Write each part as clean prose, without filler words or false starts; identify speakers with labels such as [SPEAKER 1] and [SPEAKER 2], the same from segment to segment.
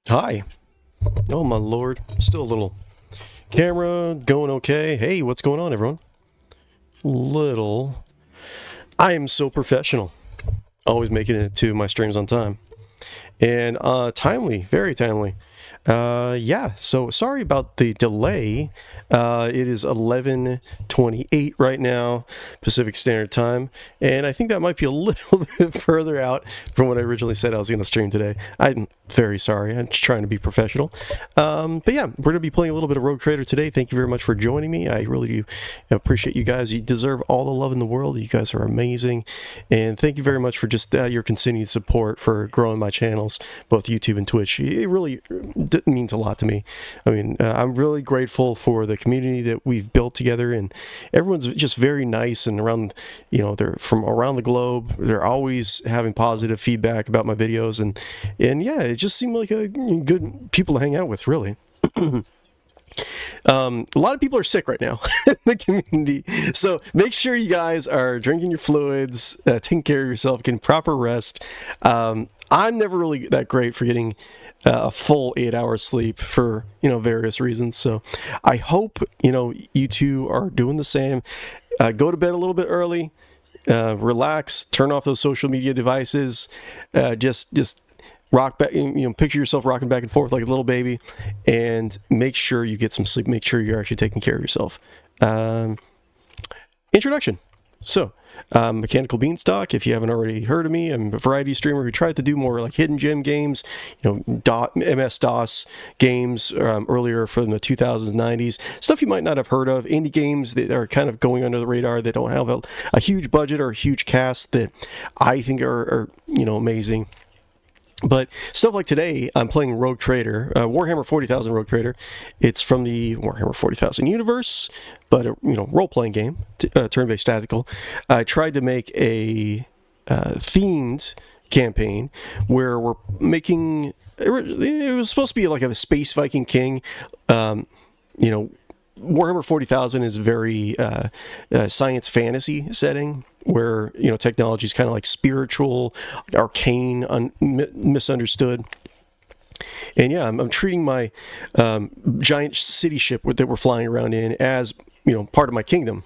[SPEAKER 1] Hi. Oh my lord. Still a little camera going okay. Hey, what's going on, everyone? Little. I am so professional. Always making it to my streams on time. And timely, very timely. Yeah, so sorry about the delay. It is 11:28 right now, Pacific Standard Time, and I think that might be a little bit further out from what I originally said I was going to stream today. I'm very sorry. I'm just trying to be professional. But yeah, we're going to be playing a little bit of Rogue Trader today. Thank you very much for joining me. I really do appreciate you guys. You deserve all the love in the world. You guys are amazing, and thank you very much for just your continued support for growing my channels, both YouTube and Twitch. It really means a lot to me. I mean, I'm really grateful for the community that we've built together, and everyone's just very nice, and around, they're from around the globe. They're always having positive feedback about my videos, and yeah, it just seemed like a good people to hang out with, really. A lot of people are sick right now in the community, so make sure you guys are drinking your fluids, taking care of yourself, getting proper rest. I'm never really that great for getting a full 8 hours sleep for various reasons, so I hope you two are doing the same. Go to bed a little bit early, relax, turn off those social media devices, just rock back, picture yourself rocking back and forth like a little baby, and make sure you get some sleep. Make sure you're actually taking care of yourself. Introduction. So, Mechanical Beanstalk, if you haven't already heard of me, I'm a variety streamer who tried to do more like hidden gem games, MS-DOS games earlier from the 2000s, 90s, stuff you might not have heard of, indie games that are kind of going under the radar, that don't have a huge budget or a huge cast, that I think are amazing. But stuff like today, I'm playing Rogue Trader, Warhammer 40,000 Rogue Trader. It's from the Warhammer 40,000 universe, but a role-playing game, turn-based tactical. I tried to make a themed campaign where we're making. It was supposed to be like a space Viking king. Warhammer 40,000 is very science fantasy setting, where technology is kind of like spiritual, arcane, misunderstood. And yeah, I'm treating my giant city ship that we're flying around in as part of my kingdom,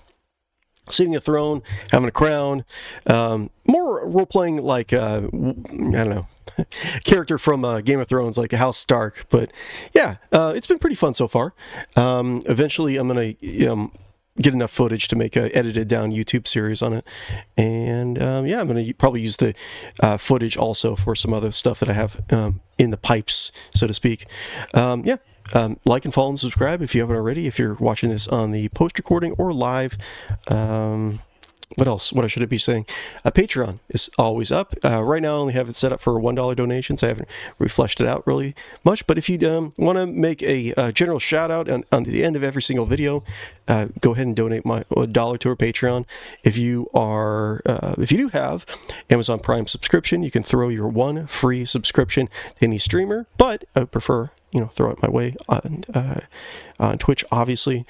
[SPEAKER 1] sitting a throne, having a crown, more role playing like I don't know, character from Game of Thrones, like House Stark. But yeah, it's been pretty fun so far. Eventually, I'm gonna get enough footage to make a edited down YouTube series on it, and yeah, I'm gonna probably use the footage also for some other stuff that I have in the pipes, so to speak. Yeah. Like and follow and subscribe if you haven't already, if you're watching this on the post recording or live. What else? What should I be saying? Patreon is always up. Right now I only have it set up for $1 donations. I haven't refleshed it out really much, but if you want to make a general shout out on the end of every single video, go ahead and donate $1 to our Patreon. If you do have Amazon Prime subscription, you can throw your one free subscription to any streamer, but I would prefer throw it my way on Twitch, obviously.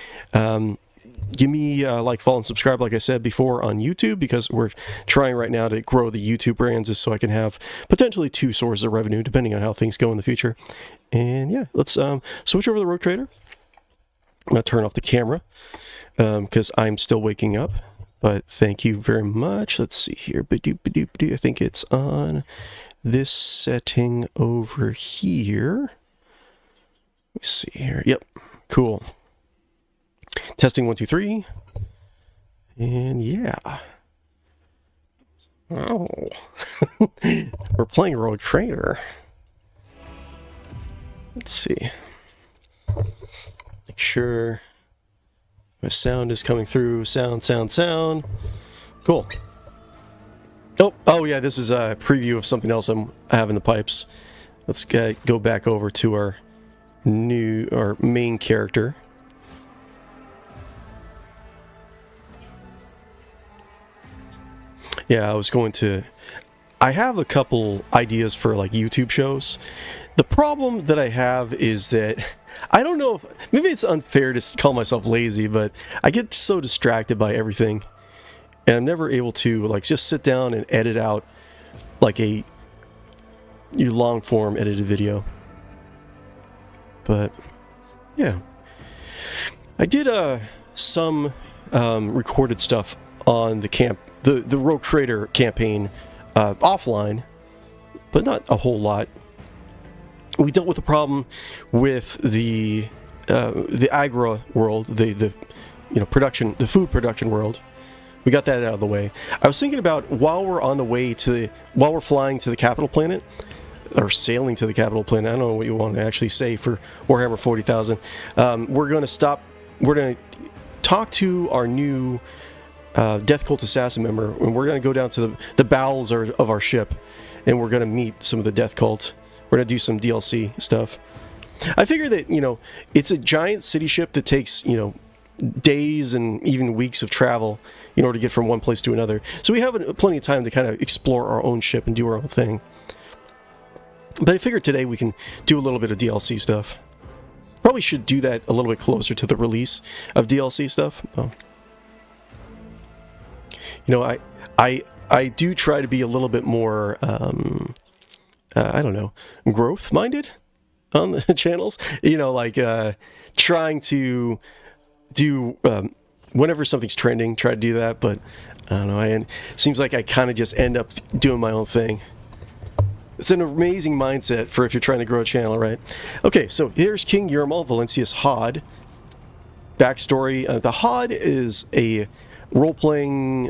[SPEAKER 1] Give me follow and subscribe, like I said before, on YouTube, because we're trying right now to grow the YouTube brands just so I can have potentially two sources of revenue depending on how things go in the future. And yeah, let's switch over to the Rogue Trader. I'm going to turn off the camera because I'm still waking up, but thank you very much. Let's see here. I think it's on this setting over here. Let me see here. Yep, cool. Testing 1, 2, 3. And yeah. Oh. We're playing Rogue Trader. Let's see. Make sure my sound is coming through. Sound. Cool. Oh yeah, this is a preview of something else I have in the pipes. Let's go back over to our main character. Yeah, I have a couple ideas for like YouTube shows. The problem that I have is that I don't know maybe it's unfair to call myself lazy, but I get so distracted by everything, and I'm never able to like just sit down and edit out like a long form edited video. But yeah, I did some recorded stuff on the Rogue Trader campaign offline, but not a whole lot. We dealt with the problem with the Agra world, the production, the food production world. We got that out of the way. I was thinking about while we're flying to the capital planet, or sailing to the capital planet. I don't know what you want to actually say for Warhammer 40,000. We're going to talk to our new Death Cult Assassin member, and we're going to go down to the bowels of our ship, and we're going to meet some of the Death Cult. We're going to do some DLC stuff. I figure that, it's a giant city ship that takes, days and even weeks of travel in order to get from one place to another. So we have plenty of time to kind of explore our own ship and do our own thing. But I figured today we can do a little bit of DLC stuff. Probably should do that a little bit closer to the release of DLC stuff. Oh. I do try to be a little bit more, growth-minded on the channels. Trying to do, whenever something's trending, try to do that. But, I don't know, it seems like I kind of just end up doing my own thing. It's an amazing mindset for if you're trying to grow a channel, right? Okay, so here's King Yermal Valentius Hodd. Backstory, the Hodd is a role-playing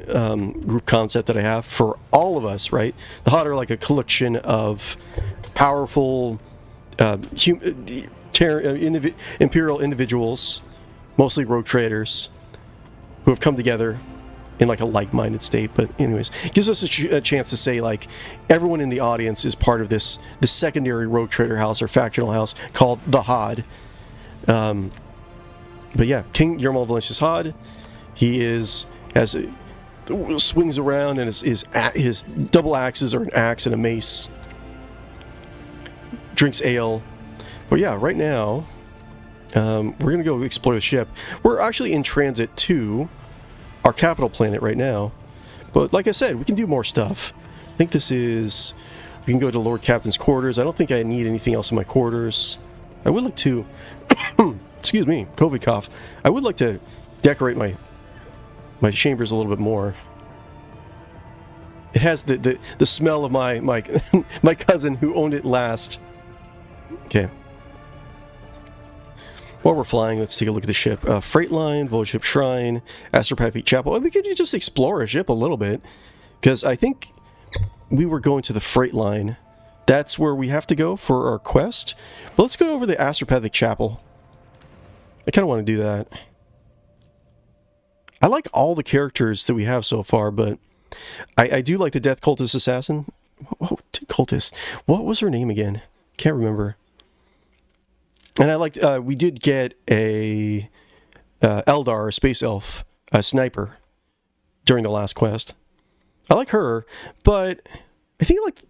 [SPEAKER 1] group concept that I have for all of us, right? The Hodd are like a collection of powerful imperial individuals, mostly rogue traders, who have come together in like a like-minded state. But anyways, gives us a chance to say like everyone in the audience is part of the secondary rogue trader house or factional house called the Hodd. But yeah, King Yermal Valentius Hodd, he swings around, and his double axes are an axe and a mace. Drinks ale. But yeah, right now we're gonna go explore the ship. We're actually in transit to our capital planet right now, but like I said, we can do more stuff. I think we can go to Lord Captain's quarters. I don't think I need anything else in my quarters. I would like to excuse me, COVID cough. I would like to decorate my chambers a little bit more. It has the smell of my my cousin who owned it last. Okay. While we're flying, let's take a look at the ship. Freight line, Void-Ship Shrine, Astropathic Chapel. We could just explore a ship a little bit, because I think we were going to the freight line. That's where we have to go for our quest. But let's go over the Astropathic Chapel. I kind of want to do that. I like all the characters that we have so far, but I do like the Death Cultist Assassin. Oh, Cultist. What was her name again? Can't remember. And I like, we did get a Eldar, a space elf, a sniper during the last quest. I like her, but I think like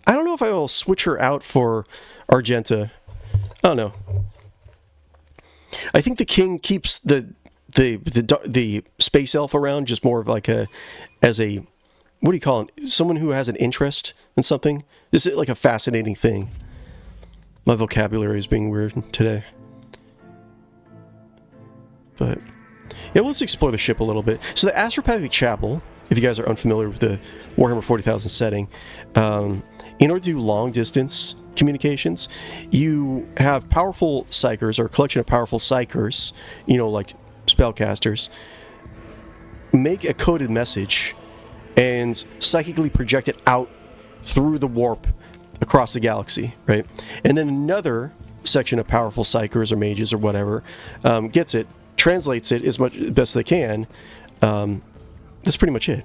[SPEAKER 1] I don't know if I will switch her out for Argenta. I don't know. I think the king keeps the space elf around just more of like as a, what do you call it? Someone who has an interest in something. This is like a fascinating thing. My vocabulary is being weird today. But yeah, let's explore the ship a little bit. So the Astropathic Chapel, if you guys are unfamiliar with the Warhammer 40,000 setting, in order to do long distance communications, you have powerful psychers, or a collection of powerful psychers, like spellcasters, make a coded message and psychically project it out through the warp across the galaxy, right? And then another section of powerful psychers or mages or whatever gets it, translates it as best they can. That's pretty much it.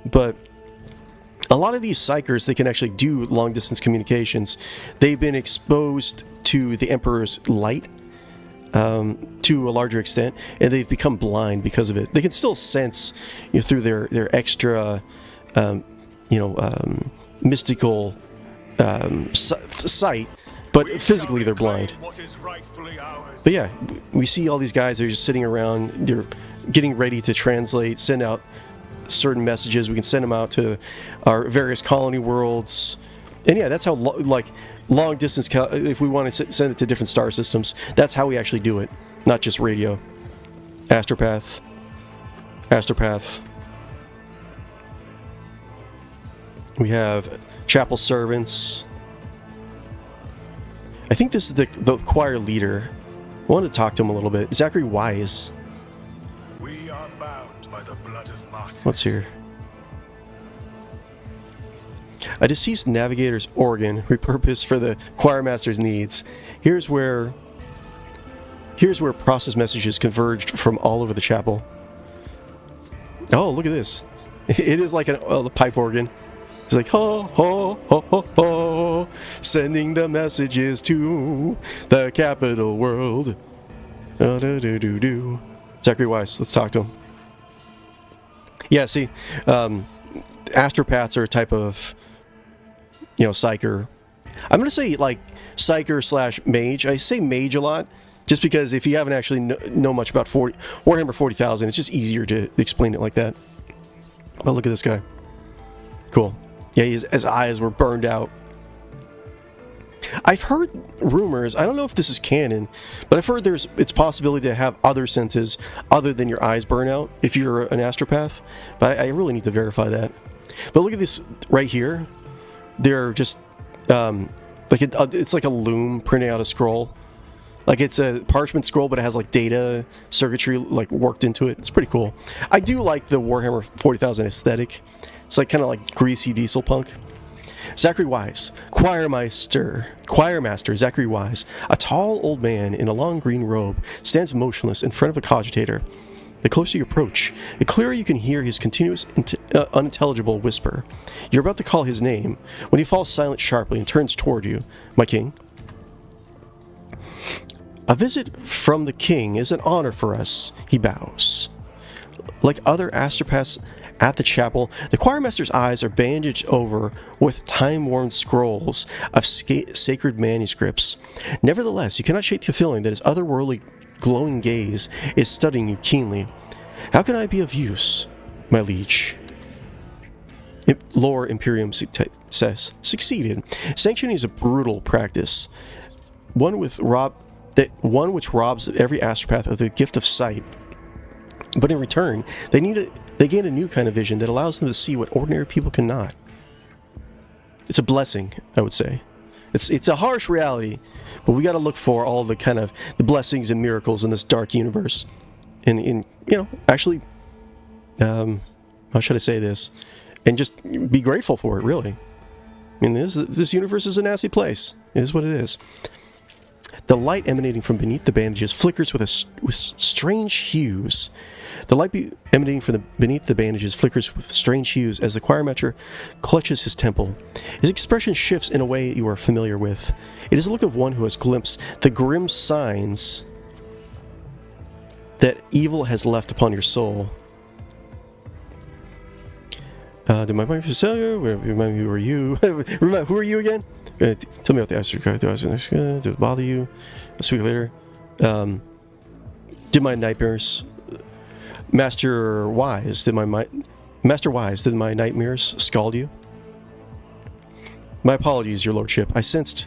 [SPEAKER 1] But a lot of these psychers, they can actually do long distance communications. They've been exposed to the Emperor's light to a larger extent, and they've become blind because of it. They can still sense through their extra mystical sight, but physically they're blind. But yeah, we see all these guys, they're just sitting around, they're getting ready to translate, send out certain messages. We can send them out to our various colony worlds. And yeah, that's how long distance, if we want to send it to different star systems, that's how we actually do it, not just radio. Astropath. Astropath. We have chapel servants. I think this is the choir leader. I wanted to talk to him a little bit. Zachary Wise.
[SPEAKER 2] We are bound by the blood of martyrs.
[SPEAKER 1] What's here? A deceased navigator's organ repurposed for the choir master's needs. Here's where process messages converged from all over the chapel. Oh, look at this. It is like a pipe organ. It's like, ho, ho, ho, ho, ho, sending the messages to the capital world. Do. Zachary Weiss, let's talk to him. Yeah, see, astropaths are a type of, psyker. I'm going to say, like, psyker / mage. I say mage a lot, just because if you haven't actually know much about Warhammer 40,000, it's just easier to explain it like that. But look at this guy. Cool. Yeah, his eyes were burned out. I've heard rumors, I don't know if this is canon, but I've heard it's possibility to have other senses other than your eyes burn out if you're an astropath. But I really need to verify that. But look at this right here. They're just it's like a loom printing out a scroll. Like it's a parchment scroll, but it has like data circuitry like worked into it. It's pretty cool. I do like the Warhammer 40,000 aesthetic. It's like kind of like greasy diesel punk. Zachary Wise, choirmaster Zachary Wise, a tall old man in a long green robe, stands motionless in front of a cogitator. The closer you approach, the clearer you can hear his continuous, unintelligible whisper. You're about to call his name when he falls silent sharply and turns toward you. My king. A visit from the king is an honor for us, he bows. Like other astropaths at the chapel, the choirmaster's eyes are bandaged over with time-worn scrolls of sacred manuscripts. Nevertheless, you cannot shake the feeling that his otherworldly glowing gaze is studying you keenly. How can I be of use, my liege? Lore Imperium says, succeeded. Sanctioning is a brutal practice, one which robs every astropath of the gift of sight. But in return, they gain a new kind of vision that allows them to see what ordinary people cannot. It's a blessing, I would say. It's a harsh reality, but we got to look for all the kind of the blessings and miracles in this dark universe. And actually, how should I say this? And just be grateful for it, really. I mean, this universe is a nasty place. It is what it is. The light emanating from beneath the bandages flickers with strange hues. The light emanating from beneath the bandages flickers with strange hues as the choirmaster clutches his temple. His expression shifts in a way you are familiar with. It is the look of one who has glimpsed the grim signs that evil has left upon your soul. Did my mind tell you? Remind me, who are you? Who are you again? Tell me about the astropath. Did it bother you? I'll speak later. Did my nightmares... Master Wise, did my nightmares scald you? My apologies, your lordship. I sensed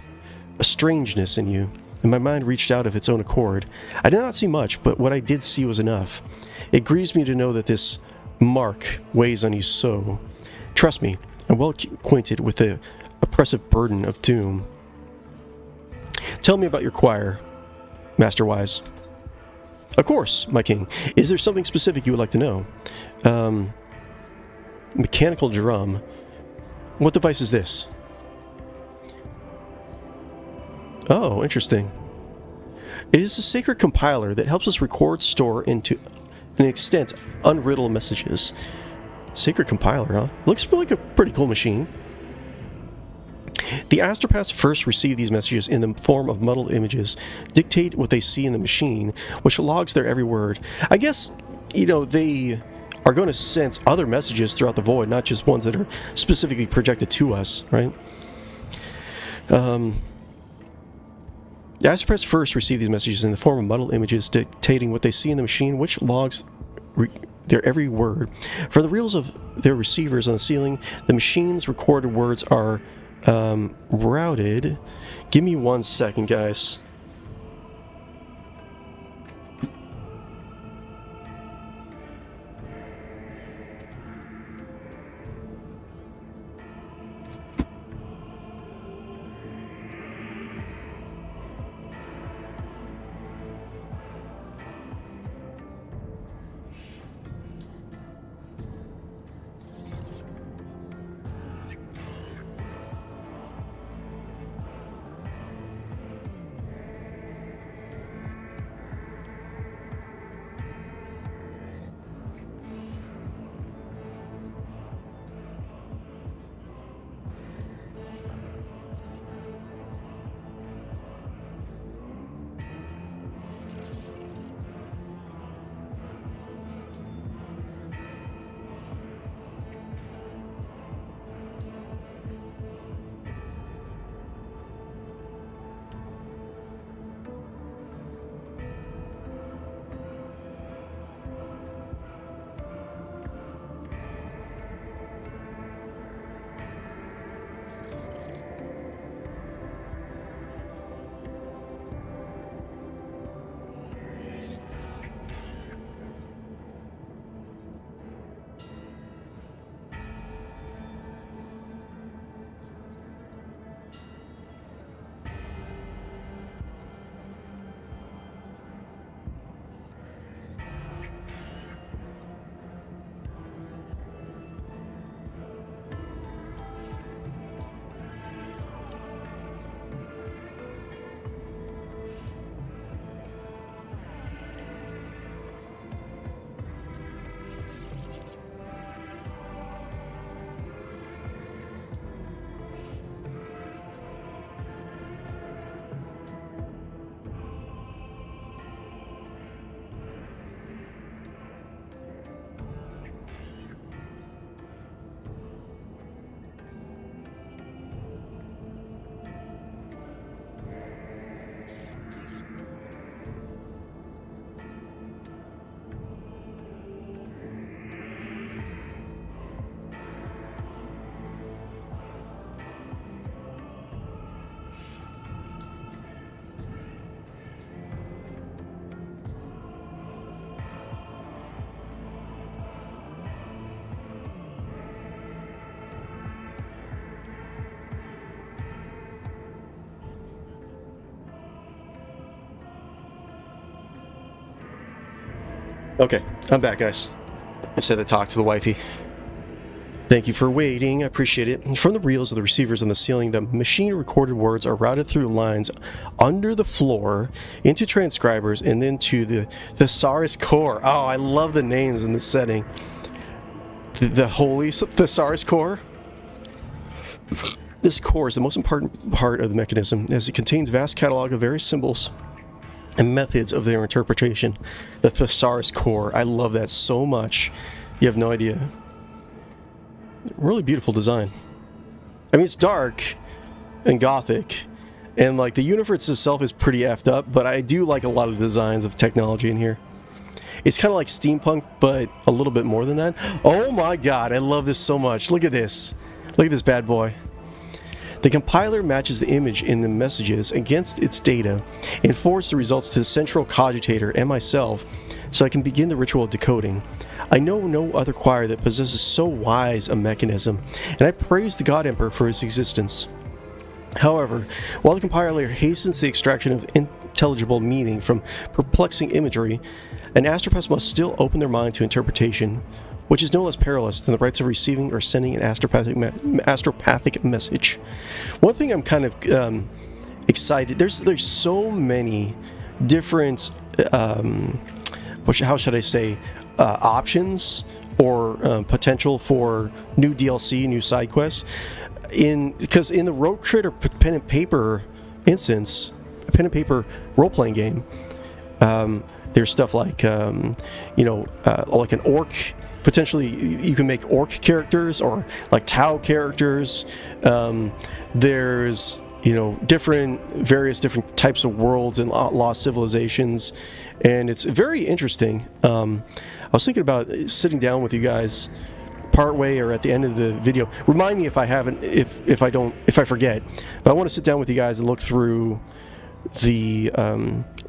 [SPEAKER 1] a strangeness in you, and my mind reached out of its own accord. I did not see much, but what I did see was enough. It grieves me to know that this mark weighs on you so. Trust me, I'm well acquainted with the oppressive burden of doom. Tell me about your choir, Master Wise. Of course, my king. Is there something specific you would like to know? Mechanical drum. What device is this? Oh, interesting. It is a sacred compiler that helps us record, store, and to an extent unriddle messages. Sacred compiler, huh? Looks like a pretty cool machine. The astropaths first receive these messages in the form of muddled images, dictate what they see in the machine, which logs their every word. I guess, they are going to sense other messages throughout the void, not just ones that are specifically projected to us, right? The astropaths first receive these messages in the form of muddled images, dictating what they see in the machine, which logs their every word. For the reels of their receivers on the ceiling, the machine's recorded words are routed. Give me 1 second, guys. Okay, I'm back, guys. I said to talk to the wifey. Thank you for waiting. I appreciate it. From the reels of the receivers on the ceiling, the machine-recorded words are routed through lines under the floor into transcribers and then to the thesaurus core. Oh, I love the names in this setting. The holy thesaurus core. This core is the most important part of the mechanism, as it contains a vast catalog of various symbols and methods of their interpretation. The thesaurus core. I love that so much. You have no idea. Really beautiful design. I mean, it's dark and gothic, and like the universe itself is pretty effed up, but I do like a lot of the designs of technology in here. It's kind of like steampunk, but a little bit more than that. Oh my god, I love this so much. Look at this. Look at this bad boy. The compiler matches the image in the messages against its data and forwards the results to the central cogitator and myself so I can begin the ritual of decoding. I know no other choir that possesses so wise a mechanism, and I praise the God Emperor for his existence. However, while the compiler hastens the extraction of intelligible meaning from perplexing imagery, an astropath must still open their mind to interpretation, which is no less perilous than the rights of receiving or sending an astropathic message. One thing I'm kind of excited, there's so many different, how should I say, options or potential for new DLC, new side quests. Because in the rogue trader pen and paper instance, pen and paper role-playing game, there's stuff like, like an orc. Potentially, you can make orc characters or like Tau characters. There's various different types of worlds and lost civilizations, and it's very interesting. I was thinking about sitting down with you guys part way or at the end of the video. Remind me if I haven't, if I forget. But I want to sit down with you guys and look through the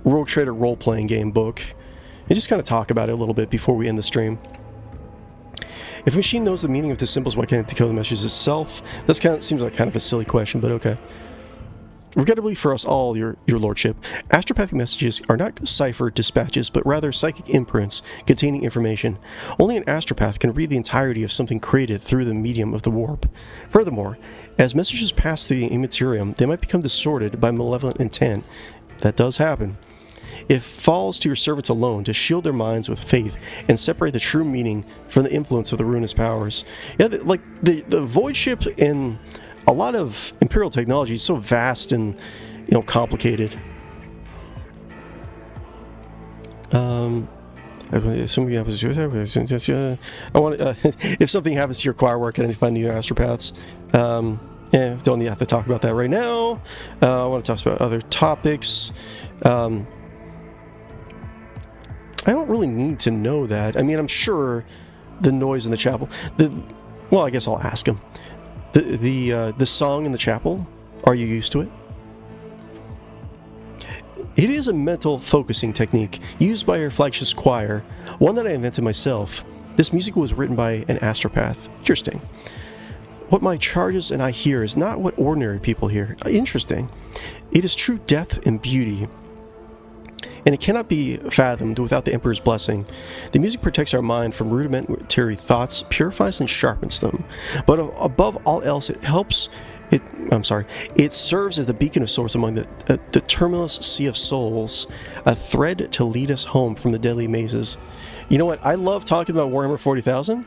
[SPEAKER 1] Rogue Trader role-playing game book and just kind of talk about it a little bit before we end the stream. If a machine knows the meaning of the symbols, why can't it decode the message itself? That seems like kind of a silly question, but okay. Regrettably for us all, your lordship, astropathic messages are not ciphered dispatches, but rather psychic imprints containing information. Only an astropath can read the entirety of something created through the medium of the warp. Furthermore, as messages pass through the immaterium, they might become distorted by malevolent intent. That does happen. It falls to your servants alone to shield their minds with faith and separate the true meaning from the influence of the ruinous powers. Yeah, like the void ship and a lot of Imperial technology is so vast and, you know, complicated. If something happens to your choir work, and find new astropaths. Yeah, don't have to talk about that right now. I want to talk about other topics. I don't really need to know that. I mean, I'm sure the noise in the chapel. Well, I guess I'll ask him. The song in the chapel, are you used to it? It is a mental focusing technique used by your flagship's choir, one that I invented myself. This music was written by an astropath. Interesting. What my charges and I hear is not what ordinary people hear. Interesting. It is true depth and beauty, and it cannot be fathomed without the Emperor's blessing. The music protects our mind from rudimentary thoughts, purifies and sharpens them. But above all else, it serves as the beacon of sorts among the tumultuous sea of souls, a thread to lead us home from the deadly mazes. You know what? I love talking about Warhammer 40,000,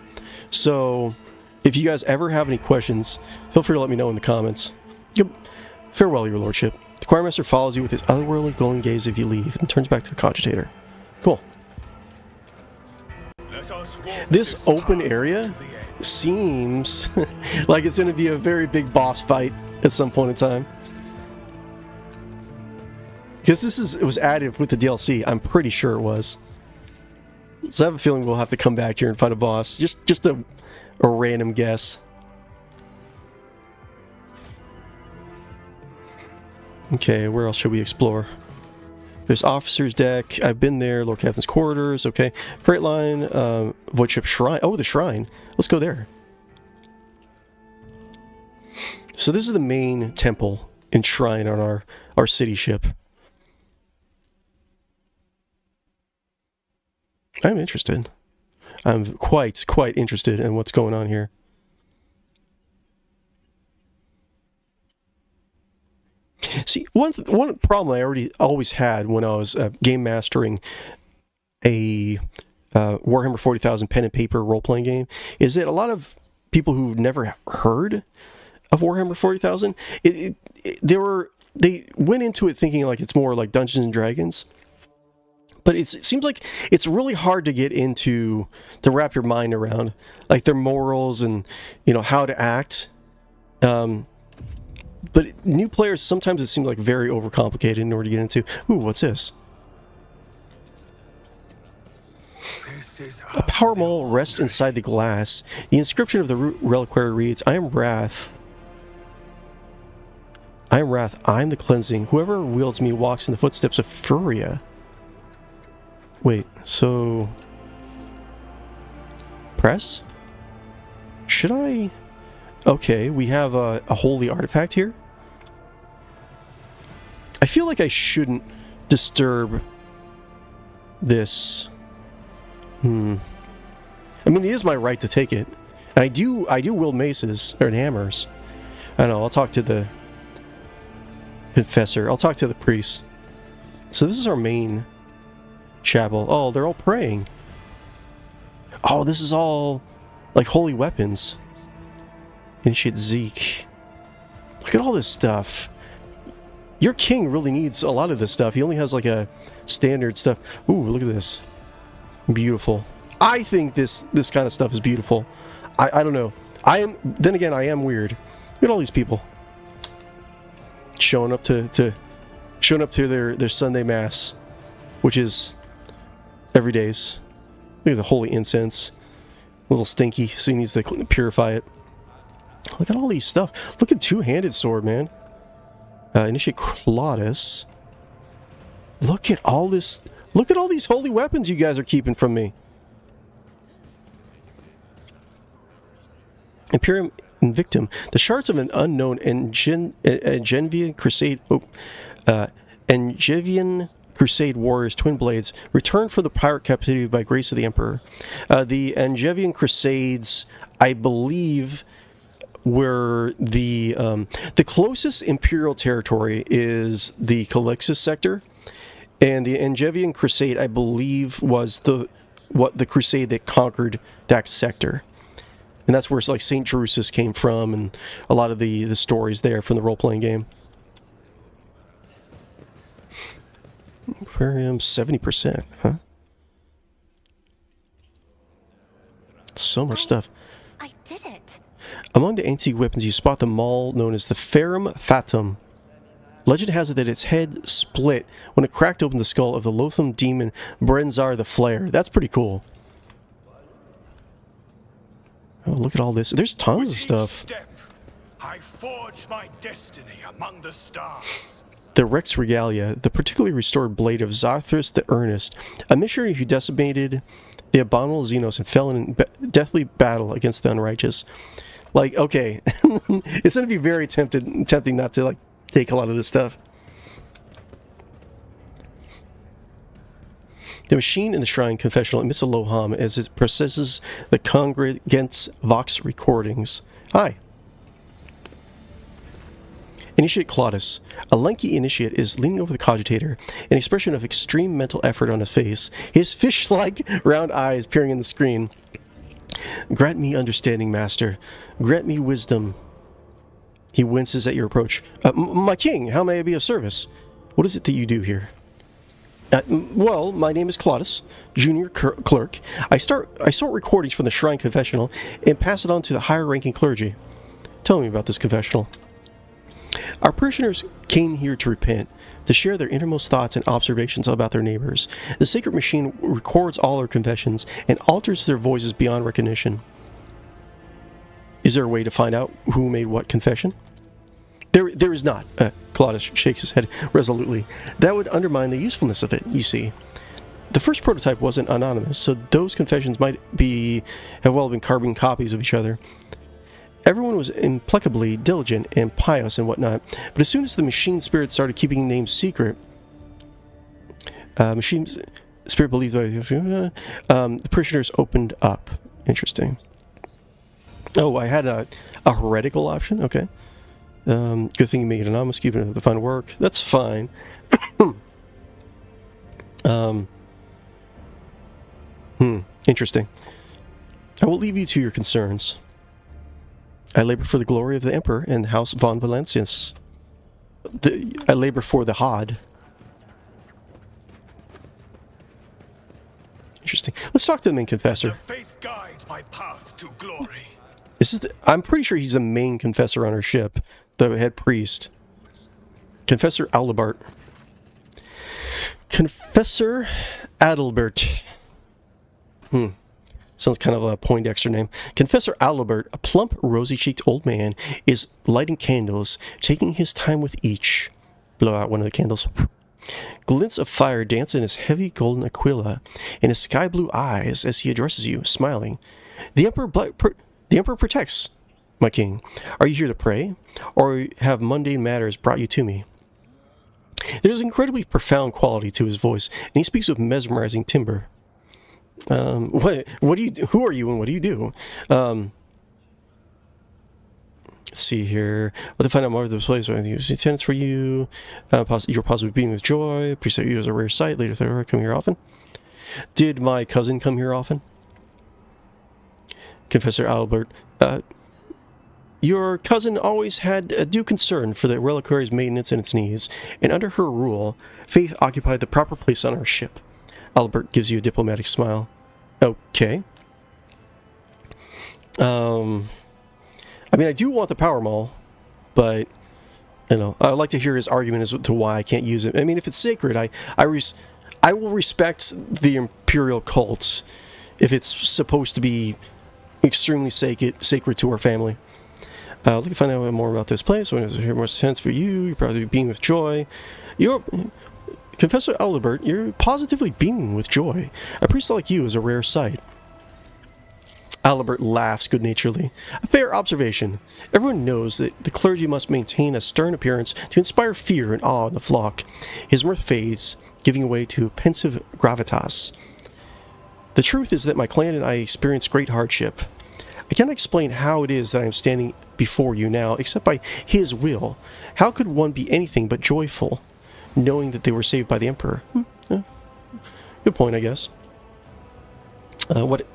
[SPEAKER 1] so if you guys ever have any questions, feel free to let me know in the comments. Farewell, your lordship. The choirmaster follows you with his otherworldly glowing gaze if you leave, and turns back to the cogitator. Cool. This open area seems like it's going to be a very big boss fight at some point in time. Because it was added with the DLC, I'm pretty sure it was. So I have a feeling we'll have to come back here and fight a boss. Just a random guess. Okay, where else should we explore? There's officer's deck. I've been there. Lord Captain's quarters. Okay. Freight line. Void ship shrine. Oh, the shrine. Let's go there. So this is the main temple and shrine on our city ship. I'm interested. I'm quite interested in what's going on here. See, one problem I always had when I was game mastering a Warhammer 40,000 pen and paper role-playing game is that a lot of people who've never heard of Warhammer 40,000, they went into it thinking like it's more like Dungeons and Dragons. But it seems like it's really hard to get into, to wrap your mind around, like their morals and, you know, how to act. But new players, sometimes it seems like very overcomplicated in order to get into. Ooh, what's this? A power mole rests inside the glass. The inscription of the reliquary reads, I am Wrath. I am Wrath. I am the cleansing. Whoever wields me walks in the footsteps of Furia. Wait, so... Press? Should I... Okay, we have a holy artifact here. I feel like I shouldn't disturb this. I mean, it is my right to take it. And I do wield maces, or hammers. I don't know, I'll talk to the confessor. I'll talk to the priest. So this is our main chapel. Oh, they're all praying. Oh, this is all like holy weapons. Initiate Zeke. Look at all this stuff. Your king really needs a lot of this stuff. He only has like a standard stuff. Ooh, look at this. Beautiful. I think this kind of stuff is beautiful. I don't know. Then again, I am weird. Look at all these people showing up to their Sunday mass, which is every day's. Look at the holy incense. little stinky, so he needs to purify it. Look at all these stuff. Look at two-handed sword, man. Initiate Claudius. Look at all this. Look at all these holy weapons you guys are keeping from me. Imperium Invictum. The shards of an unknown Angevian Crusade. Angevian Crusade warriors' twin blades returned from the pirate captivity by grace of the Emperor. The Angevian Crusades, I believe, were the closest imperial territory is the Calixus sector, and the Angevian Crusade, I believe, was the crusade that conquered that sector. And that's where like St. Drusus came from, and a lot of the stories there from the role-playing game. Aquarium 70%, huh? So much stuff.
[SPEAKER 3] I did it.
[SPEAKER 1] Among the antique weapons, you spot the maul known as the Ferrum Fatum. Legend has it that its head split when it cracked open the skull of the Lotham demon Brenzar the Flare. That's pretty cool. Oh, look at all this. There's tons of stuff.
[SPEAKER 2] Step, I forge my destiny among the stars.
[SPEAKER 1] The Rex Regalia, the particularly restored blade of Zarthus the Earnest, a missionary who decimated the abominable Xenos and fell in deathly battle against the unrighteous. Like, okay, it's going to be very tempting not to like take a lot of this stuff. The machine in the shrine confessional emits a low hum as it processes the congregant's vox recordings. Hi. Initiate Claudius. A lanky initiate is leaning over the cogitator, an expression of extreme mental effort on his face, his fish-like round eyes peering in the screen. Grant me understanding, master. Grant me wisdom. He winces at your approach. My king, how may I be of service? What is it that you do here? Well, my name is Claudius, junior clerk. I sort recordings from the shrine confessional and pass it on to the higher-ranking clergy. Tell me about this confessional. Our parishioners came here to repent, to share their innermost thoughts and observations about their neighbors. The sacred machine records all their confessions and alters their voices beyond recognition. Is there a way to find out who made what confession? There is not. Claudius shakes his head resolutely. That would undermine the usefulness of it, you see. The first prototype wasn't anonymous, so those confessions might have well been carbon copies of each other. Everyone was implacably diligent and pious and whatnot, but as soon as the machine spirit started keeping names secret, machine spirit believed the parishioners opened up. Interesting. Oh, I had a heretical option? Okay. Good thing you made it anonymous, keeping it the fine work. That's fine. Interesting. I will leave you to your concerns. I labor for the glory of the Emperor and House von Valentius. I labor for the Hodd. Interesting. Let's talk to the main confessor.
[SPEAKER 2] The faith guides my path to glory.
[SPEAKER 1] I'm pretty sure he's the main confessor on our ship, the head priest. Confessor Adalbert. Confessor Adalbert. Sounds kind of a Poindexter name. Confessor Adalbert, a plump, rosy-cheeked old man, is lighting candles, taking his time with each. Blow out one of the candles. Glints of fire dance in his heavy golden aquila and his sky-blue eyes as he addresses you, smiling. The Emperor protects, my king. Are you here to pray, or have mundane matters brought you to me? There's an incredibly profound quality to his voice, and he speaks with mesmerizing timbre. What do you do? Who are you and what do you do? Let's see here. What to find out more of this place? Tenants for you. You're possibly being with joy. Appreciate you as a rare sight. Later, I come here often. Did my cousin come here often? Confessor Albert. Your cousin always had a due concern for the reliquary's maintenance and its needs, and under her rule, Faith occupied the proper place on our ship. Albert gives you a diplomatic smile. Okay. I mean, I do want the power maul, but, you know, I'd like to hear his argument as to why I can't use it. I mean, if it's sacred, I will respect the Imperial cult if it's supposed to be extremely sacred to our family. Looking to find out more about this place. When it's here more sense for you, you're probably beaming with joy. Confessor Aldebert, you're positively beaming with joy. A priest like you is a rare sight. Aldebert laughs good-naturedly. A fair observation. Everyone knows that the clergy must maintain a stern appearance to inspire fear and awe in the flock. His mirth fades, giving way to pensive gravitas. The truth is that my clan and I experience great hardship. I cannot explain how it is that I am standing before you now, except by his will. How could one be anything but joyful, knowing that they were saved by the Emperor? Good point, I guess. What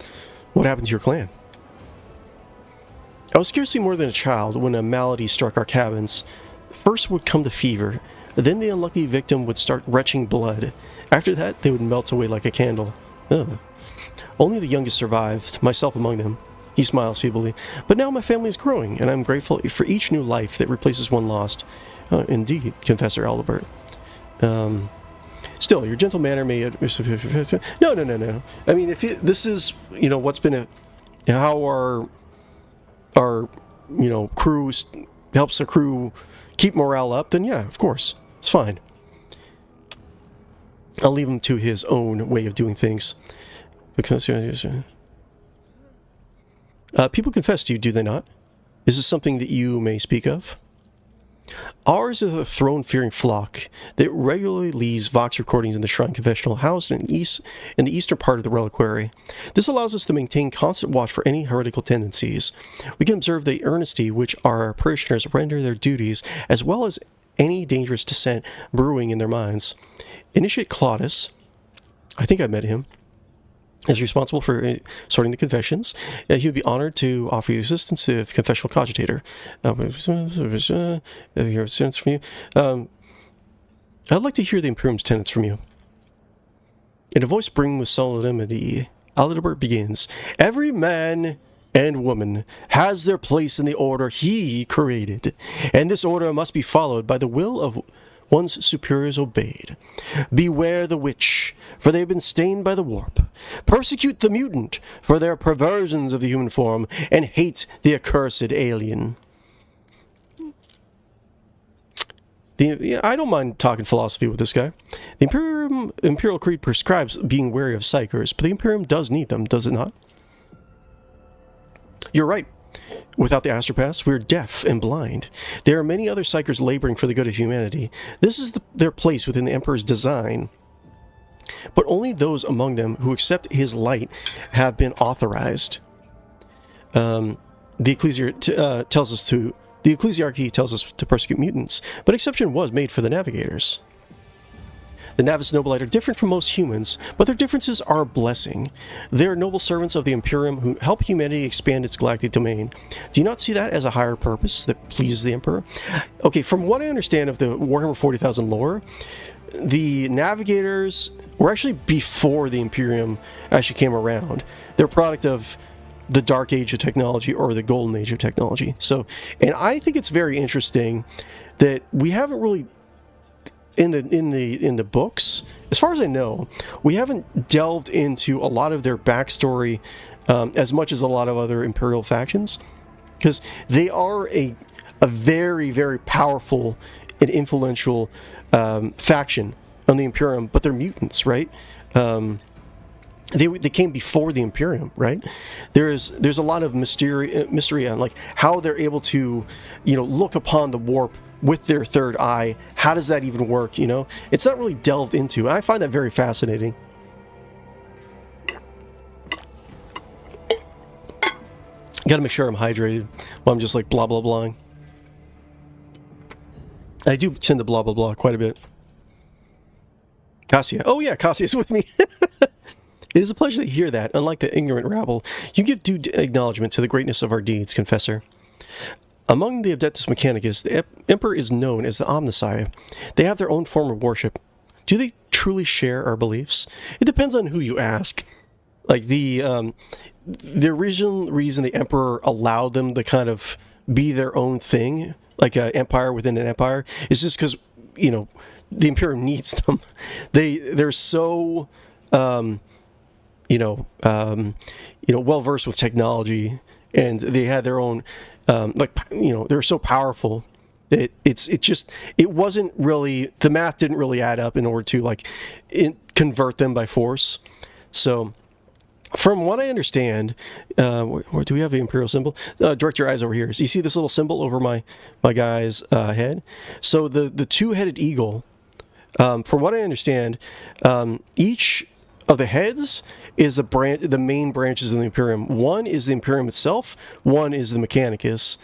[SPEAKER 1] happened to your clan? I was scarcely more than a child when a malady struck our cabins. First would come the fever, then the unlucky victim would start retching blood. After that, they would melt away like a candle. Ugh. Only the youngest survived, myself among them. He smiles feebly. But now my family is growing, and I'm grateful for each new life that replaces one lost. Indeed, Confessor Aldebert. Still, your gentle manner may... No. I mean, if this is, what's been how our crew helps the crew keep morale up, then yeah, of course, it's fine. I'll leave him to his own way of doing things. Because people confess to you, do they not? Is this something that you may speak of? Ours is a throne-fearing flock that regularly leaves Vox recordings in the Shrine Confessional housed in the eastern part of the reliquary. This allows us to maintain constant watch for any heretical tendencies. We can observe the earnesty which our parishioners render their duties, as well as any dangerous dissent brewing in their minds. Initiate Claudius, I think I met him, is responsible for sorting the confessions. He would be honored to offer you assistance if confessional cogitator. I'd like to hear the Imperium's tenets from you. In a voice brimming with solemnity, Aldebert begins. Every man and woman has their place in the order he created, and this order must be followed by the will of one's superiors obeyed. Beware the witch, for they have been stained by the warp. Persecute the mutant for their perversions of the human form, and hate the accursed alien. I don't mind talking philosophy with this guy. The Imperial Creed prescribes being wary of psychers, but the Imperium does need them, does it not? You're right. Without the Astropaths, we're deaf and blind. There are many other psychers laboring for the good of humanity. This is their place within the Emperor's design. But only those among them who accept his light have been authorized. The Ecclesiarchy tells us to persecute mutants, but exception was made for the Navigators. The Navis Nobilite are different from most humans, but their differences are a blessing. They are noble servants of the Imperium who help humanity expand its galactic domain. Do you not see that as a higher purpose that pleases the Emperor? Okay, from what I understand of the Warhammer 40,000 lore, the Navigators were actually before the Imperium actually came around. They're a product of the Dark Age of technology or the Golden Age of technology. So, and I think it's very interesting that we haven't really in the books, as far as I know, we haven't delved into a lot of their backstory as much as a lot of other Imperial factions, because they are a very, very powerful and influential faction on the Imperium, but they're mutants, right? They came before the Imperium, right? There's a lot of mystery on like how they're able to, look upon the warp with their third eye. How does that even work? It's not really delved into. I find that very fascinating. Gotta make sure I'm hydrated while I'm just like blah blah blahing. I do tend to blah blah blah quite a bit. Cassia. Oh yeah, Cassia's with me. It is a pleasure to hear that. Unlike the ignorant rabble, you give due acknowledgement to the greatness of our deeds, Confessor. Among the Adeptus Mechanicus, the Emperor is known as the Omnissiah. They have their own form of worship. Do they truly share our beliefs? It depends on who you ask. Like the original reason the Emperor allowed them to kind of be their own thing, like an empire within an empire, is just because, the Imperium needs them. They're so... well versed with technology, and they had their own, they're so powerful. It wasn't really, the math didn't really add up in order to convert them by force. So from what I understand, where do we have the imperial symbol? Direct your eyes over here. So you see this little symbol over my guy's head? So the two-headed eagle, from what I understand, each of the heads is the main branches of the Imperium. One is the Imperium itself, one is the Mechanicus.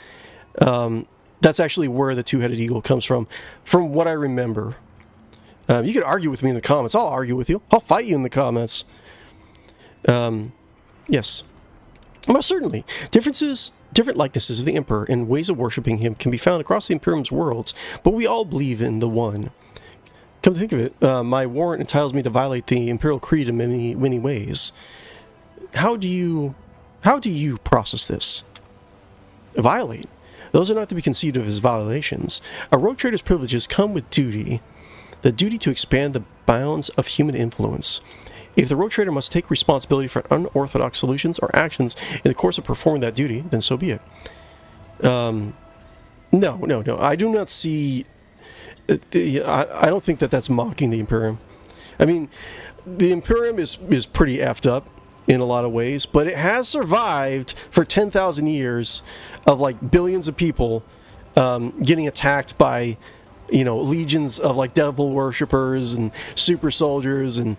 [SPEAKER 1] That's actually where the two-headed eagle comes from what I remember. You could argue with me in the comments. I'll argue with you. I'll fight you in the comments. Yes. Most certainly. Different likenesses of the Emperor and ways of worshipping him can be found across the Imperium's worlds, but we all believe in the one. Come to think of it, my warrant entitles me to violate the Imperial Creed in many, many ways. How do you process this? Violate. Those are not to be conceived of as violations. A rogue trader's privileges come with duty. The duty to expand the bounds of human influence. If the rogue trader must take responsibility for unorthodox solutions or actions in the course of performing that duty, then so be it. No. I do not see... I don't think that's mocking the Imperium. I mean, the Imperium is pretty effed up in a lot of ways, but it has survived for 10,000 years of billions of people getting attacked by legions of devil worshippers and super soldiers and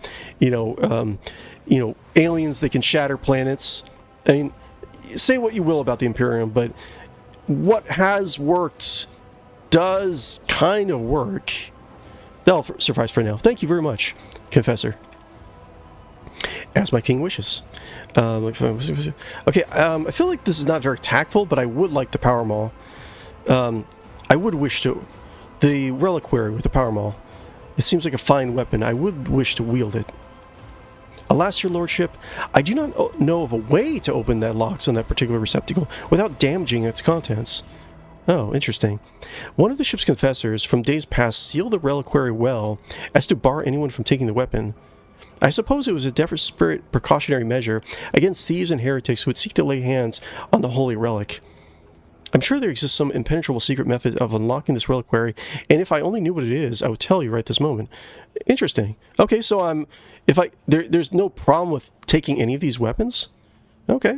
[SPEAKER 1] aliens that can shatter planets. I mean, say what you will about the Imperium, but what has worked does kind of work. That'll suffice for now. Thank you very much, Confessor. As my king wishes. Okay, I feel like this is not very tactful, but I would like the Power Maul. I would wish to. The reliquary with the Power Maul. It seems like a fine weapon. I would wish to wield it. Alas, your lordship, I do not know of a way to open that locks on that particular receptacle without damaging its contents. Oh, interesting. One of the ship's confessors from days past sealed the reliquary well as to bar anyone from taking the weapon. I suppose it was a desperate precautionary measure against thieves and heretics who would seek to lay hands on the holy relic. I'm sure there exists some impenetrable secret method of unlocking this reliquary, and if I only knew what it is, I would tell you right this moment. Interesting. Okay, so there's no problem with taking any of these weapons? Okay.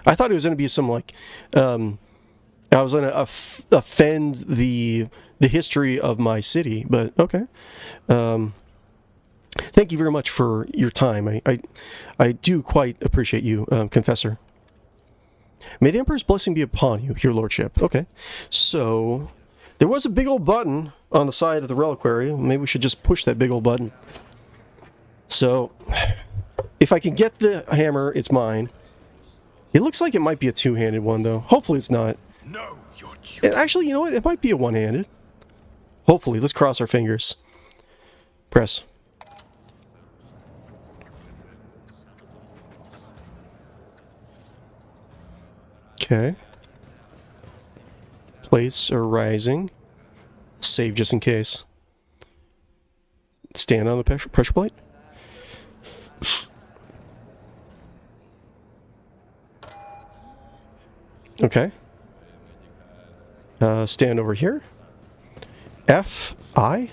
[SPEAKER 1] I thought it was going to be some I was going to offend the history of my city, but okay. Thank you very much for your time. I do quite appreciate you, Confessor. May the Emperor's blessing be upon you, your lordship. Okay. So, there was a big old button on the side of the reliquary. Maybe we should just push that big old button. So, if I can get the hammer, it's mine. It looks like it might be a two-handed one, though. Hopefully it's not.
[SPEAKER 2] No,
[SPEAKER 1] actually, you know what? It might be a one-handed. Hopefully. Let's cross our fingers. Press. Okay. Plates are rising. Save just in case. Stand on the pressure plate. Okay. Stand over here. F-I?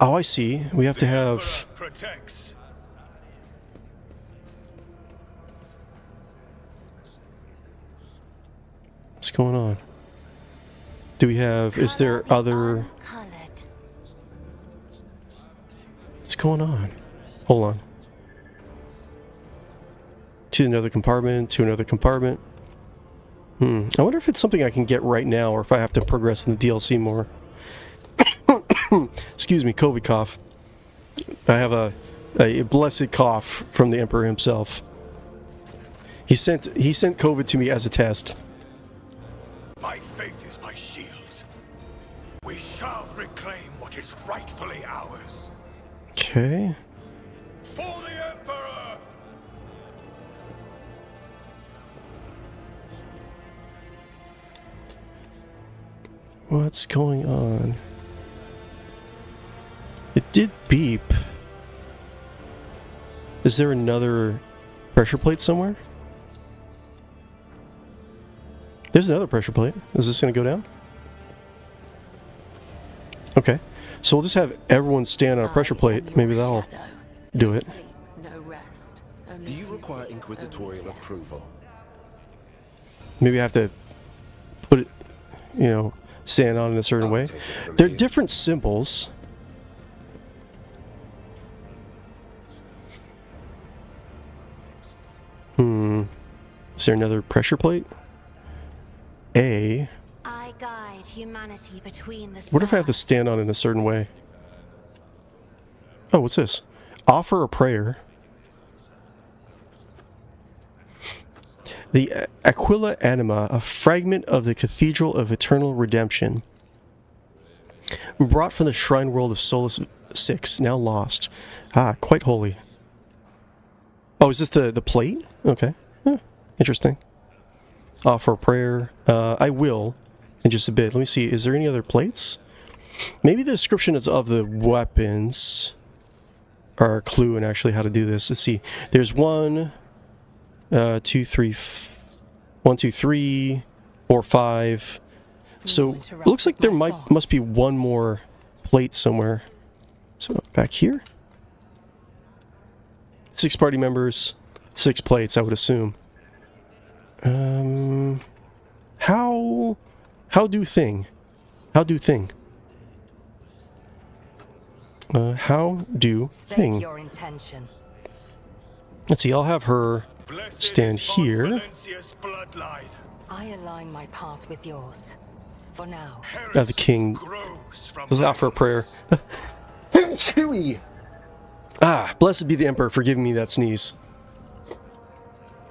[SPEAKER 1] Oh, I see. We have to have...
[SPEAKER 2] protects.
[SPEAKER 1] What's going on? Do we have... Is there other... What's going on? Hold on. To another compartment, to another compartment. I wonder if it's something I can get right now, or if I have to progress in the DLC more. Excuse me, COVID cough. I have a blessed cough from the Emperor himself. He sent COVID to me as a test.
[SPEAKER 2] My faith is my shield. We shall reclaim what is rightfully ours.
[SPEAKER 1] Okay.
[SPEAKER 2] For the Emperor!
[SPEAKER 1] What's going on? It did beep. Is there another pressure plate somewhere? There's another pressure plate. Is this going to go down? Okay. So we'll just have everyone stand on a pressure plate. Maybe that'll do it.
[SPEAKER 3] Do you require inquisitorial approval?
[SPEAKER 1] Maybe I have to put it, you know, stand on in a certain way. They're different symbols. Is there another pressure plate? A.
[SPEAKER 4] I guide humanity between the
[SPEAKER 1] What if I have to
[SPEAKER 4] stars.
[SPEAKER 1] stand on in a certain way? Oh, what's this? Offer a prayer. The Aquila Anima, a fragment of the Cathedral of Eternal Redemption. Brought from the shrine world of Solus 6, now lost. Ah, quite holy. Oh, is this the plate? Okay. Interesting. Offer a prayer. I will in just a bit. Let me see. Is there any other plates? Maybe the description is of the weapons are a clue in actually how to do this. Let's see. There's 1, 2, 3, 1, 2, 3, 4, 5. So it looks like there must be one more plate somewhere. So back here. 6 party members, 6 plates, I would assume. How do thing? How do thing? How do thing?
[SPEAKER 5] Your intention.
[SPEAKER 1] Let's see, I'll have her stand here.
[SPEAKER 5] I align my path with yours. For now.
[SPEAKER 1] The king. Let's offer a prayer. Chewie! Ah, blessed be the Emperor for giving me that sneeze.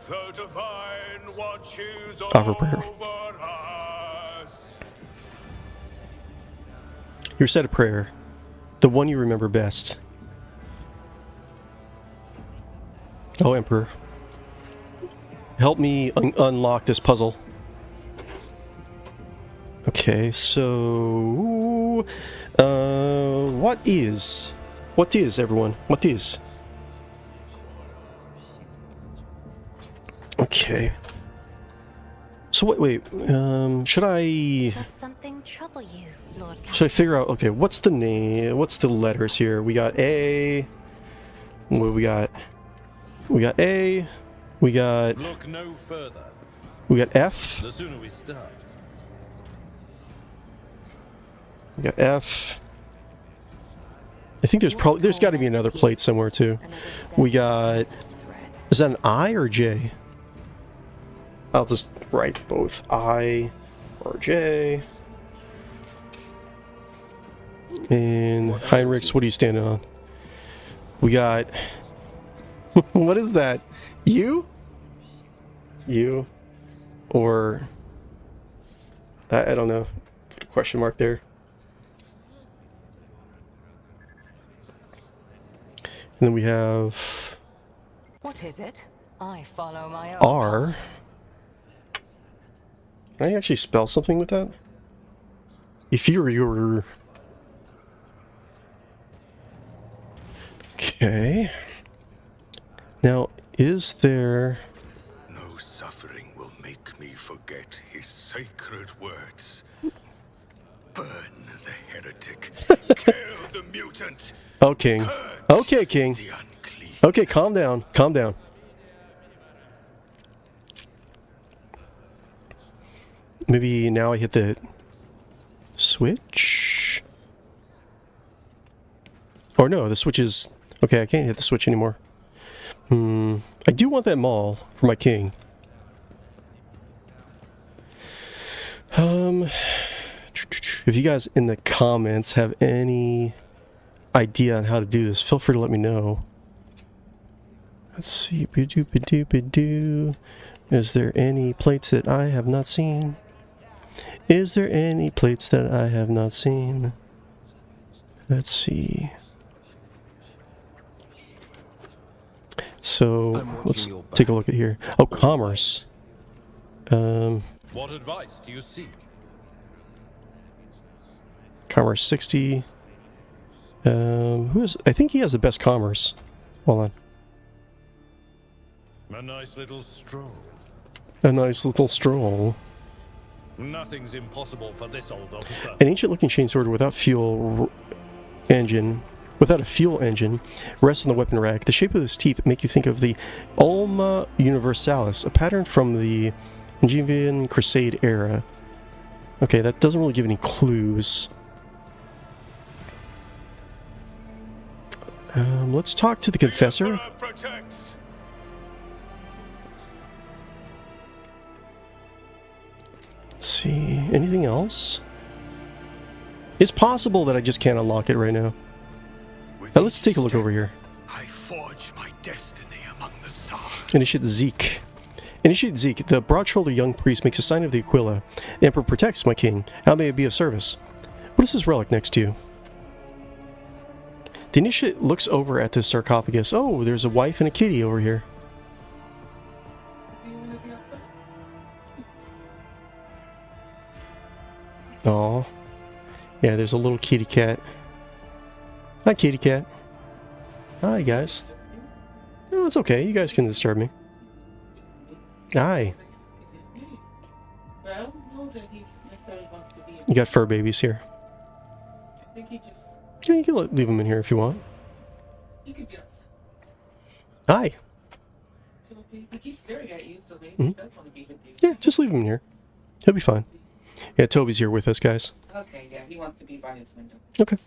[SPEAKER 2] The divine watches
[SPEAKER 1] Offer prayer.
[SPEAKER 2] over us.
[SPEAKER 1] Your set of prayer. The one you remember best. Oh, Emperor. Help me unlock this puzzle. Okay, so... What is, everyone? What is? Okay. So wait, should I...
[SPEAKER 4] Does something trouble you, Lord
[SPEAKER 1] Should I figure out, okay, what's the name, what's the letters here? We got A, what we got? We got A, we got...
[SPEAKER 6] Look no further.
[SPEAKER 1] We got F,
[SPEAKER 6] The sooner we start.
[SPEAKER 1] we got F. I think there's got to be another plate somewhere too. We got... Is that an I or J? I'll just write both I or J. And Heinrichs, what are you standing on? We got... What is that? You? You? Or... I don't know. Question mark there. And then we have...
[SPEAKER 5] What is it? I follow my own.
[SPEAKER 1] R. Can I actually spell something with that? Inferior. Okay. Now, is there...
[SPEAKER 2] No suffering will make me forget his sacred words. Burn the heretic. Kill the mutant.
[SPEAKER 1] Oh, King. Okay, King.
[SPEAKER 2] The unclean.
[SPEAKER 1] Okay, calm down. Calm down. Maybe now I hit the switch? Or no, the switch is... Okay, I can't hit the switch anymore. I do want that maul for my king. If you guys in the comments have any idea on how to do this, feel free to let me know. Let's see. Ba-doo. Is there any plates that I have not seen? Is there any plates that I have not seen? Let's see. So let's take a look at here. Oh, commerce.
[SPEAKER 6] What advice do you seek?
[SPEAKER 1] Commerce 60. Who is? I think he has the best commerce. Hold on.
[SPEAKER 6] A nice little stroll.
[SPEAKER 1] A nice little stroll.
[SPEAKER 6] Nothing's impossible for this old officer.
[SPEAKER 1] An ancient-looking chainsword without without a fuel engine, rests on the weapon rack. The shape of his teeth make you think of the Ulma Universalis, a pattern from the Angevin Crusade era. Okay, that doesn't really give any clues. Let's talk to the confessor.
[SPEAKER 2] Emperor protects.
[SPEAKER 1] Let's see, anything else? It's possible that I just can't unlock it right now. Now let's take a look over here.
[SPEAKER 2] I forge my destiny among the stars.
[SPEAKER 1] Initiate Zeke. Initiate Zeke. The broad-shouldered young priest makes a sign of the Aquila. The Emperor protects, my king. How may I be of service? What is this relic next to you? The initiate looks over at the sarcophagus. Oh, there's a wife and a kitty over here. Oh, yeah, there's a little kitty cat. Hi, kitty cat. Hi, guys. No, it's okay. You guys can disturb me. Hi. You got fur babies here. Yeah, you can leave them in here if you want. Hi.
[SPEAKER 7] He keeps staring at you, so maybe he does want to be with you.
[SPEAKER 1] Yeah, just leave him in here. He'll be fine. Yeah, Toby's here with us, guys.
[SPEAKER 7] Okay, yeah, he wants to be by his window.
[SPEAKER 1] Okay.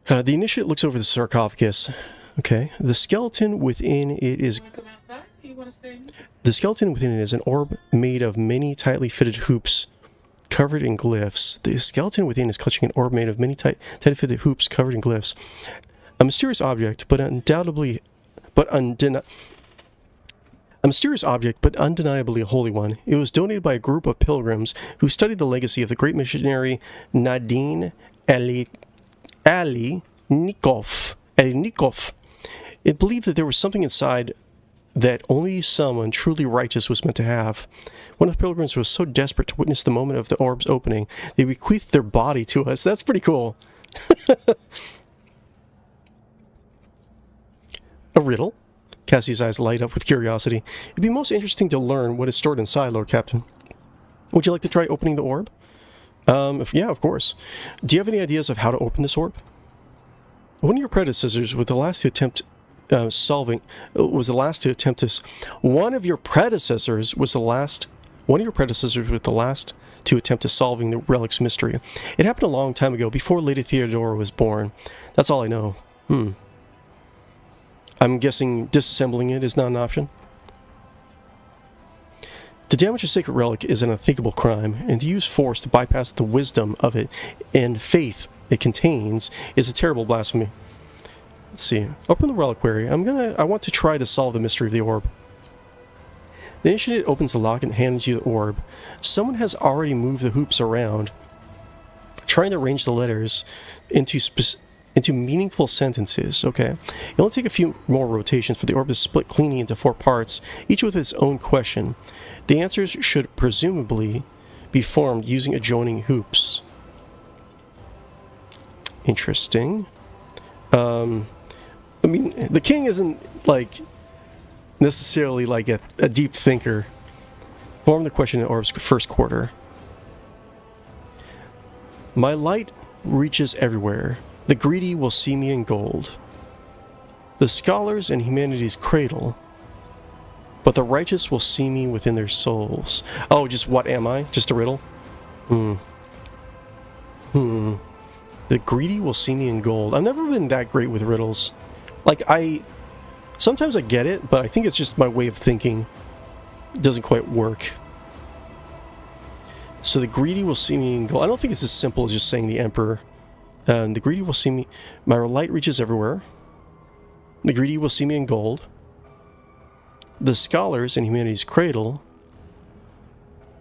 [SPEAKER 1] The initiate looks over the sarcophagus. Okay. The skeleton within it is...
[SPEAKER 7] You want to come outside? You want to stay in?
[SPEAKER 1] The skeleton within it is an orb made of many tightly fitted hoops covered in glyphs. The skeleton within is clutching an orb made of many tightly fitted hoops covered in glyphs. A mysterious object, but undeniably a holy one. It was donated by a group of pilgrims who studied the legacy of the great missionary Nadine Nikov. It believed that there was something inside that only someone truly righteous was meant to have. One of the pilgrims was so desperate to witness the moment of the orb's opening, they bequeathed their body to us. That's pretty cool. A riddle? Cassie's eyes light up with curiosity. It'd be most interesting to learn what is stored inside, Lord Captain. Would you like to try opening the orb? Yeah, of course. Do you have any ideas of how to open this orb? One of your predecessors was the last to attempt solving the relic's mystery. It happened a long time ago, before Lady Theodora was born. That's all I know. I'm guessing disassembling it is not an option. To damage a sacred relic is an unthinkable crime, and to use force to bypass the wisdom of it and faith it contains is a terrible blasphemy. Let's see. Open the reliquary. I want to try to solve the mystery of the orb. The initiate opens the lock and hands you the orb. Someone has already moved the hoops around, trying to arrange the letters into meaningful sentences. Okay. It'll take a few more rotations for the orb to split cleanly into 4 parts, each with its own question. The answers should presumably be formed using adjoining hoops. Interesting. I mean, the king isn't, like, necessarily, like, a deep thinker. Form the question in orb's first quarter. My light reaches everywhere. The greedy will see me in gold. The scholars in humanity's cradle. But the righteous will see me within their souls. Oh, just what am I? Just a riddle? The greedy will see me in gold. I've never been that great with riddles. Like, sometimes I get it, but I think it's just my way of thinking. It doesn't quite work. So the greedy will see me in gold. I don't think it's as simple as just saying the Emperor. The greedy will see me... My light reaches everywhere. The greedy will see me in gold. The scholars in humanity's cradle.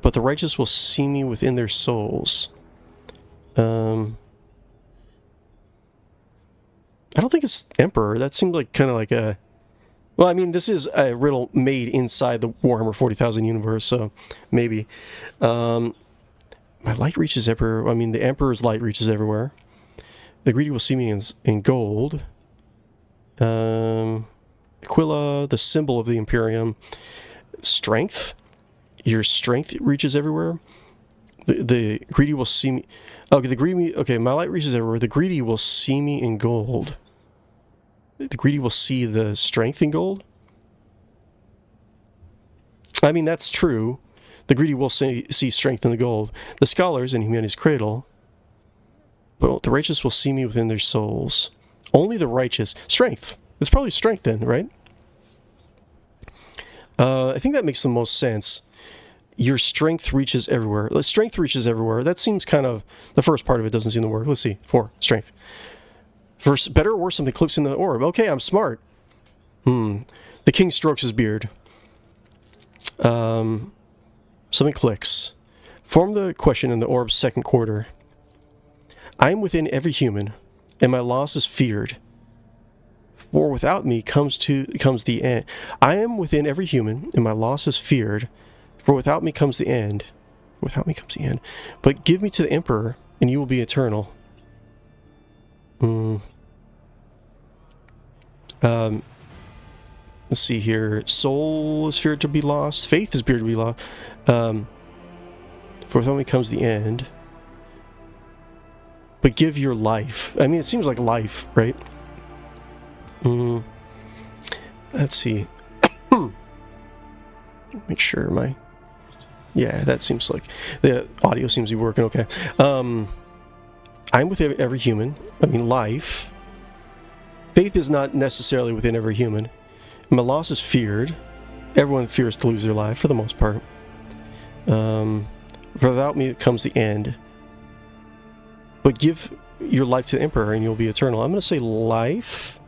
[SPEAKER 1] But the righteous will see me within their souls. I don't think it's Emperor. That seemed like kind of like a... Well, I mean, this is a riddle made inside the Warhammer 40,000 universe, so maybe. My light reaches everywhere. I mean, the Emperor's light reaches everywhere. The greedy will see me in gold. Aquila, the symbol of the Imperium. Strength. Your strength reaches everywhere. The greedy will see me. Okay, the greedy. Okay, my light reaches everywhere. The greedy will see me in gold. The greedy will see the strength in gold. I mean, that's true. The greedy will see strength in the gold. The scholars in humanity's cradle. But the righteous will see me within their souls. Only the righteous. Strength. It's probably strength then, right? I think that makes the most sense. Your strength reaches everywhere. Strength reaches everywhere. That seems kind of... The first part of it doesn't seem to work. Let's see. 4. Strength. First, better or worse, something clips in the orb. Okay, I'm smart. The king strokes his beard. Something clicks. Form the question in the orb's second quarter. I am within every human, and my loss is feared. For without me comes the end. I am within every human, and my loss is feared. For without me comes the end. Without me comes the end. But give me to the Emperor, and you will be eternal. Let's see here. Soul is feared to be lost. Faith is feared to be lost. For without me comes the end. But give your life. I mean, it seems like life, right? Let's see. Make sure my... Yeah, that seems like... The audio seems to be working okay. I'm with every human. I mean, life. Faith is not necessarily within every human. My loss is feared. Everyone fears to lose their life, for the most part. For without me comes the end. But give your life to the Emperor, and you'll be eternal. I'm going to say life...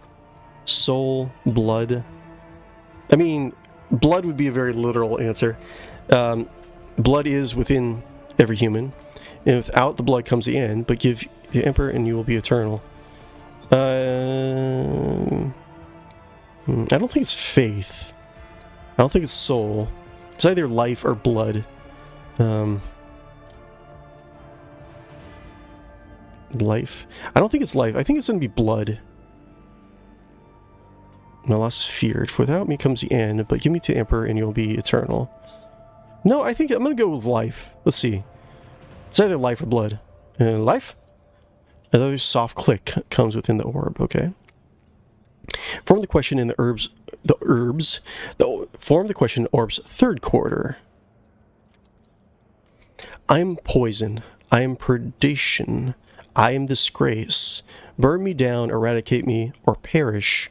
[SPEAKER 1] Soul, blood. I mean, blood would be a very literal answer. Blood is within every human. And without the blood comes the end, but give the Emperor and you will be eternal. I don't think it's faith. I don't think it's soul. It's either life or blood. Life. I don't think it's life. I think it's going to be blood. My loss is feared. For without me comes the end, but give me to the Emperor and you'll be eternal. No, I think I'm going to go with life. Let's see. It's either life or blood. Life? Another soft click comes within the orb. Okay. Form the question in the form the question in the orb's third quarter. I am poison. I am perdition. I am disgrace. Burn me down, eradicate me, or perish.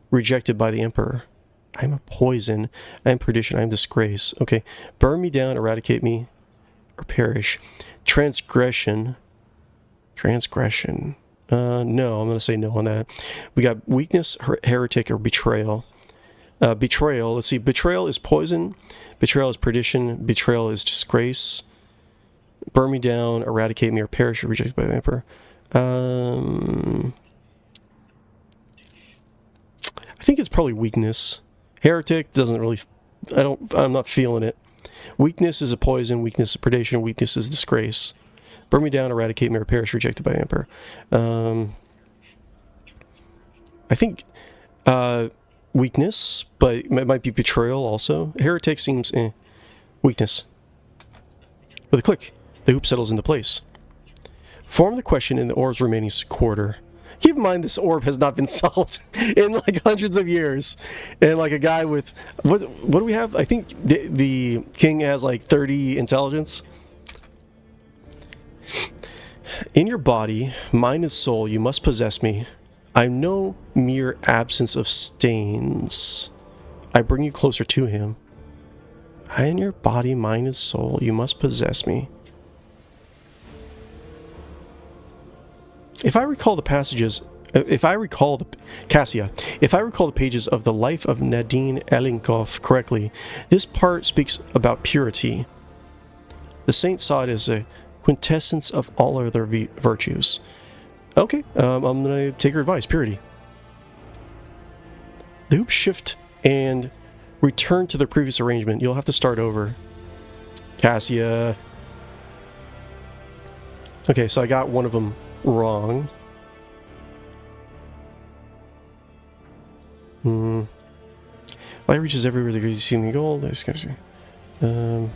[SPEAKER 1] Rejected by the Emperor. I am a poison. I am perdition. I am disgrace. Okay. Burn me down, eradicate me, or perish. Transgression. Transgression. No, I'm going to say no on that. We got weakness, heretic, or betrayal. Betrayal. Let's see. Betrayal is poison. Betrayal is perdition. Betrayal is disgrace. Burn me down, eradicate me, or perish. Rejected by the Emperor. I think it's probably weakness. Heretic doesn't really... I'm not feeling it. Weakness is a poison. Weakness is predation. Weakness is disgrace. Burn me down, eradicate me, or perish. Rejected by the Emperor. I think weakness, but it might be betrayal also. Heretic seems weakness. With a click, the hoop settles into place. Form the question in the orb's remaining quarter. Keep in mind, this orb has not been solved in like hundreds of years. And like a guy with... What do we have? I think the king has like 30 intelligence. In your body, mind and soul, you must possess me. I'm no mere absence of stains. I bring you closer to him. In your body, mind and soul, you must possess me. If I recall the pages of the life of Nadine Elinkov correctly, this part speaks about purity. The saint saw it as a quintessence of all other virtues. Okay, I'm going to take her advice, purity. The hoops shift and return to the previous arrangement. You'll have to start over. Cassia. Okay, so I got one of them wrong. Light reaches everywhere. The greasy seeming gold. I'm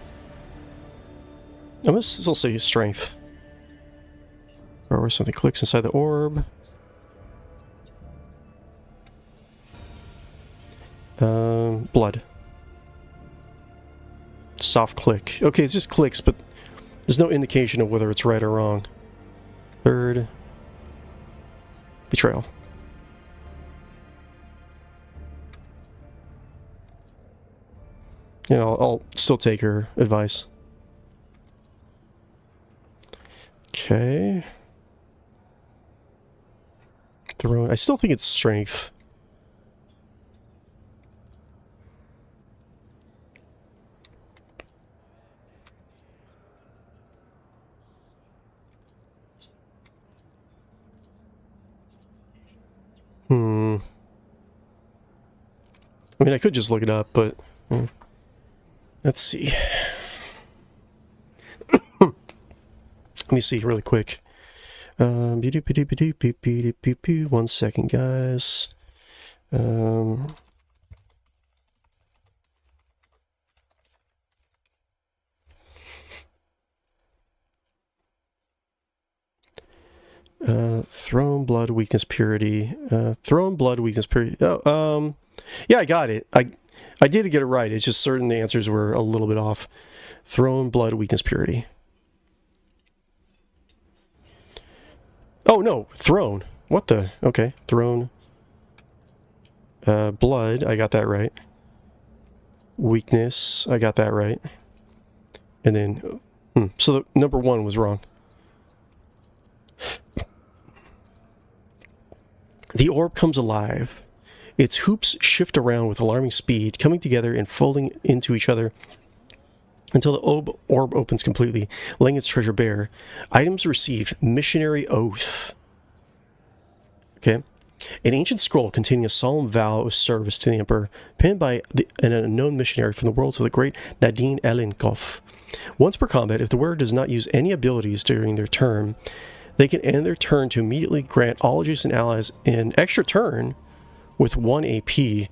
[SPEAKER 1] gonna still say strength. Or where something clicks inside the orb. Blood. Soft click. Okay, it's just clicks, but there's no indication of whether it's right or wrong. Third. Betrayal. You know, I'll still take her advice. Okay. Throne. I still think it's strength. I mean, I could just look it up, but let's see. Let me see really quick. 1 second, guys. Throne, blood, weakness, purity. Throne, blood, weakness, purity. Oh, yeah, I got it. I did get it right. It's just certain answers were a little bit off. Throne, blood, weakness, purity. Oh, no. Throne. What the? Okay. Throne. Blood. I got that right. Weakness. I got that right. And then... so the number 1 was wrong. The orb comes alive. Its hoops shift around with alarming speed, coming together and folding into each other until the orb opens completely, laying its treasure bare. Items receive missionary oath. Okay. An ancient scroll containing a solemn vow of service to the emperor, penned by an unknown missionary from the worlds of the great Nadine Elenkov. Once per combat, if the wearer does not use any abilities during their turn, they can end their turn to immediately grant all adjacent allies an extra turn with 1 AP.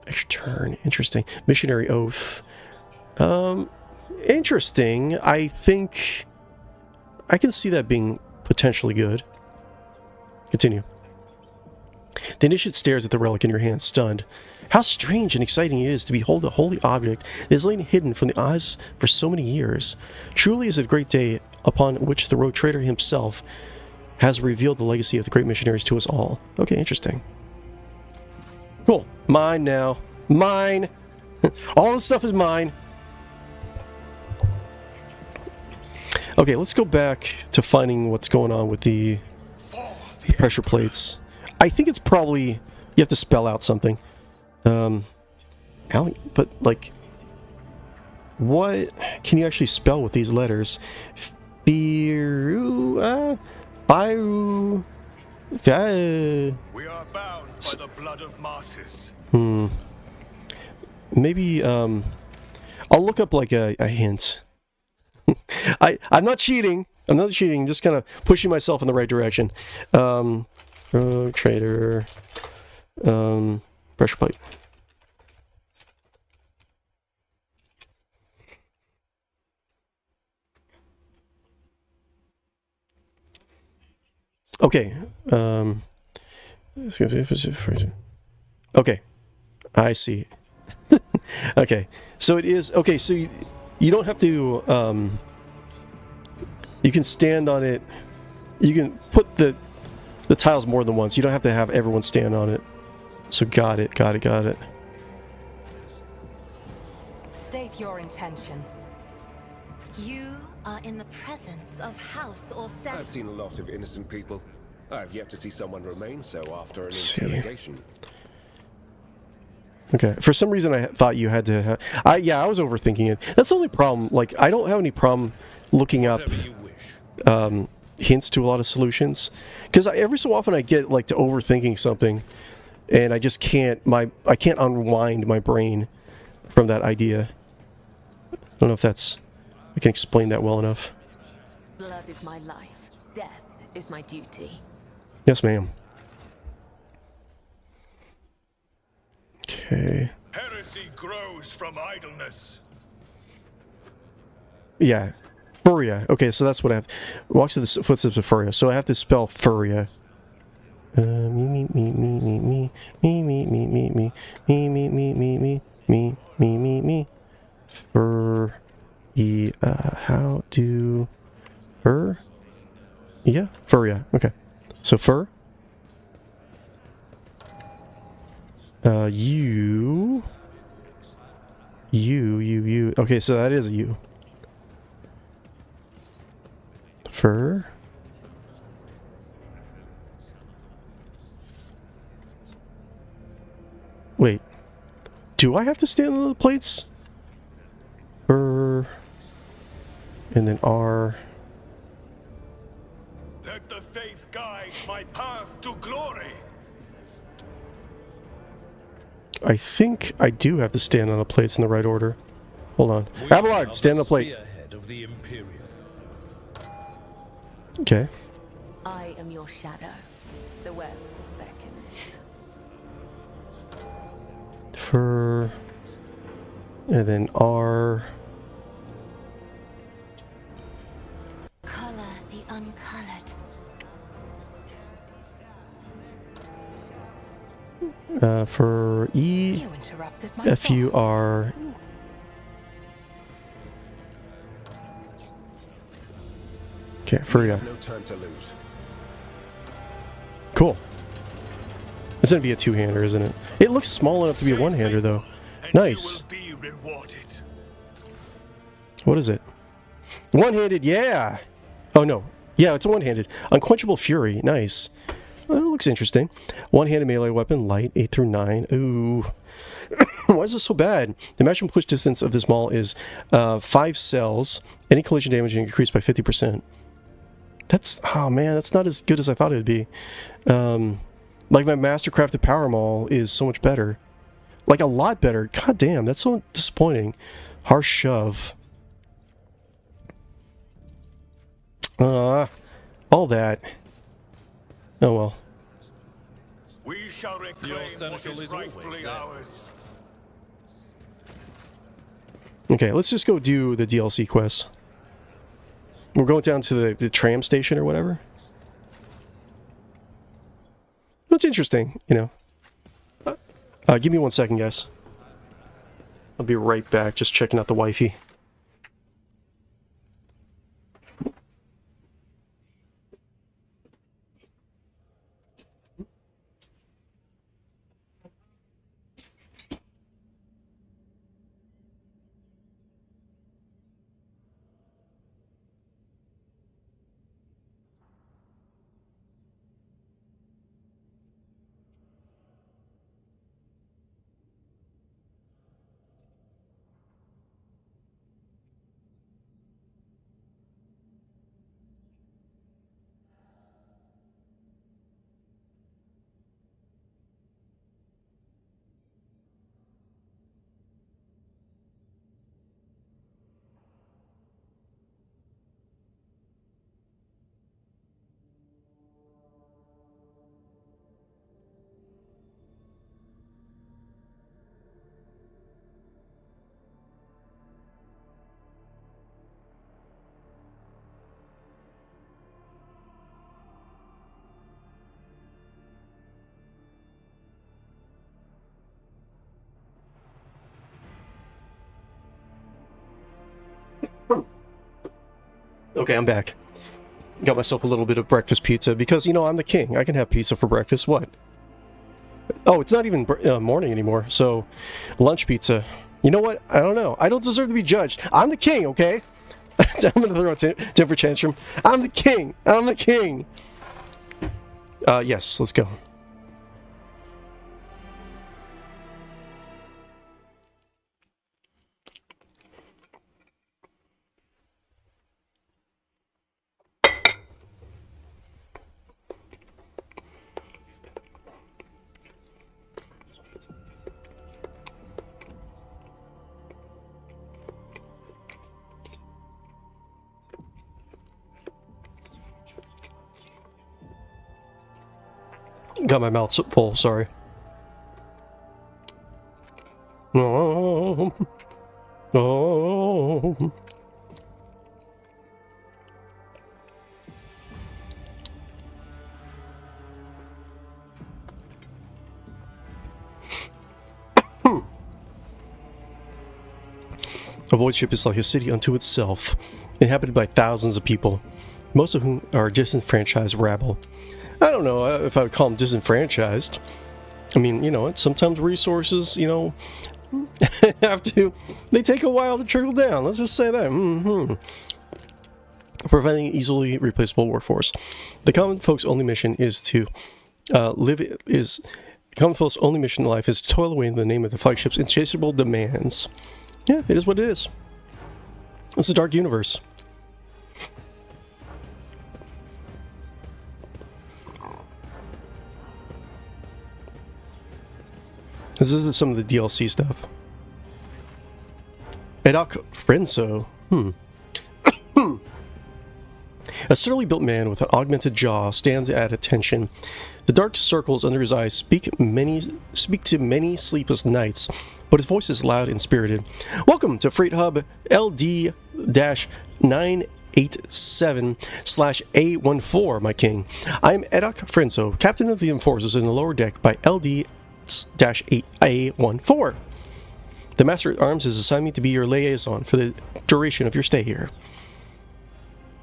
[SPEAKER 1] Extra turn. Interesting. Missionary oath. Interesting. I think I can see that being potentially good. Continue. The initiate stares at the relic in your hand, stunned. How strange and exciting it is to behold a holy object that has lain hidden from the eyes for so many years. Truly is it a great day upon which the road trader himself has revealed the legacy of the great missionaries to us all. Okay, interesting. Cool. Mine now. Mine! All this stuff is mine. Okay, let's go back to finding what's going on with the pressure plates. I think it's probably... You have to spell out something. But, like... What can you actually spell with these letters? Firu... Firu...
[SPEAKER 2] We are bound by the blood of martyrs.
[SPEAKER 1] Maybe, I'll look up, like, a hint. I'm not cheating. I'm not cheating. I'm just kind of pushing myself in the right direction. Trader... pressure plate. Okay. Okay. I see. Okay. So it is... Okay, so you don't have to... you can stand on it. You can put the tiles more than once. You don't have to have everyone stand on it. So got it.
[SPEAKER 5] State your intention.
[SPEAKER 4] You are in the presence of House or Seven.
[SPEAKER 3] I've seen a lot of innocent people. I've yet to see someone remain so after an
[SPEAKER 1] See.
[SPEAKER 3] interrogation.
[SPEAKER 1] Okay. For some reason, I thought you had to have... yeah, I was overthinking it. That's the only problem. Like, I don't have any problem looking up
[SPEAKER 6] Whatever you wish.
[SPEAKER 1] hints to a lot of solutions. Because every so often I get, like, to overthinking something, and I just can't... I can't unwind my brain from that idea. I don't know if that's... I can explain that well enough.
[SPEAKER 5] Blood is my life. Death is my duty.
[SPEAKER 1] Yes, ma'am. Okay.
[SPEAKER 2] Heresy grows from idleness.
[SPEAKER 1] Yeah. Furia. Okay, so that's what I have. Walks to the footsteps of Furia. So I have to spell Furia. Me, me, me, me, me, me, me, me, me, me, me, me, me, me, me, me, me, me, me. Fur. How do. Fur? Yeah, Furia. Okay. So fur. You. You. Okay, so that is a U. Fur. Wait. Do I have to stand on the plates? Fur. And then R.
[SPEAKER 2] Let the faith guide my path to glory.
[SPEAKER 1] I think I do have to stand on the plates in the right order. Hold on.
[SPEAKER 6] We are
[SPEAKER 1] Abelard, stand on the plate.
[SPEAKER 6] spearhead of the Imperium.
[SPEAKER 1] Okay.
[SPEAKER 5] I am your shadow. The web beckons.
[SPEAKER 1] Fur. And then R.
[SPEAKER 4] Color the uncolored.
[SPEAKER 1] For E.
[SPEAKER 5] You interrupted my
[SPEAKER 1] F-U-R. Okay,
[SPEAKER 3] We
[SPEAKER 1] Furia.
[SPEAKER 3] have no time to lose.
[SPEAKER 1] Cool. It's gonna be a two-hander, isn't it? It looks small enough to be a one-hander, though. Nice.
[SPEAKER 2] You will be rewarded.
[SPEAKER 1] What is it? One-handed, yeah! Oh, no. Yeah, it's one-handed. Unquenchable Fury, nice. Well, it looks interesting. One-handed melee weapon, light, 8 through 9. Ooh. Why is this so bad? The maximum push distance of this maul is 5 cells. Any collision damage increased by 50%. That's, oh man, that's not as good as I thought it would be. Like my Mastercrafted Power Maul is so much better. Like a lot better. God damn, that's so disappointing. Harsh Shove. All that. Oh well.
[SPEAKER 2] We shall reclaim what
[SPEAKER 6] seneschal
[SPEAKER 2] is
[SPEAKER 6] is always
[SPEAKER 2] rightfully
[SPEAKER 6] there.
[SPEAKER 2] ours.
[SPEAKER 1] Okay, let's just go do the DLC quests. We're going down to the tram station or whatever. That's interesting, you know. Give me 1 second, guys. I'll be right back, just checking out the wifey. Okay, I'm back. Got myself a little bit of breakfast pizza because, you know, I'm the king. I can have pizza for breakfast. What? Oh, it's not even morning anymore, so lunch pizza. You know what? I don't know. I don't deserve to be judged. I'm the king, okay? I'm going to throw a temper tantrum. I'm the king. I'm the king. Yes, let's go. Got my mouth full, sorry. Oh. Oh. A void ship is like a city unto itself, inhabited by thousands of people, most of whom are disenfranchised rabble. I don't know if I would call them disenfranchised. I mean, you know, sometimes resources, you know, they take a while to trickle down. Let's just say that. Preventing easily replaceable workforce. The common folks' only mission is to common folks' only mission in life is to toil away in the name of the flagship's insatiable demands. Yeah, it is what it is. It's a dark universe. This is some of the DLC stuff. Edok Frenzo. A sturdily built man with an augmented jaw stands at attention. The dark circles under his eyes speak to many sleepless nights, but his voice is loud and spirited. Welcome to Freight Hub LD-987/A14, my king. I am Edok Frenzo, captain of the enforcers in the lower deck by LD-A14. The Master at Arms has assigned me to be your liaison for the duration of your stay here.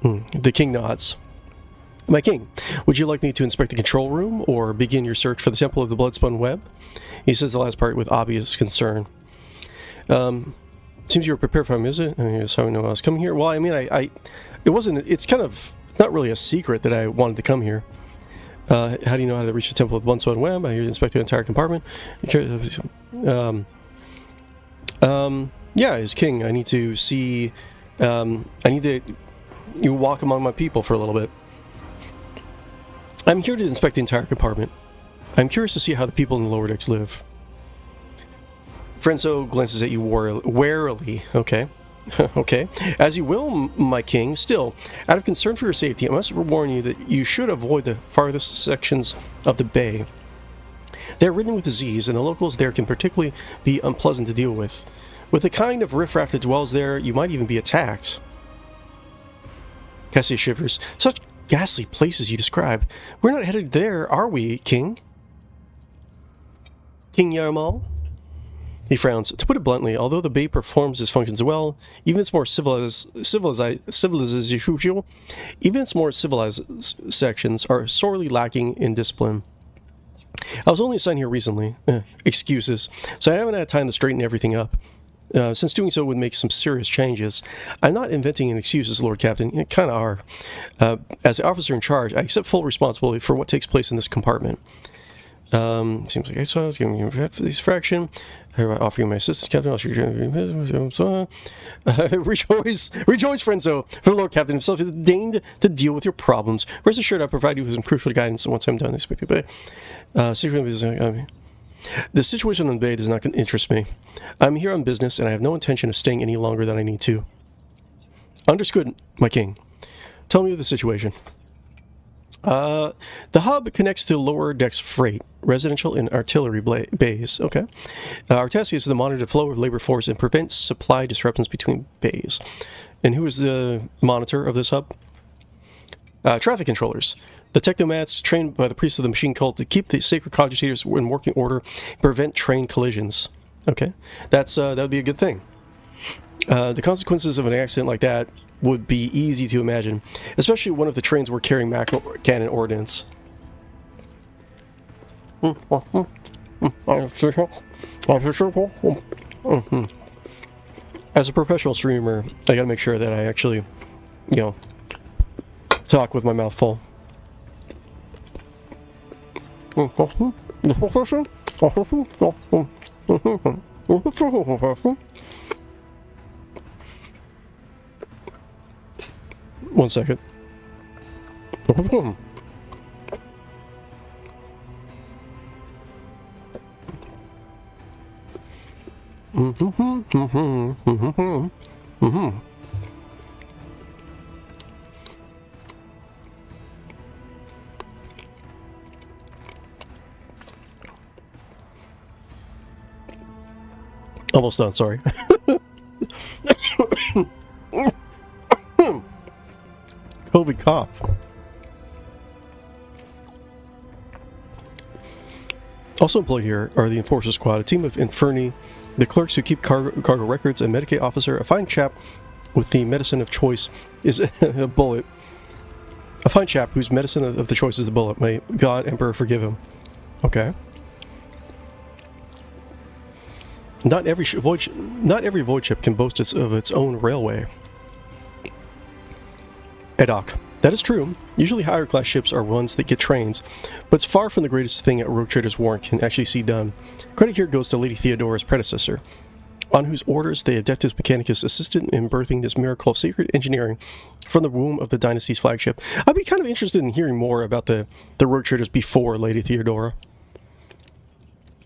[SPEAKER 1] The king nods. My king, would you like me to inspect the control room or begin your search for the Temple of the Bloodspun Web? He says the last part with obvious concern. Seems you were prepared for my visit. Yes, I know I was coming here. Well, I mean, it's kind of not really a secret that I wanted to come here. How do you know how to reach the Temple of the Bloodspun Web? I inspect the entire compartment. Yeah, as king, I need to see. You walk among my people for a little bit. I'm here to inspect the entire compartment. I'm curious to see how the people in the lower decks live. Frenzo glances at you warily. Okay. Okay. As you will, my king. Still, out of concern for your safety, I must warn you that you should avoid the farthest sections of the bay. They're ridden with disease, and the locals there can particularly be unpleasant to deal with. With the kind of riffraff that dwells there, you might even be attacked. Cassia shivers. Such ghastly places you describe. We're not headed there, are we, King? King Yarmal? He frowns. To put it bluntly, although the Bay performs its functions well, even its more civilized sections are sorely lacking in discipline. I was only assigned here recently. Excuses. So I haven't had time to straighten everything up. Since doing so would make some serious changes. I'm not inventing any excuses, Lord Captain. You kind of are. As the officer in charge, I accept full responsibility for what takes place in this compartment. Seems like I saw. I was giving you this fraction. I offer you my assistance, Captain. I'll shoot you. Rejoice, Frenzo, for the Lord Captain himself has deigned to deal with your problems. Rest assured, I'll provide you with some crucial guidance once I'm done. The situation on the bay does not interest me. I'm here on business, and I have no intention of staying any longer than I need to. Understood, my king. Tell me of the situation. The hub connects to lower decks freight, residential and artillery bays. Okay. Our task is to monitor the flow of labor force and prevent supply disruptions between bays. And who is the monitor of this hub? Traffic controllers. The technomats trained by the priests of the machine cult to keep the sacred cogitators in working order and prevent train collisions. Okay. That would be a good thing. The consequences of an accident like that would be easy to imagine, especially one of the trains were carrying macro cannon ordnance. As a professional streamer, I gotta make sure that I actually, talk with my mouth full. One second. Almost done, sorry. COVID cough. Also employed here are the Enforcer Squad, a team of Inferni, the clerks who keep cargo records, a Medicaid officer, a fine chap with the medicine of choice is a bullet. A fine chap whose medicine of the choice is the bullet. May God, Emperor, forgive him. Okay. Not every void ship can boast of its own railway. Edoc. That is true. Usually higher class ships are ones that get trains, but it's far from the greatest thing a Rogue Trader's warrant can actually see done. Credit here goes to Lady Theodora's predecessor, on whose orders the Adeptus Mechanicus assisted in birthing this miracle of secret engineering from the womb of the dynasty's flagship. I'd be kind of interested in hearing more about the Rogue Traders before Lady Theodora.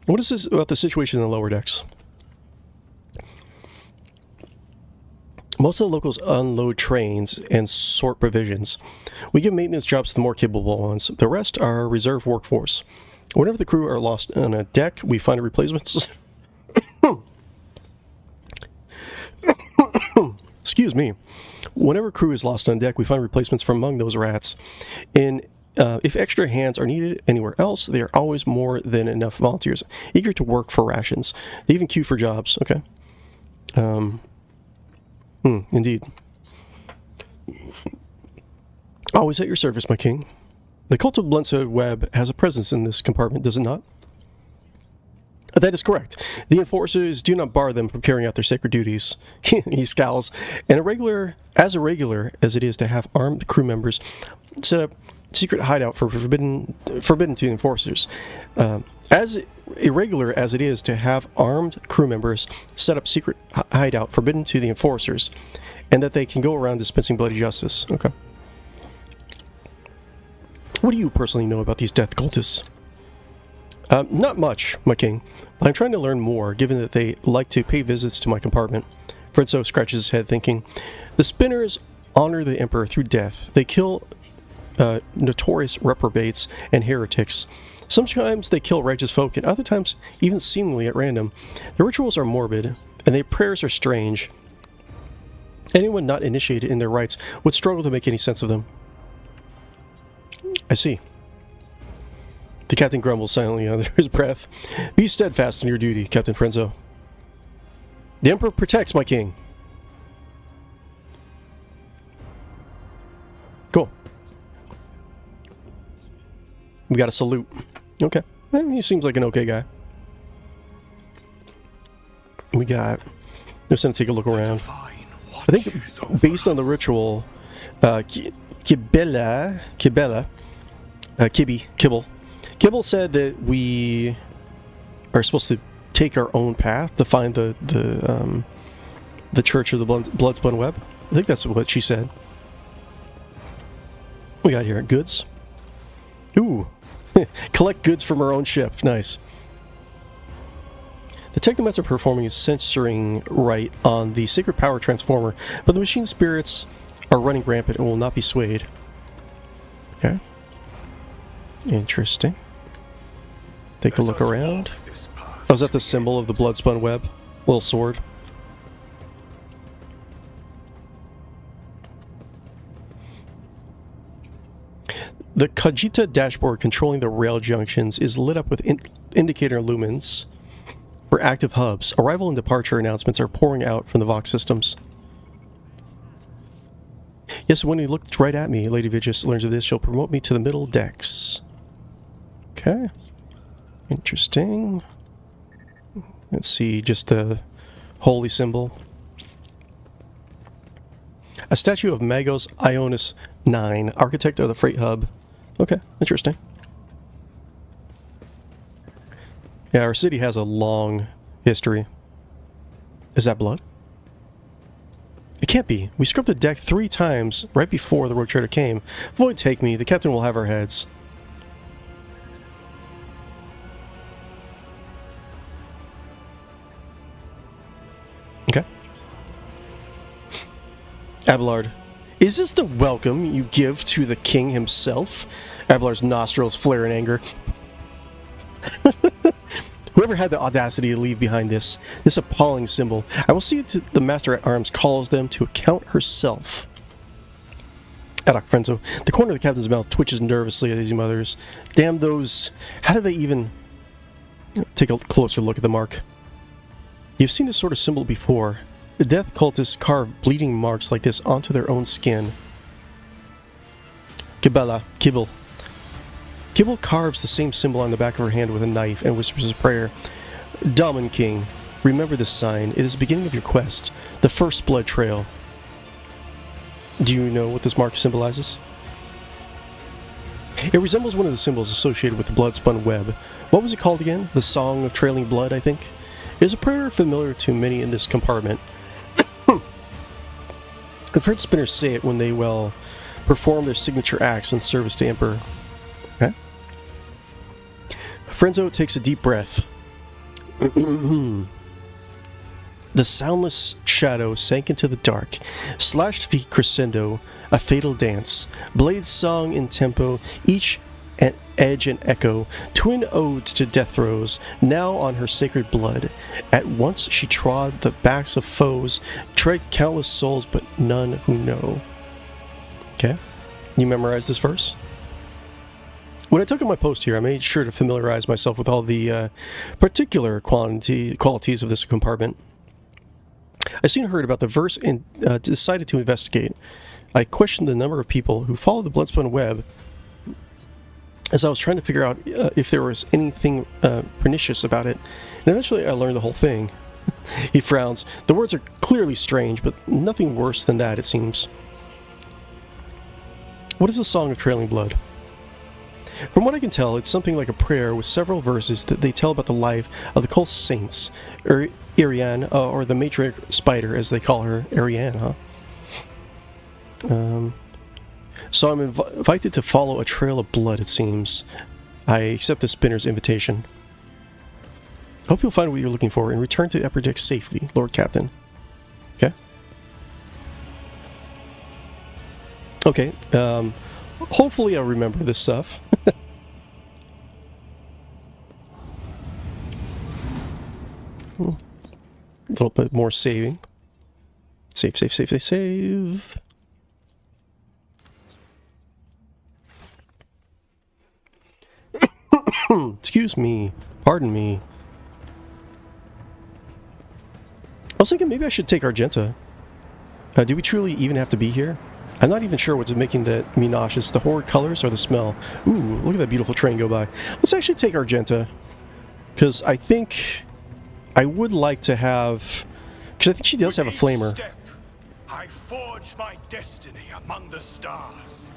[SPEAKER 1] What is this about the situation in the lower decks? Most of the locals unload trains and sort provisions. We give maintenance jobs to the more capable ones. The rest are reserve workforce. Whenever the crew are lost on a deck, we find replacements. Excuse me. Whenever crew is lost on deck, we find replacements from among those rats. If extra hands are needed anywhere else, there are always more than enough volunteers eager to work for rations. They even queue for jobs. Okay. Indeed. Always at your service, my king. The cult of Blunted Web has a presence in this compartment, does it not? That is correct. The enforcers do not bar them from carrying out their sacred duties. He scowls. And irregular as it is to have armed crew members set up secret hideout for forbidden to the enforcers. As irregular as it is to have armed crew members set up secret hideout forbidden to the enforcers, and that they can go around dispensing bloody justice. Okay. What do you personally know about these death cultists? Not much, my king. But I'm trying to learn more, given that they like to pay visits to my compartment. Fredso scratches his head, thinking, the spinners honor the Emperor through death. They kill notorious reprobates and heretics. Sometimes they kill righteous folk, and other times, even seemingly at random. Their rituals are morbid, and their prayers are strange. Anyone not initiated in their rites would struggle to make any sense of them. I see. The captain grumbles silently under his breath. Be steadfast in your duty, Captain Frenzo. The Emperor protects my king. Cool. We got a salute. Okay. He seems like an okay guy. We got... Let's take a look around. I think based on the ritual, Kibble said that we are supposed to take our own path to find the Church of the Bloodspun Web. I think that's what she said. We got here goods. Ooh, collect goods from our own ship. Nice. The Technomets are performing a censoring rite on the Sacred Power Transformer, but the machine spirits are running rampant and will not be swayed. Okay. Interesting. Take a look around. Oh, is that the symbol of the Bloodspun Web? Little sword. The Khajiita dashboard controlling the rail junctions is lit up with indicator lumens for active hubs. Arrival and departure announcements are pouring out from the Vox systems. Yes, when he looked right at me, Lady Vigis learns of this. She'll promote me to the middle decks. Okay. Interesting. Let's see, just the holy symbol. A statue of Magos Ionis 9, architect of the freight hub. Okay, interesting. Yeah, our city has a long history. Is that blood? It can't be. We scrubbed the deck 3 times right before the Rogue Trader came. Void take me. The captain will have our heads. Okay. Abelard. Is this the welcome you give to the king himself? Abelard's nostrils flare in anger. Whoever had the audacity to leave behind this appalling symbol, I will see that the Master-at-Arms calls them to account herself. Adak Frenzo. The corner of the captain's mouth twitches nervously at these mothers. Damn those... How do they even... Take a closer look at the mark. You've seen this sort of symbol before. The death cultists carve bleeding marks like this onto their own skin. Kibble. Kibble carves the same symbol on the back of her hand with a knife and whispers a prayer. Daemon King, remember this sign. It is the beginning of your quest, the first blood trail. Do you know what this mark symbolizes? It resembles one of the symbols associated with the blood-spun web. What was it called again? The Song of Trailing Blood, I think? It is a prayer familiar to many in this compartment. I've heard spinners say it when they, well, perform their signature acts in service to Emperor. Okay. Frenzo takes a deep breath. The soundless shadow sank into the dark. Slashed feet crescendo, a fatal dance. Blades song in tempo, each an edge and echo. Twin odes to death throes, now on her sacred blood. At once she trod the backs of foes, tread countless souls, but none who know. Okay. You memorize this verse? When I took up my post here, I made sure to familiarize myself with all the particular qualities of this compartment. I soon heard about the verse and decided to investigate. I questioned the number of people who follow the bloodspun web as I was trying to figure out if there was anything pernicious about it, and eventually I learned the whole thing. He frowns. The words are clearly strange, but nothing worse than that, it seems. What is the Song of Trailing Blood? From what I can tell, it's something like a prayer with several verses that they tell about the life of the cult saints, Ariane, or the matriarch spider, as they call her, Ariane, huh? So I'm invited to follow a trail of blood, it seems. I accept the spinner's invitation. Hope you'll find what you're looking for and return to the upper deck safely, Lord Captain. Okay? Okay, hopefully I'll remember this stuff. A little bit more saving. Save. Excuse me. Pardon me. I was thinking maybe I should take Argenta. Do we truly even have to be here? I'm not even sure what's making me nauseous. The horrid colors or the smell. Ooh, look at that beautiful train go by. Let's actually take Argenta. Because I think I would like to have... Because I think she does have a flamer.
[SPEAKER 2] Step, I forge my destiny among the stars.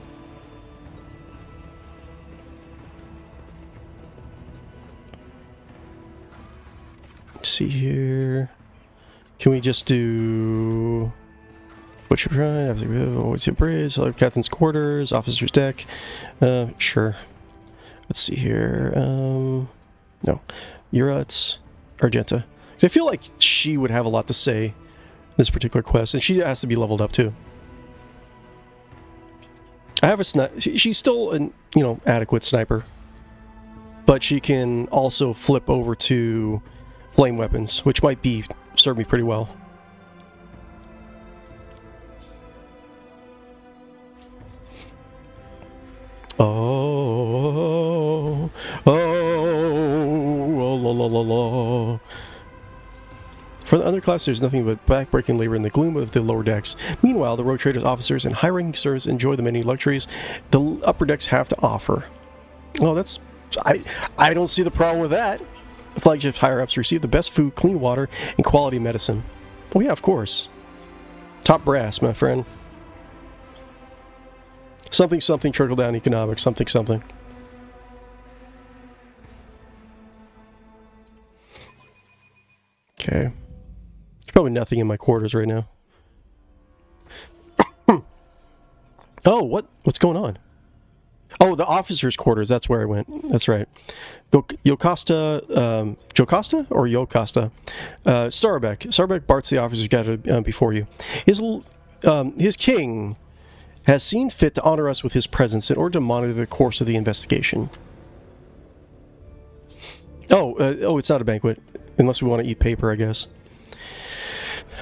[SPEAKER 1] Let's see here. Can we just do... Butcher Prime, what's your bridge, Captain's Quarters, Officer's Deck? Sure. Let's see here. No. Urats, Argenta. I feel like she would have a lot to say in this particular quest, and she has to be leveled up too. I have a she's still an, adequate sniper, but she can also flip over to flame weapons, which might serve me pretty well. Oh, la la la la. For the underclass, there's nothing but backbreaking labor in the gloom of the lower decks. Meanwhile, the rogue traders, officers, and high-ranking servants enjoy the many luxuries the upper decks have to offer. Oh, that's... I don't see the problem with that. The flagship higher-ups receive the best food, clean water, and quality medicine. Oh yeah, of course. Top brass, my friend. Something, something, trickle-down economics, something, something. Okay. There's probably nothing in my quarters right now. Oh, what's going on? Oh, the officers' quarters. That's where I went. That's right. Jocasta or Jocasta? Starbeck Bart's the officers gathered before you. His king has seen fit to honor us with his presence in order to monitor the course of the investigation. Oh, it's not a banquet. Unless we want to eat paper, I guess.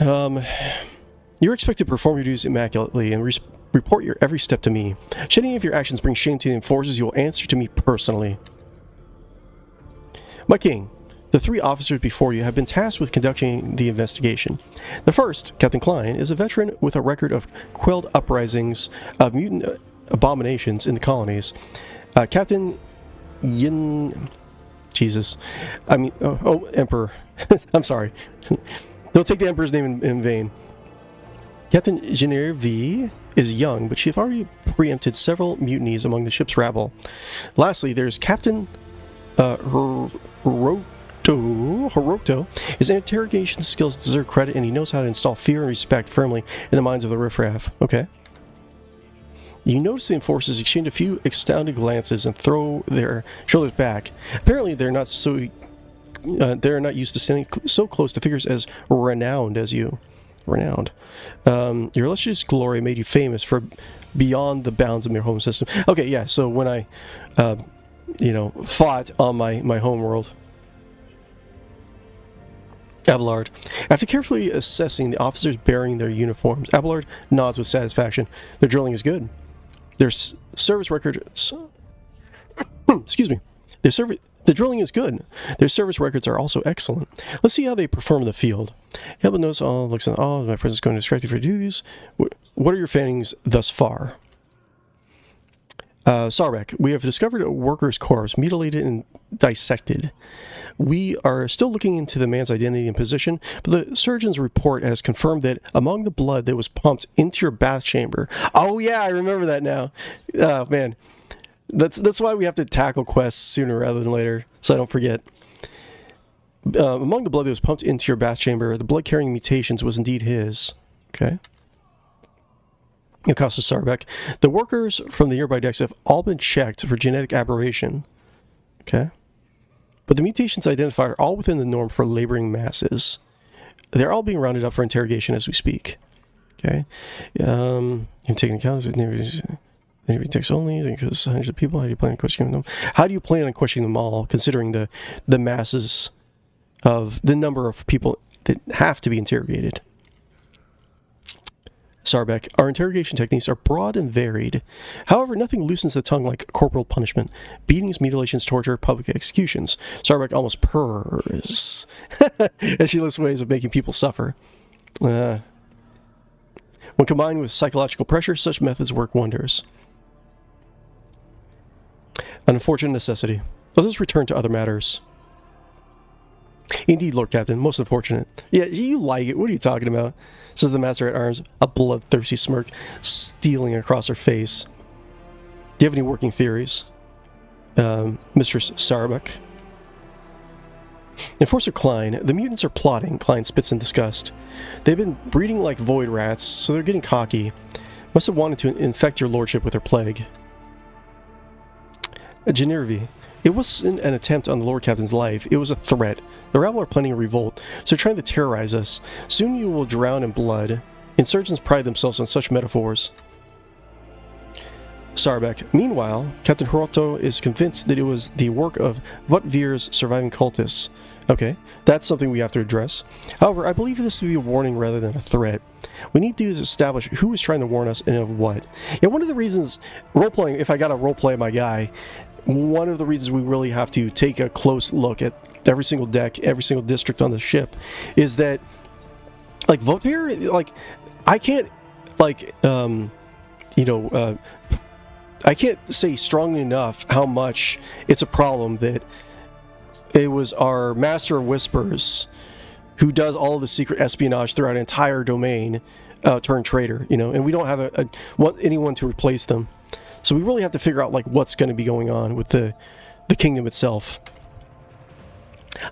[SPEAKER 1] You're expected to perform your duties immaculately and report your every step to me. Should any of your actions bring shame to the enforcers, you will answer to me personally. My king, the 3 officers before you have been tasked with conducting the investigation. The first, Captain Klein, is a veteran with a record of quelled uprisings of mutant abominations in the colonies. Captain Yin... Jesus. Emperor. I'm sorry. Don't take the Emperor's name in vain. Captain Genevieve is young, but she has already preempted several mutinies among the ship's rabble. Lastly, there's Captain Hiroto. His interrogation skills deserve credit, and he knows how to install fear and respect firmly in the minds of the riffraff. Okay. You notice the enforcers exchange a few astounded glances and throw their shoulders back. Apparently, they're not used to standing so close to figures as renowned as you. Renowned. Your illustrious glory made you famous for beyond the bounds of your home system. Okay, yeah. So when I, fought on my home world. Abelard. After carefully assessing the officers bearing their uniforms, Abelard nods with satisfaction. Their drilling is good. Their service record... Excuse me. The drilling is good. Their service records are also excellent. Let's see how they perform in the field. Abelard notes all, looks at, my presence is going to distract you for duties. What are your findings thus far? Sarbeck, we have discovered a worker's corpse, mutilated and dissected. We are still looking into the man's identity and position, but the surgeon's report has confirmed that among the blood that was pumped into your bath chamber... Oh yeah, I remember that now. Oh man. That's why we have to tackle quests sooner rather than later, so I don't forget. Among the blood that was pumped into your bath chamber, the blood-carrying mutations was indeed his. Okay. Acosta Sarbeck. The workers from the nearby decks have all been checked for genetic aberration. Okay. But the mutations identified are all within the norm for laboring masses. They're all being rounded up for interrogation as we speak. Okay. I'm taking account of maybe text only because hundreds of people. How do you plan on questioning them? How do you plan on questioning them all, considering the masses of the number of people that have to be interrogated? Sarbeck, our interrogation techniques are broad and varied. However, nothing loosens the tongue like corporal punishment. Beatings, mutilations, torture, public executions. Sarbeck almost purrs as she lists ways of making people suffer. When combined with psychological pressure, such methods work wonders. An unfortunate necessity. Let us return to other matters. Indeed, Lord Captain, most unfortunate. Yeah, you like it. What are you talking about? Says the Master at Arms, a bloodthirsty smirk stealing across her face. Do you have any working theories? Mistress Sarbeck? Enforcer Klein, the mutants are plotting, Klein spits in disgust. They've been breeding like void rats, so they're getting cocky. Must have wanted to infect your lordship with their plague. Genevieve, it wasn't an attempt on the Lord Captain's life, it was a threat. The rabble are planning a revolt, so they're trying to terrorize us. Soon you will drown in blood. Insurgents pride themselves on such metaphors. Sarbeck. Meanwhile, Captain Hiroto is convinced that it was the work of Vutvir's surviving cultists. Okay, that's something we have to address. However, I believe this to be a warning rather than a threat. We need to establish who is trying to warn us and of what. Yeah, one of the reasons, roleplaying, if I got to roleplay my guy, one of the reasons we really have to take a close look at every single deck, every single district on the ship, is that, like, Votvir, like, I can't, like, I can't say strongly enough how much it's a problem that it was our Master of Whispers who does all of the secret espionage throughout an entire domain, turned traitor, and we don't have anyone to replace them. So we really have to figure out, like, what's going to be going on with the kingdom itself.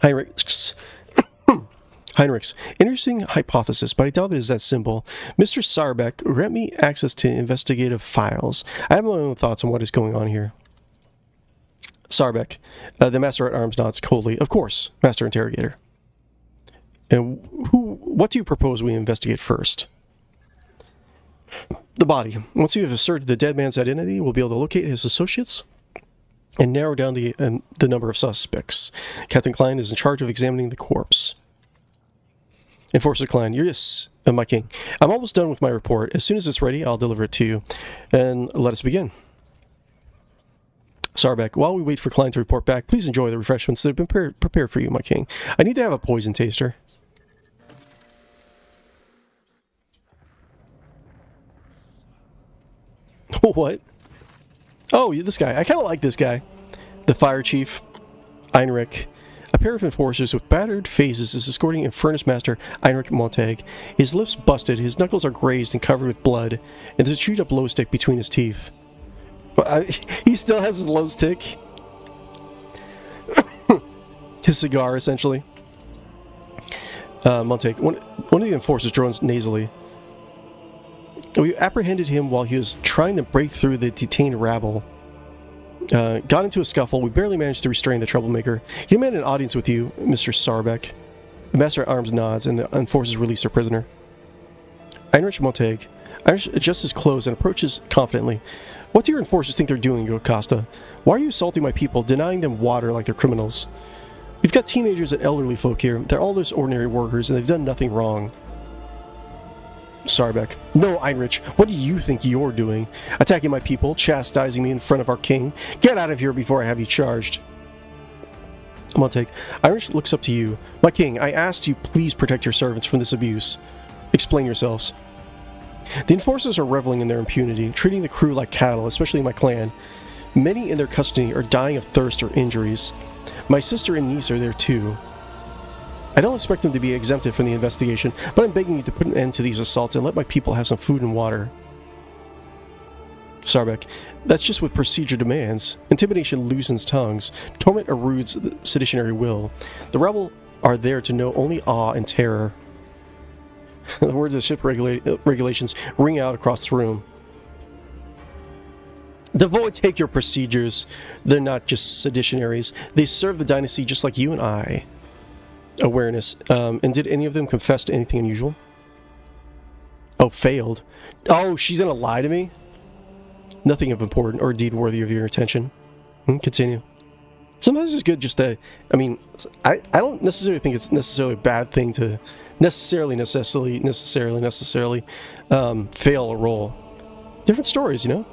[SPEAKER 1] Heinrichs. Interesting hypothesis, but I doubt it is that simple. Mr. Sarbeck, grant me access to investigative files. I have my own thoughts on what is going on here. Sarbeck, the Master at Arms nods coldly. Of course, Master Interrogator. And what do you propose we investigate first? The body. Once you have asserted the dead man's identity, we'll be able to locate his associates. and narrow down the number of suspects. Captain Klein is in charge of examining the corpse. Enforcer Klein, yes, my king. I'm almost done with my report. As soon as it's ready, I'll deliver it to you. And let us begin. Sarbek, while we wait for Klein to report back, please enjoy the refreshments that have been prepared for you, my king. I need to have a poison taster. What? Oh, this guy. I kind of like this guy. The fire chief, Heinrich. A pair of enforcers with battered faces is escorting Furnace Master Heinrich Montag. His lips busted, his knuckles are grazed and covered with blood, and there's a chewed up low stick between his teeth. He still has his low stick. His cigar, essentially. Montag, one of the enforcers drones nasally. We apprehended him while he was trying to break through the detained rabble. Got into a scuffle. We barely managed to restrain the troublemaker. He demanded an audience with you, Mr. Sarbek. The Master at Arms nods, and the enforcers release their prisoner. Heinrich Montag. Heinrich adjusts his clothes and approaches confidently. What do your enforcers think they're doing, Yocosta? Why are you assaulting my people, denying them water like they're criminals? We've got teenagers and elderly folk here. They're all those ordinary workers, and they've done nothing wrong. Sarbek. No, Heinrich, what do you think you're doing? Attacking my people, chastising me in front of our king? Get out of here before I have you charged. Montag. Heinrich looks up to you. My king, I asked you please protect your servants from this abuse. Explain yourselves. The enforcers are reveling in their impunity, treating the crew like cattle, especially my clan. Many in their custody are dying of thirst or injuries. My sister and niece are there too. I don't expect them to be exempted from the investigation, but I'm begging you to put an end to these assaults and let my people have some food and water. Sarbek, that's just what procedure demands. Intimidation loosens tongues. Torment erodes the seditionary will. The rebel are there to know only awe and terror. The words of ship regulations ring out across the room. The Void take your procedures. They're not just seditionaries. They serve the dynasty just like you and I. Awareness. And did any of them confess to anything unusual? Oh, failed. Oh, she's gonna lie to me? Nothing of important or deed worthy of your attention. Continue. Sometimes it's good just to... I mean, I don't necessarily think it's necessarily a bad thing to necessarily fail a role. Different stories, you know?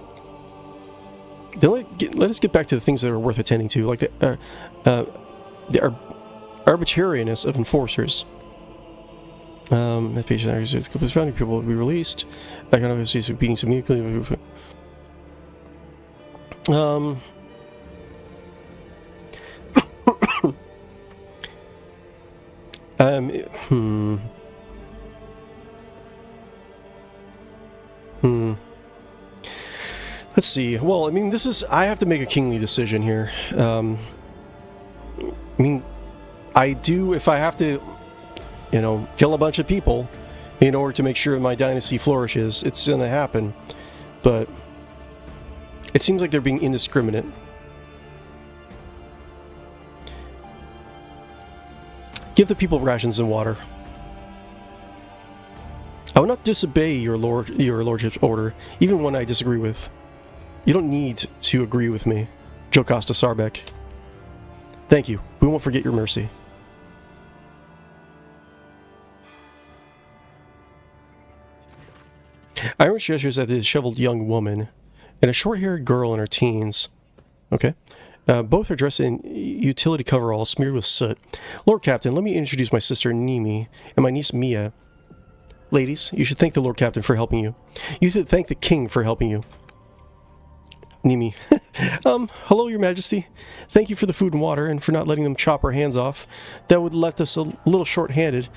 [SPEAKER 1] Then let us get back to the things that are worth attending to, like the arbitrariness of enforcers. Founding people will be released. Economic beating some nuclear. Let's see. Well, I mean, this is... I have to make a kingly decision here. I mean, I do, if I have to, you know, kill a bunch of people in order to make sure my dynasty flourishes, it's gonna happen. But it seems like they're being indiscriminate. Give the people rations and water. I will not disobey your lordship's order, even when I disagree with. You don't need to agree with me, Jocasta Sarbek. Thank you. We won't forget your mercy. Irish gestures at the disheveled young woman and a short-haired girl in her teens. Okay. Both are dressed in utility coveralls smeared with soot. Lord Captain, let me introduce my sister Nimi and my niece Mia. Ladies, you should thank the Lord Captain for helping you. You should thank the King for helping you. Nimi. Hello, Your Majesty. Thank you for the food and water and for not letting them chop our hands off. That would have left us a little short-handed.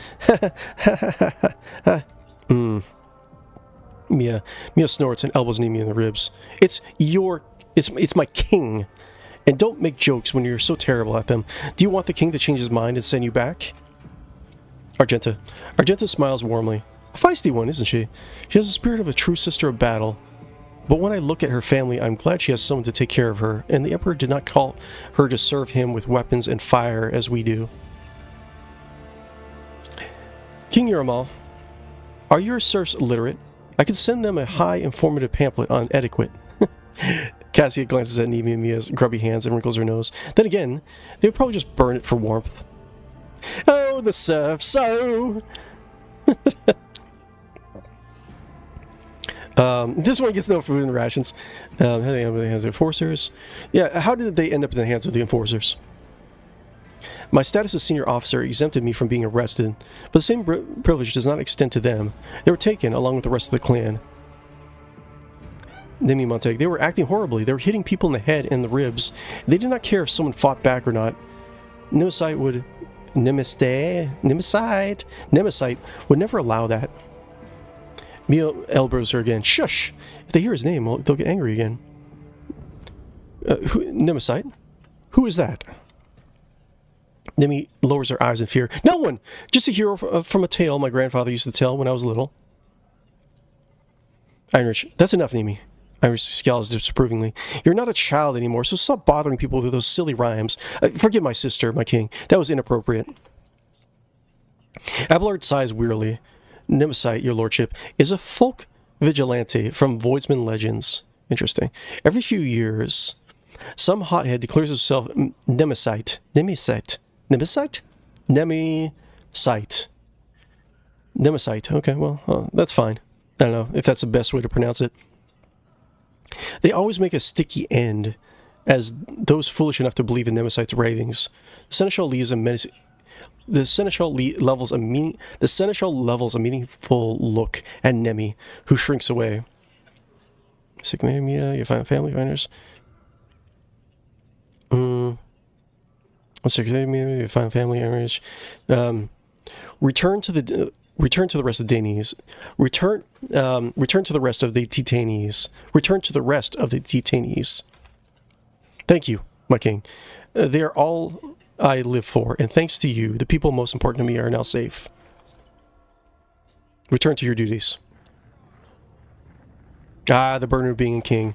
[SPEAKER 1] Mia snorts and elbows Nimi in the ribs. It's my king. And don't make jokes when you're so terrible at them. Do you want the king to change his mind and send you back? Argenta. Argenta smiles warmly. A feisty one, isn't she? She has the spirit of a true sister of battle. But when I look at her family, I'm glad she has someone to take care of her, and the Emperor did not call her to serve him with weapons and fire as we do. King Uramal, are your serfs literate? I could send them a high informative pamphlet on etiquette. Cassia glances at Nemi and Mia's grubby hands and wrinkles her nose. Then again, they would probably just burn it for warmth. Oh, the surf, so... This one gets no food in the rations. How did they end up in the hands of the enforcers? Yeah, how did they end up in the hands of the enforcers? My status as senior officer exempted me from being arrested, but the same privilege does not extend to them. They were taken along with the rest of the clan. Nemi Montag, they were acting horribly. They were hitting people in the head and the ribs. They did not care if someone fought back or not. Nemesis would never allow that. Mia elbows her again. Shush! If they hear his name, they'll get angry again. Nemesis? Who is that? Nemi lowers her eyes in fear. No one! Just a hero from a tale my grandfather used to tell when I was little. Heinrich, that's enough, Nemi. Heinrich scowls disapprovingly. You're not a child anymore, so stop bothering people with those silly rhymes. Forgive my sister, my king. That was inappropriate. Abelard sighs wearily. Nemesis, your lordship, is a folk vigilante from Voidsman legends. Interesting. Every few years, some hothead declares himself Nemesis. Okay, well, that's fine. I don't know if that's the best way to pronounce it. They always make a sticky end, as those foolish enough to believe in Nemesis' ravings. The Seneschal levels a meaningful look at Nemi, who shrinks away. Sick Mia, you find family finders. Sick Mia, you find family finders. Return to the rest of the Danes. Return to the rest of the detainees. Return to the rest of the detainees. Thank you, my king. They are all I live for, and thanks to you, the people most important to me are now safe. Return to your duties. Ah, the burden of being a king.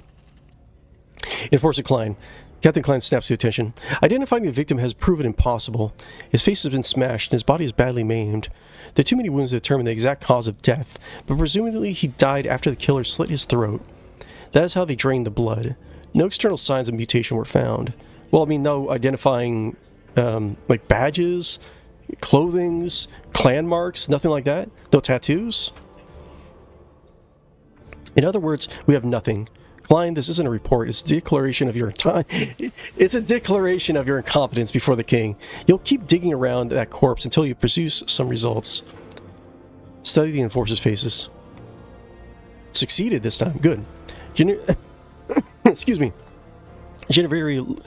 [SPEAKER 1] Enforcer Klein. Captain Klein snaps to attention. Identifying the victim has proven impossible. His face has been smashed, and his body is badly maimed. There are too many wounds to determine the exact cause of death, but presumably he died after the killer slit his throat. That is how they drained the blood. No external signs of mutation were found. Well, I mean, no identifying... like badges, clothings, clan marks, nothing like that? No tattoos? In other words, we have nothing. Klein, this isn't a report. It's a declaration of your It's a declaration of your incompetence before the king. You'll keep digging around that corpse until you produce some results. Study the enforcers' faces. Succeeded this time. Good. Excuse me. Genevri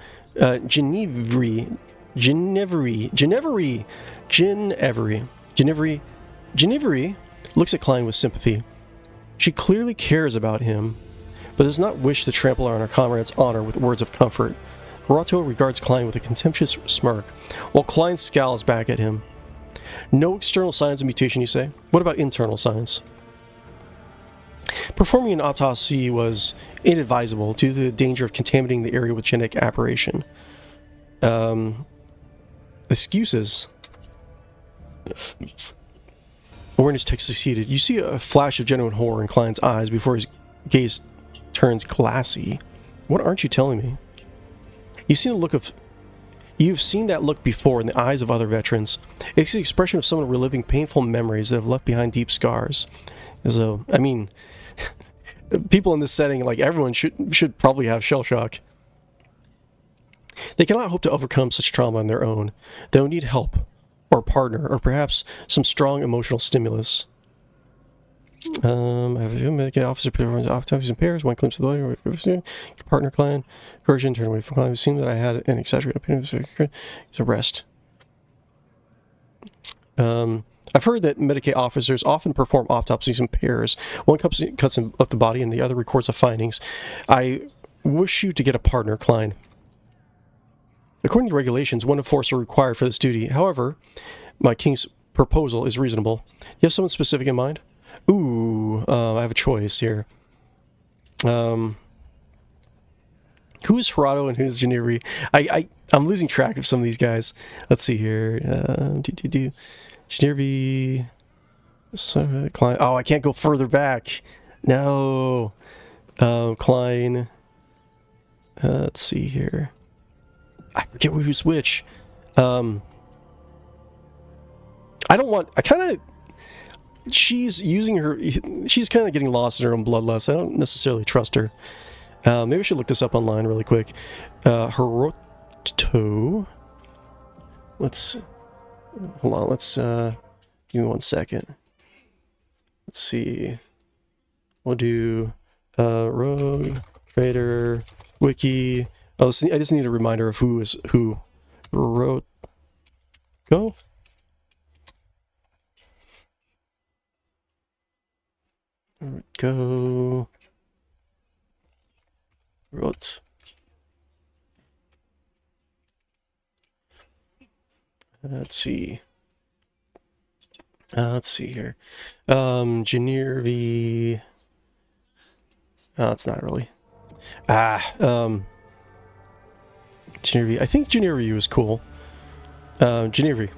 [SPEAKER 1] looks at Klein with sympathy. She clearly cares about him, but does not wish to trample on her comrade's honor with words of comfort. Horato regards Klein with a contemptuous smirk, while Klein scowls back at him. No external signs of mutation, you say? What about internal signs? Performing an autopsy was inadvisable due to the danger of contaminating the area with genetic aberration. Excuses. Awareness text succeeded. You see a flash of genuine horror in Klein's eyes before his gaze turns glassy. What aren't you telling me? You've seen that look before in the eyes of other veterans. It's the expression of someone reliving painful memories that have left behind deep scars. So, I mean, people in this setting, like everyone, should probably have shell shock. They cannot hope to overcome such trauma on their own. They will need help, or a partner, or perhaps some strong emotional stimulus. I have a medicated officer performs autopsies in pairs. One glimpse of the body, partner Klein. Coercion, turn away from Klein. It seemed that I had an exaggerated opinion of his arrest. I've heard that Medicaid officers often perform autopsies in pairs. One cuts up the body and the other records the findings. I wish you to get a partner, Klein. According to regulations, one enforcer required for this duty. However, my king's proposal is reasonable. You have someone specific in mind? Ooh, I have a choice here. Who is Horato and who is Genevri? I'm losing track of some of these guys. Let's see here. Genevri. Klein. Oh, I can't go further back. No. Klein. Let's see here. I forget who's which. I don't want... I kind of... She's using her... She's kind of getting lost in her own bloodlust. I don't necessarily trust her. Maybe I should look this up online really quick. Hiroto... Let's... Hold on, let's... give me 1 second. Let's see. We'll do... Rogue, Trader, Wiki... Oh, I just need a reminder of who is who. Wrote... Go? Go... Wrote... Let's see. Let's see here. Genervi... Oh, it's not really. Genervi. I think Genervi was cool. Genervi.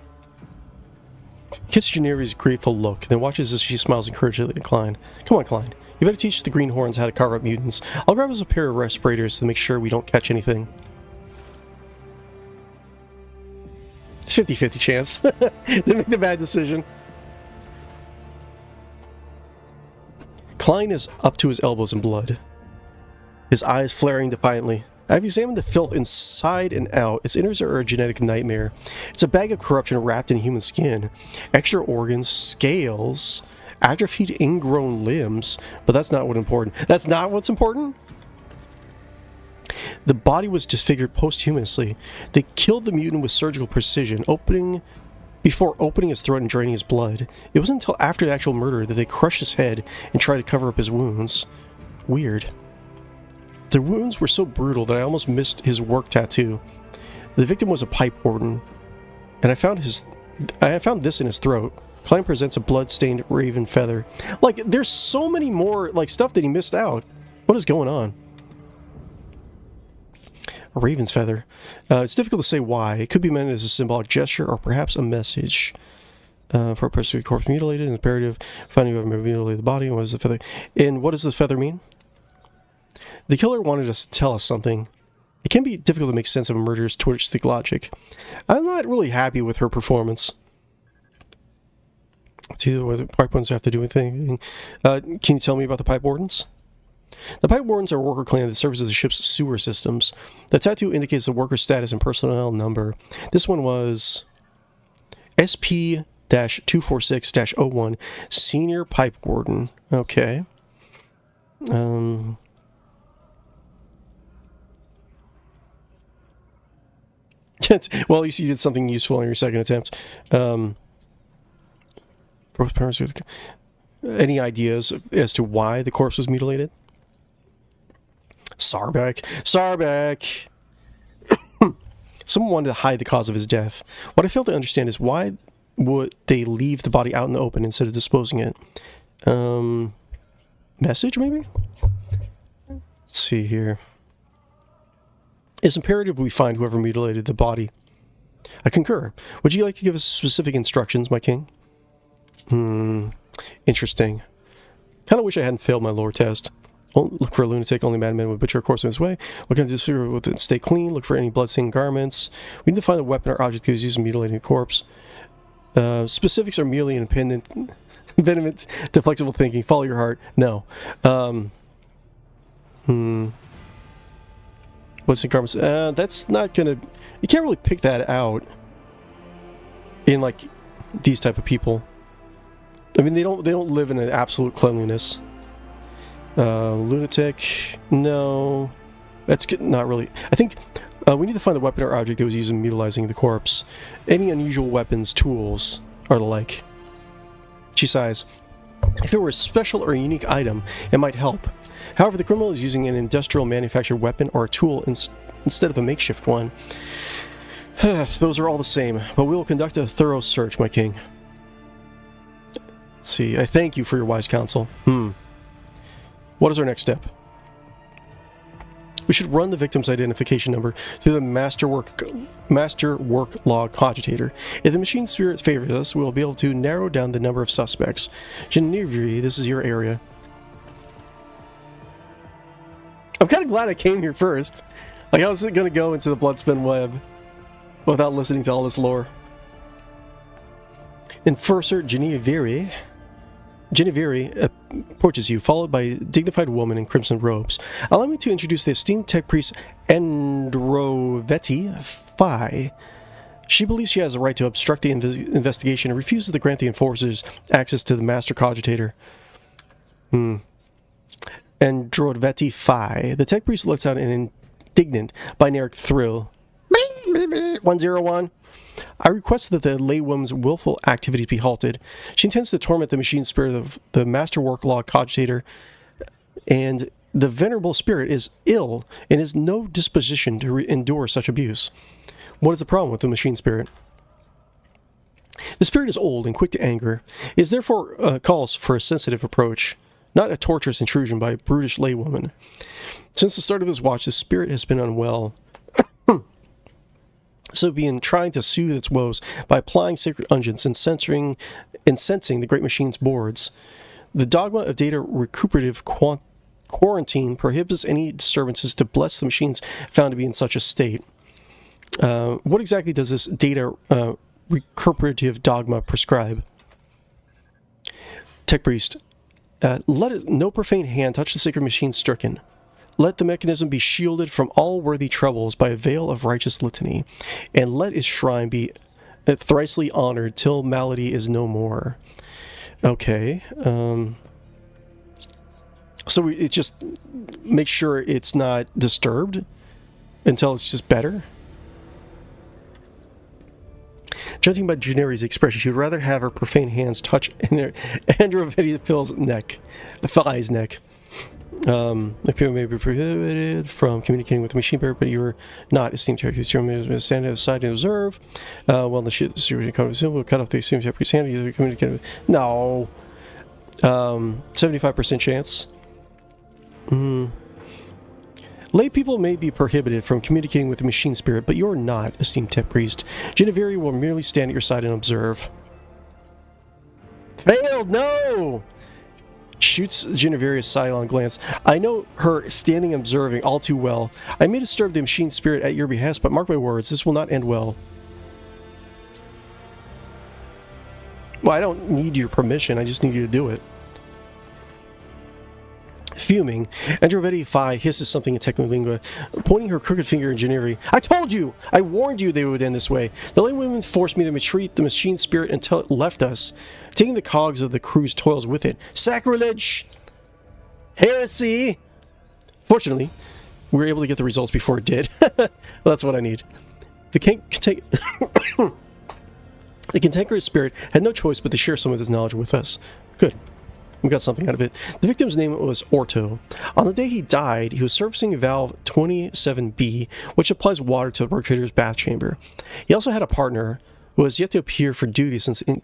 [SPEAKER 1] Gets Genervi's grateful look, then watches as she smiles encouragingly at Klein. Come on, Klein. You better teach the Greenhorns how to carve up mutants. I'll grab us a pair of respirators to make sure we don't catch anything. It's 50-50 chance. They make the bad decision. Klein is up to his elbows in blood, his eyes flaring defiantly. I've examined the filth inside and out. Its innards are a genetic nightmare. It's a bag of corruption wrapped in human skin. Extra organs, scales, atrophied ingrown limbs. But that's not what's important. That's not what's important? The body was disfigured posthumously. They killed the mutant with surgical precision, before opening his throat and draining his blood. It wasn't until after the actual murder that they crushed his head and tried to cover up his wounds. Weird. The wounds were so brutal that I almost missed his work tattoo. The victim was a pipe warden, and I found this in his throat. Klein presents a blood-stained raven feather. Like, there's so many more, like, stuff that he missed out. What is going on? A raven's feather. It's difficult to say why. It could be meant as a symbolic gesture or perhaps a message. For a person to be corpse mutilated, imperative finding whoever mutilated the body. What is the feather? And what does the feather mean? The killer wanted us to tell us something. It can be difficult to make sense of a murderer's twisted logic. I'm not really happy with her performance. It's either whether pipe wardens have to do anything. Can you tell me about the pipe wardens? The pipe wardens are a worker clan that serves as the ship's sewer systems. The tattoo indicates the worker's status and personnel number. This one was SP-246-01, Senior Pipe Warden. Okay. Well, at least you did something useful on your second attempt. Any ideas as to why the corpse was mutilated? Sarbek. Someone wanted to hide the cause of his death. What I fail to understand is why would they leave the body out in the open instead of disposing it? Message, maybe? Let's see here. It's imperative we find whoever mutilated the body. I concur. Would you like to give us specific instructions, my king? Interesting. Kind of wish I hadn't failed my lore test. Look for a lunatic. Only madmen would butcher a corpse in his way. What kind of disfigure with it? Stay clean. Look for any blood-stained garments. We need to find a weapon or object that was used in mutilating a corpse. Specifics are merely impediment to flexible thinking. Follow your heart. No. What's in garments? That's not gonna... You can't really pick that out in, like, these type of people. I mean, they don't live in an absolute cleanliness. Lunatic, no. That's not really... I think we need to find the weapon or object that was used in mutilating the corpse. Any unusual weapons, tools, or the like. She sighs. If it were a special or unique item, it might help. However, the criminal is using an industrial manufactured weapon or a tool instead of a makeshift one. Those are all the same, but we will conduct a thorough search, my king. Let's see. I thank you for your wise counsel. What is our next step? We should run the victim's identification number through the master work log cogitator. If the machine spirit favors us, we will be able to narrow down the number of suspects. Genevieve, this is your area. I'm kind of glad I came here first. Like, I was going to go into the Bloodspin Web without listening to all this lore. Enforcer Genevieve approaches you, followed by a dignified woman in crimson robes. Allow me to introduce the esteemed tech priest Androvetti Phi. She believes she has the right to obstruct the investigation and refuses to grant the enforcers access to the master cogitator. Androvetti Phi. The tech priest lets out an indignant binary thrill. 101. I request that the laywoman's willful activities be halted. She intends to torment the machine spirit of the masterwork law cogitator, and the venerable spirit is ill and has no disposition to endure such abuse. What is the problem with the machine spirit? The spirit is old and quick to anger. It is therefore calls for a sensitive approach, not a torturous intrusion by a brutish laywoman. Since the start of his watch, the spirit has been unwell. So being trying to soothe its woes by applying sacred unguents and sensing the great machine's boards. The dogma of data recuperative quarantine prohibits any disturbances to bless the machines found to be in such a state. What exactly does this data recuperative dogma prescribe? Tech priest, let no profane hand touch the sacred machine stricken. Let the mechanism be shielded from all worthy troubles by a veil of righteous litany, and let its shrine be thricely honored till malady is no more. Okay. So it just make sure it's not disturbed until it's just better. Judging by Generi's expression, she would rather have her profane hands touch Androvetti Phi's neck. People may be prohibited from communicating with the machine bearer, but you are not esteemed characters. You may stand aside and observe. Well, the shit will cut off the esteemed character's hand. You communicate with. No. 75% chance. Lay people may be prohibited from communicating with the machine spirit, but you are not, esteemed tech priest. Genevieve will merely stand at your side and observe. Failed! No! Shoots Genevieve a sidelong glance. I know her standing and observing all too well. I may disturb the machine spirit at your behest, but mark my words, this will not end well. Well, I don't need your permission, I just need you to do it. Fuming, Androvetti Phi hisses something in Technolingua, pointing her crooked finger at Genevieve. I told you! I warned you they would end this way. The lay women forced me to retreat the machine spirit until it left us, taking the cogs of the crew's toils with it. Sacrilege! Heresy! Fortunately, we were able to get the results before it did. Well, that's what I need. The cantankerous spirit had no choice but to share some of his knowledge with us. Good. We got something out of it. The victim's name was Orto. On the day he died, he was servicing valve 27B, which applies water to the rotator's bath chamber. He also had a partner who has yet to appear for duty since an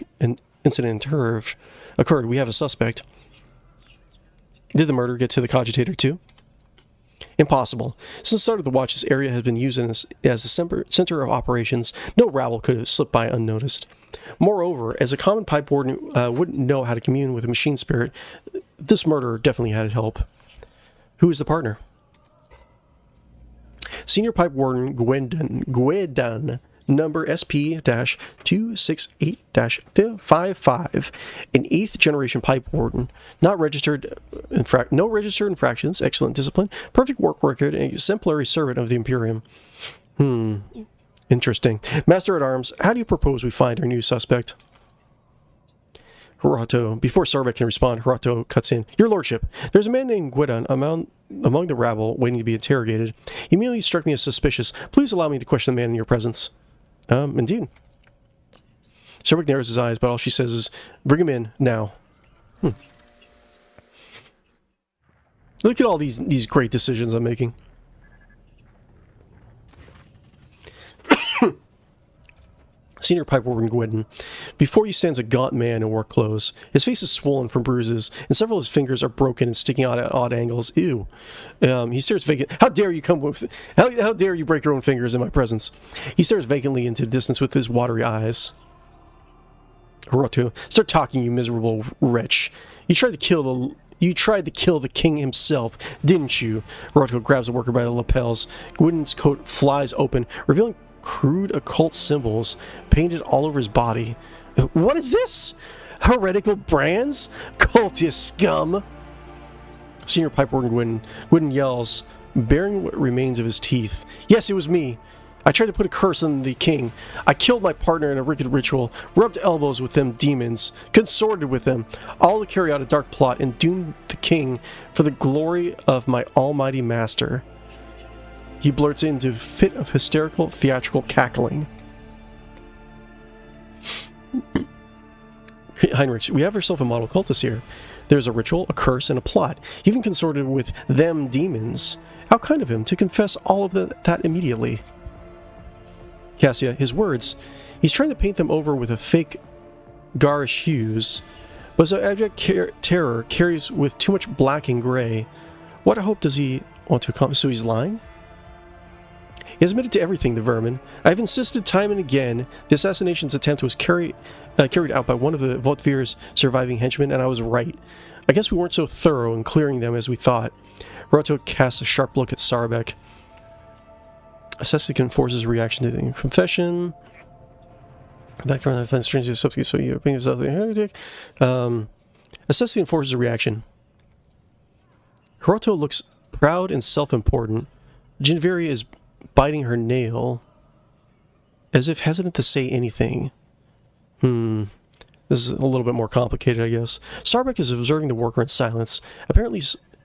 [SPEAKER 1] incident occurred. We have a suspect. Did the murder get to the cogitator too? Impossible. Since the start of the watch, this area has been used as the center of operations. No rabble could have slipped by unnoticed. Moreover, as a common pipe warden wouldn't know how to commune with a machine spirit, this murderer definitely had help. Who is the partner? Senior pipe warden Gwendon, number SP-268-55, an 8th generation pipe warden, not registered, no registered infractions, excellent discipline, perfect work record, and exemplary servant of the Imperium. Interesting. Master at Arms, how do you propose we find our new suspect? Hirato. Before Sarbek can respond, Hirato cuts in. Your Lordship, there's a man named Gwendon among the rabble waiting to be interrogated. He immediately struck me as suspicious. Please allow me to question the man in your presence. Indeed. Sarbek narrows his eyes, but all she says is, bring him in, now. Look at all these great decisions I'm making. Senior pipe warden Gwendon. Before you stands a gaunt man in work clothes. His face is swollen from bruises, and several of his fingers are broken and sticking out at odd angles. Ew. He stares vacant. How dare you come with? How dare you break your own fingers in my presence? He stares vacantly into the distance with his watery eyes. Hiroto, start talking, you miserable wretch. You tried to kill You tried to kill the king himself, didn't you? Hiroto grabs the worker by the lapels. Gwyn's coat flies open, revealing crude occult symbols painted all over his body. What is this? Heretical brands? Cultist scum! Senior pipe organ Gwyn yells, baring what remains of his teeth. Yes, it was me. I tried to put a curse on the king. I killed my partner in a wicked ritual, rubbed elbows with them demons, consorted with them, all to carry out a dark plot and doom the king for the glory of my almighty master. He blurts into a fit of hysterical, theatrical cackling. Heinrich, we have ourselves a model cultist here. There's a ritual, a curse, and a plot. He even consorted with them demons. How kind of him to confess all of that immediately. Cassia, his words, he's trying to paint them over with a fake garish hues, but his abject terror carries with too much black and gray. What hope does he want to accomplish? So he's lying? He has admitted to everything, the vermin. I've insisted time and again the assassination's attempt was carried out by one of the Votvir's surviving henchmen, and I was right. I guess we weren't so thorough in clearing them as we thought. Hiroto casts a sharp look at Sarbek. Assess the force's reaction to the confession. Background offense, strangely substitute, so you opinion of the heretic. Assess the enforcer's reaction. Hiroto looks proud and self-important. Gineveri is biting her nail, as if hesitant to say anything. This is a little bit more complicated, I guess. Sarbek is observing the worker in silence, apparently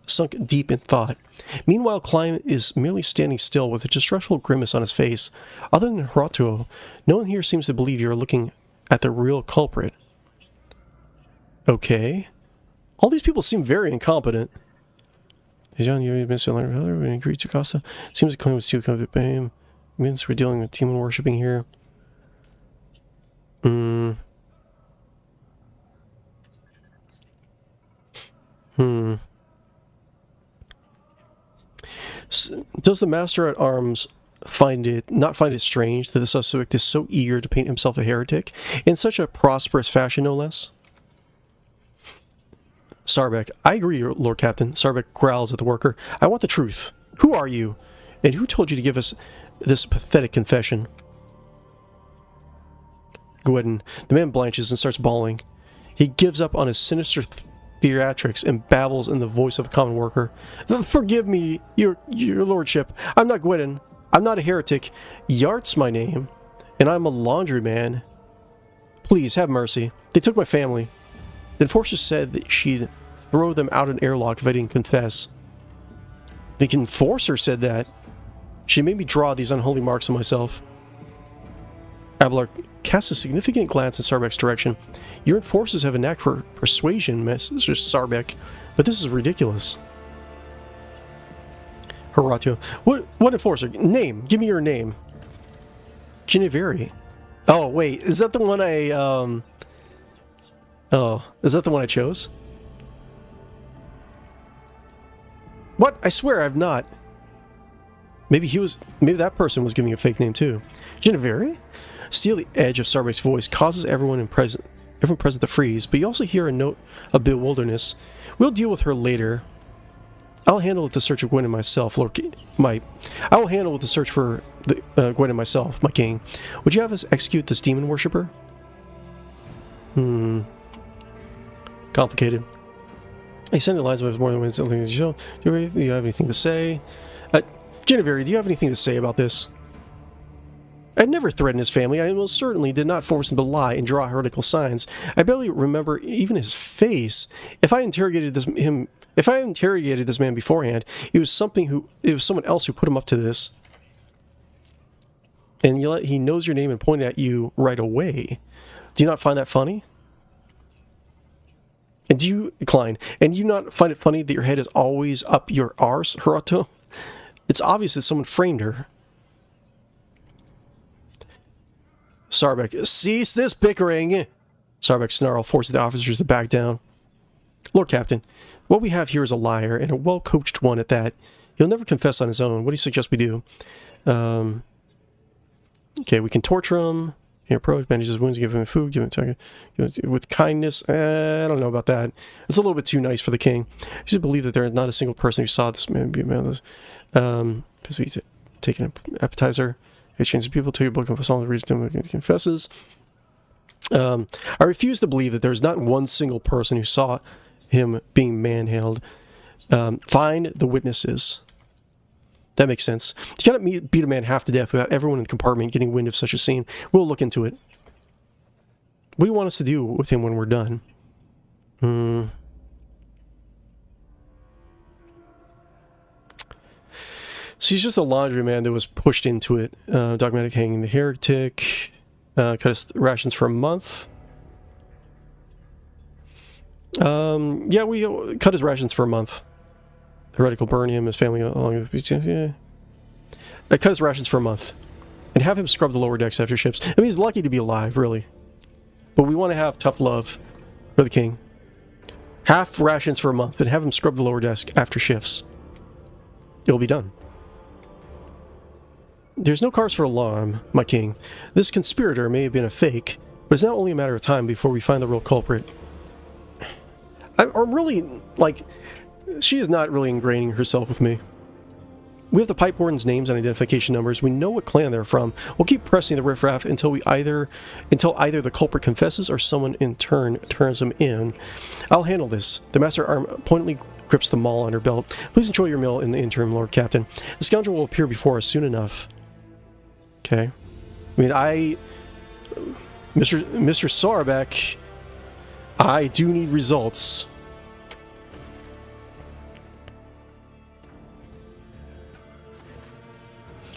[SPEAKER 1] sunk deep in thought. Meanwhile, Klein is merely standing still with a distressful grimace on his face. Other than Hiroto, no one here seems to believe you are looking at the real culprit. Okay. All these people seem very incompetent. Seems to claim was too kind of fame. Means we're dealing with demon worshipping here. Does the Master at Arms not find it strange that the suspect is so eager to paint himself a heretic in such a prosperous fashion, no less? Sarbek, I agree, Lord Captain. Sarbek growls at the worker. I want the truth. Who are you? And who told you to give us this pathetic confession? Gwyn, the man blanches and starts bawling. He gives up on his sinister theatrics and babbles in the voice of a common worker. Forgive me, your lordship. I'm not Gwyn. I'm not a heretic. Yart's my name, and I'm a laundryman. Please, have mercy. They took my family. The enforcer said that she'd throw them out an airlock if I didn't confess. The enforcer said that. She made me draw these unholy marks on myself. Abelard casts a significant glance in Sarbek's direction. Your enforcers have a knack for persuasion, Mr. Sarbek, but this is ridiculous. Hiroto, what enforcer? Name. Give me your name. Gineveri. Oh, wait. Is that the one is that the one I chose? What? I swear I've not. Maybe that person was giving a fake name too. Gineveri? Steal the edge of Sarbek's voice causes everyone present to freeze, but you also hear a note of bewilderness. We'll deal with her later. I'll handle the search of Gwyn and myself, I will handle with the search for Gwyn and myself, my king. Would you have us execute this demon worshipper? Complicated. I sent Eliza with more than something to show. Do you have anything to say? Gineveri, do you have anything to say about this? I never threatened his family. I most certainly did not force him to lie and draw heretical signs. I barely remember even his face. If I interrogated this man beforehand, it was someone else who put him up to this. And he knows your name and pointed at you right away. Do you not find that funny? And do you, Klein, and you not find it funny that your head is always up your arse, Hiroto? It's obvious that someone framed her. Sarbek, cease this bickering! Sarbek's snarl forces the officers to back down. Lord Captain, what we have here is a liar, and a well-coached one at that. He'll never confess on his own. What do you suggest we do? Okay, we can torture him. approach, bandage his wounds, give him food, give him target with kindness. I don't know about that. It's a little bit too nice for the king. I just believe that there is not a single person who saw this man be a man. Because he's taking an appetizer. Exchange people to your book of all the reasons he confesses. I refuse to believe that there is not one single person who saw him being manhandled. Find the witnesses. That makes sense. You cannot beat a man half to death without everyone in the compartment getting wind of such a scene. We'll look into it. What do you want us to do with him when we're done? So he's just a laundryman that was pushed into it. Dogmatic hanging the heretic. Cut his rations for a month. Yeah, we cut his rations for a month. Heretical burn him, his family along with the beach. Yeah. I cut his rations for a month. And have him scrub the lower decks after ships. I mean, he's lucky to be alive, really. But we want to have tough love for the king. Half rations for a month, and have him scrub the lower deck after shifts. It'll be done. There's no cause for alarm, my king. This conspirator may have been a fake, but it's now only a matter of time before we find the real culprit. I'm really, like... She is not really ingraining herself with me. We have the pipe warden's names and identification numbers. We know what clan they're from. We'll keep pressing the riffraff until either the culprit confesses or someone in turn turns him in. I'll handle this. The master arm pointedly grips the maul on her belt. Please enjoy your meal in the interim, Lord Captain. The scoundrel will appear before us soon enough. Okay. I mean, Mr. Sarbeck, I do need results.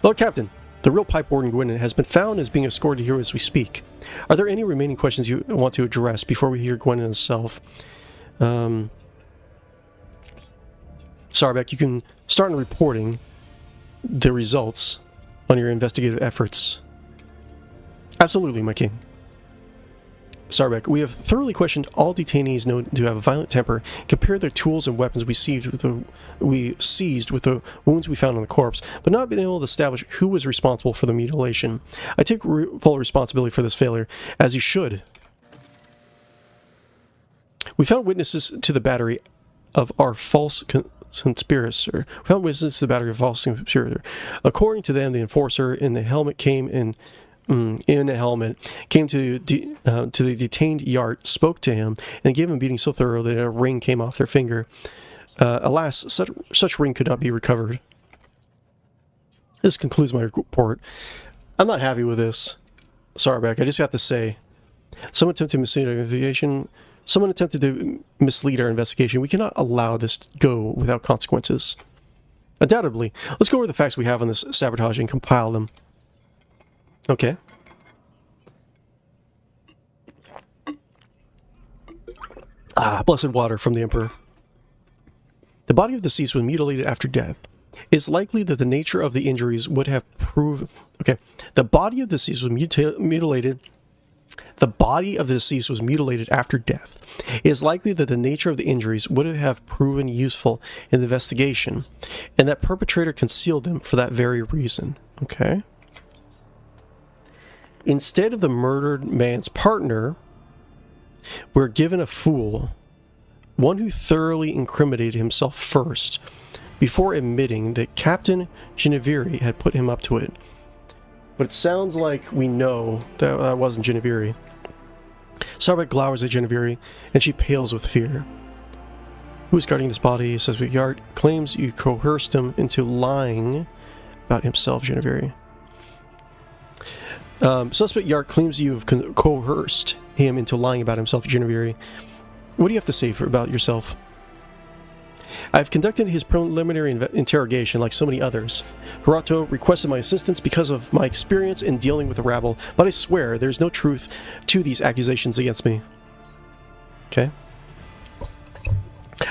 [SPEAKER 1] Lord Captain, the real pipe warden Gwynn has been found as being escorted here as we speak. Are there any remaining questions you want to address before we hear Gwynn himself? Sarbeck, you can start reporting the results on your investigative efforts. Absolutely, my king. Sarbeck, we have thoroughly questioned all detainees known to have a violent temper, compared their tools and weapons we seized with the wounds we found on the corpse, but not been able to establish who was responsible for the mutilation. I take full responsibility for this failure, as you should. We found witnesses to the battery of our false conspirator. According to them, the enforcer in the helmet came to the detained Yart, spoke to him, and gave him a beating so thorough that a ring came off their finger. Alas, such ring could not be recovered. This concludes my report. I'm not happy with this, Sarbeck. I just have to say, someone attempted to mislead our investigation. Someone attempted to mislead our investigation. We cannot allow this to go without consequences. Undoubtedly. Let's go over the facts we have on this sabotage and compile them. Okay. Blessed water from the Emperor. The body of the deceased was mutilated after death. It is likely that the nature of the injuries would have proved... Okay. The body of the deceased was mutilated... The body of the deceased was mutilated after death. It is likely that the nature of the injuries would have proven useful in the investigation, and that perpetrator concealed them for that very reason. Okay. Instead of the murdered man's partner, we're given a fool, one who thoroughly incriminated himself first, before admitting that Captain Geneviri had put him up to it. But it sounds like we know that that wasn't Geneviri. Sarbeck glowers at Geneviri, and she pales with fear. Who is guarding this body? Says Yart claims you coerced him into lying about himself, Geneviri. Suspect Yart claims you've coerced him into lying about himself, Geneviri. What do you have to say about yourself? I've conducted his preliminary interrogation like so many others. Hirato requested my assistance because of my experience in dealing with the rabble, but I swear there's no truth to these accusations against me. Okay.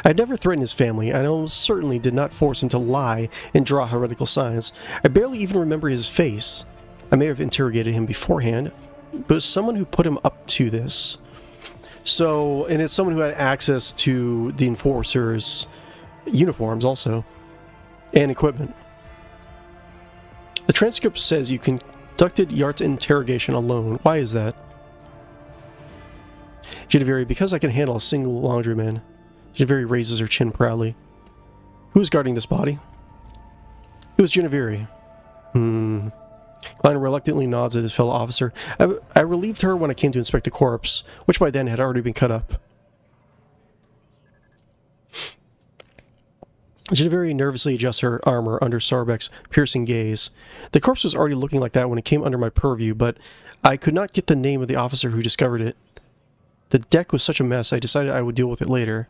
[SPEAKER 1] I never threatened his family, and I almost certainly did not force him to lie and draw heretical signs. I barely even remember his face. I may have interrogated him beforehand, but it was someone who put him up to this. So, and it's someone who had access to the enforcers' uniforms also, and equipment. The transcript says you can conducted Yart's interrogation alone. Why is that? Genevieve, because I can handle a single laundryman. Genevieve raises her chin proudly. Who's guarding this body? It was Genevieve. Klein reluctantly nods at his fellow officer. I relieved her when I came to inspect the corpse, which by then had already been cut up. Genevieve nervously adjusts her armor under Sarbek's piercing gaze. The corpse was already looking like that when it came under my purview, but I could not get the name of the officer who discovered it. The deck was such a mess, I decided I would deal with it later.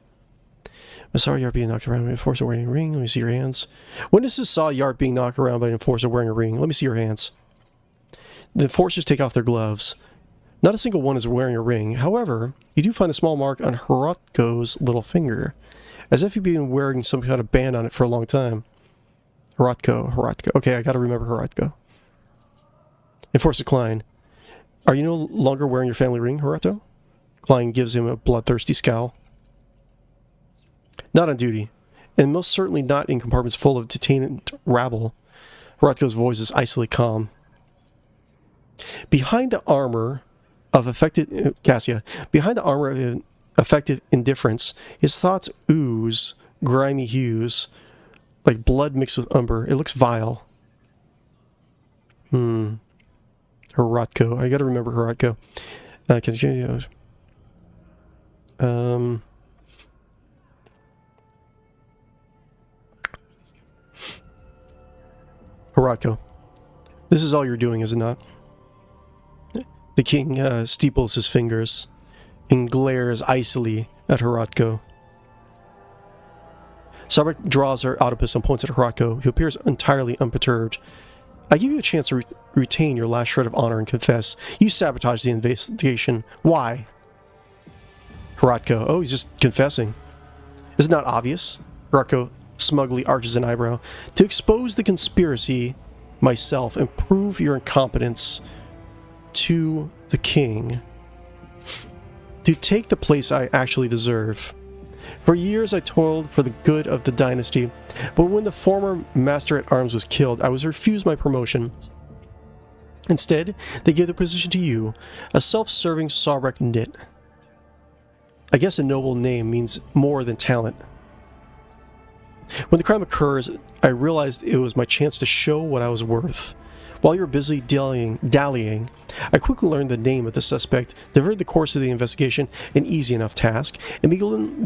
[SPEAKER 1] I'm sorry Yart being knocked around by an enforcer wearing a ring. Let me see your hands. Witnesses saw Yart being knocked around by an enforcer wearing a ring. Let me see your hands. The enforcers take off their gloves. Not a single one is wearing a ring. However, you do find a small mark on Horodko's little finger, as if he'd been wearing some kind of band on it for a long time. Horodko. Okay, I gotta remember Horodko. Enforcer Klein. Are you no longer wearing your family ring, Horodko? Klein gives him a bloodthirsty scowl. Not on duty, and most certainly not in compartments full of detained rabble. Horodko's voice is icily calm. Behind the armor of affected affected indifference, his thoughts ooze grimy hues, like blood mixed with umber. It looks vile. Horodko. I gotta remember Horodko. Horodko. This is all you're doing, is it not? The king steeples his fingers and glares icily at Horodko. Sarbek draws her autopus and points at Horodko, who appears entirely unperturbed. I give you a chance to retain your last shred of honor and confess. You sabotaged the investigation. Why? Horodko. Oh, he's just confessing. Is it not obvious? Horodko smugly arches an eyebrow. To expose the conspiracy myself and prove your incompetence to the king. To take the place I actually deserve. For years I toiled for the good of the dynasty, but when the former Master-at-Arms was killed, I was refused my promotion. Instead, they gave the position to you, a self-serving Sarbek nit. I guess a noble name means more than talent. When the crime occurs, I realized it was my chance to show what I was worth. While you were busy dallying, I quickly learned the name of the suspect, diverted the course of the investigation, an easy enough task, and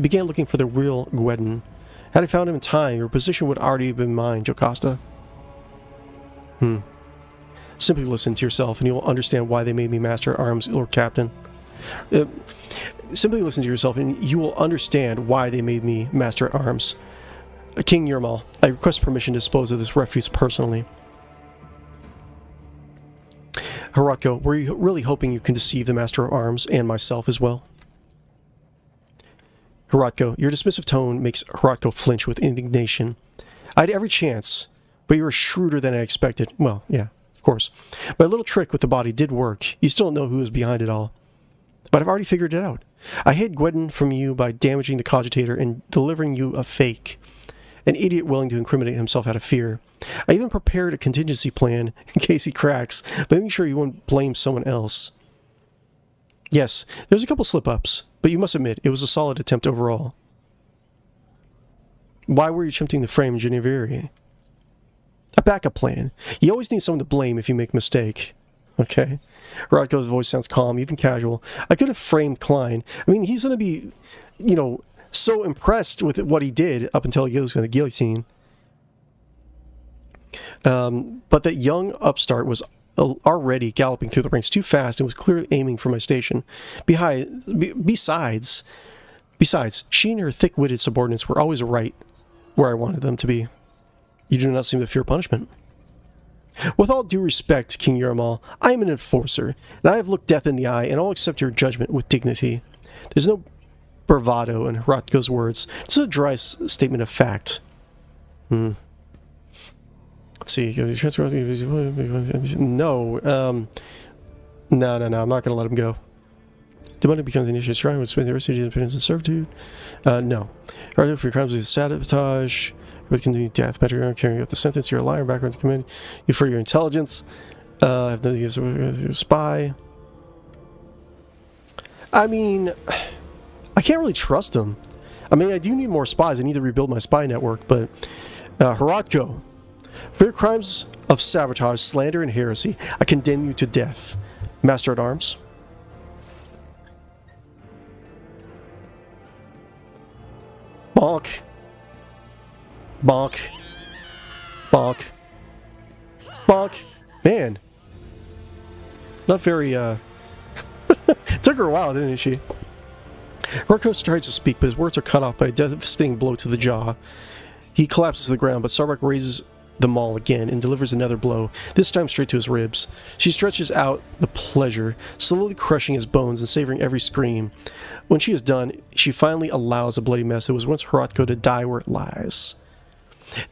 [SPEAKER 1] began looking for the real Gweden. Had I found him in time, your position would already have been mine, Jocasta. Simply listen to yourself, and you will understand why they made me Master-at-Arms, Lord Captain. Simply listen to yourself, and you will understand why they made me Master-at-Arms. King Yermal, I request permission to dispose of this refuse personally. Horodko, were you really hoping you can deceive the Master-at-Arms and myself as well? Horodko, your dismissive tone makes Horodko flinch with indignation. I had every chance, but you were shrewder than I expected. Well, yeah, of course. My little trick with the body did work. You still don't know who was behind it all. But I've already figured it out. I hid Gweden from you by damaging the cogitator and delivering you a fake. An idiot willing to incriminate himself out of fear. I even prepared a contingency plan in case he cracks, but making sure you won't blame someone else. Yes, there's a couple slip-ups, but you must admit, it was a solid attempt overall. Why were you attempting the frame Genevieve? A backup plan. You always need someone to blame if you make a mistake. Okay. Horodko's voice sounds calm, even casual. I could have framed Klein. I mean, he's going to be, so impressed with what he did up until he goes to the guillotine. But that young upstart was already galloping through the ranks too fast and was clearly aiming for my station. Besides, she and her thick-witted subordinates were always right where I wanted them to be. You do not seem to fear punishment. With all due respect, King Yermal, I am an enforcer, and I have looked death in the eye, and I'll accept your judgment with dignity. There's no bravado in Horodko's words, just a dry statement of fact. Let's see. No, I'm not going to let him go. The money becomes an issue. Shrine with spend the rest of the independence and servitude. No. Rather, for your crimes with sabotage, with continued death, matter carrying out the sentence, you're a liar, background to command you for your intelligence. I have nothing against spy. I mean, I can't really trust him. I mean, I do need more spies. I need to rebuild my spy network, but Horadko, for your crimes of sabotage, slander, and heresy, I condemn you to death. Master at Arms. Bonk. Bonk. Bonk. Bonk. Man. Not very, Took her a while, didn't she? Rorkos tries to speak, but his words are cut off by a devastating blow to the jaw. He collapses to the ground, but Sarbeck raises the maul again and delivers another blow, this time straight to his ribs. She stretches out the pleasure, slowly crushing his bones and savoring every scream. When she is done, she finally allows the bloody mess that was once Horadko to die where it lies.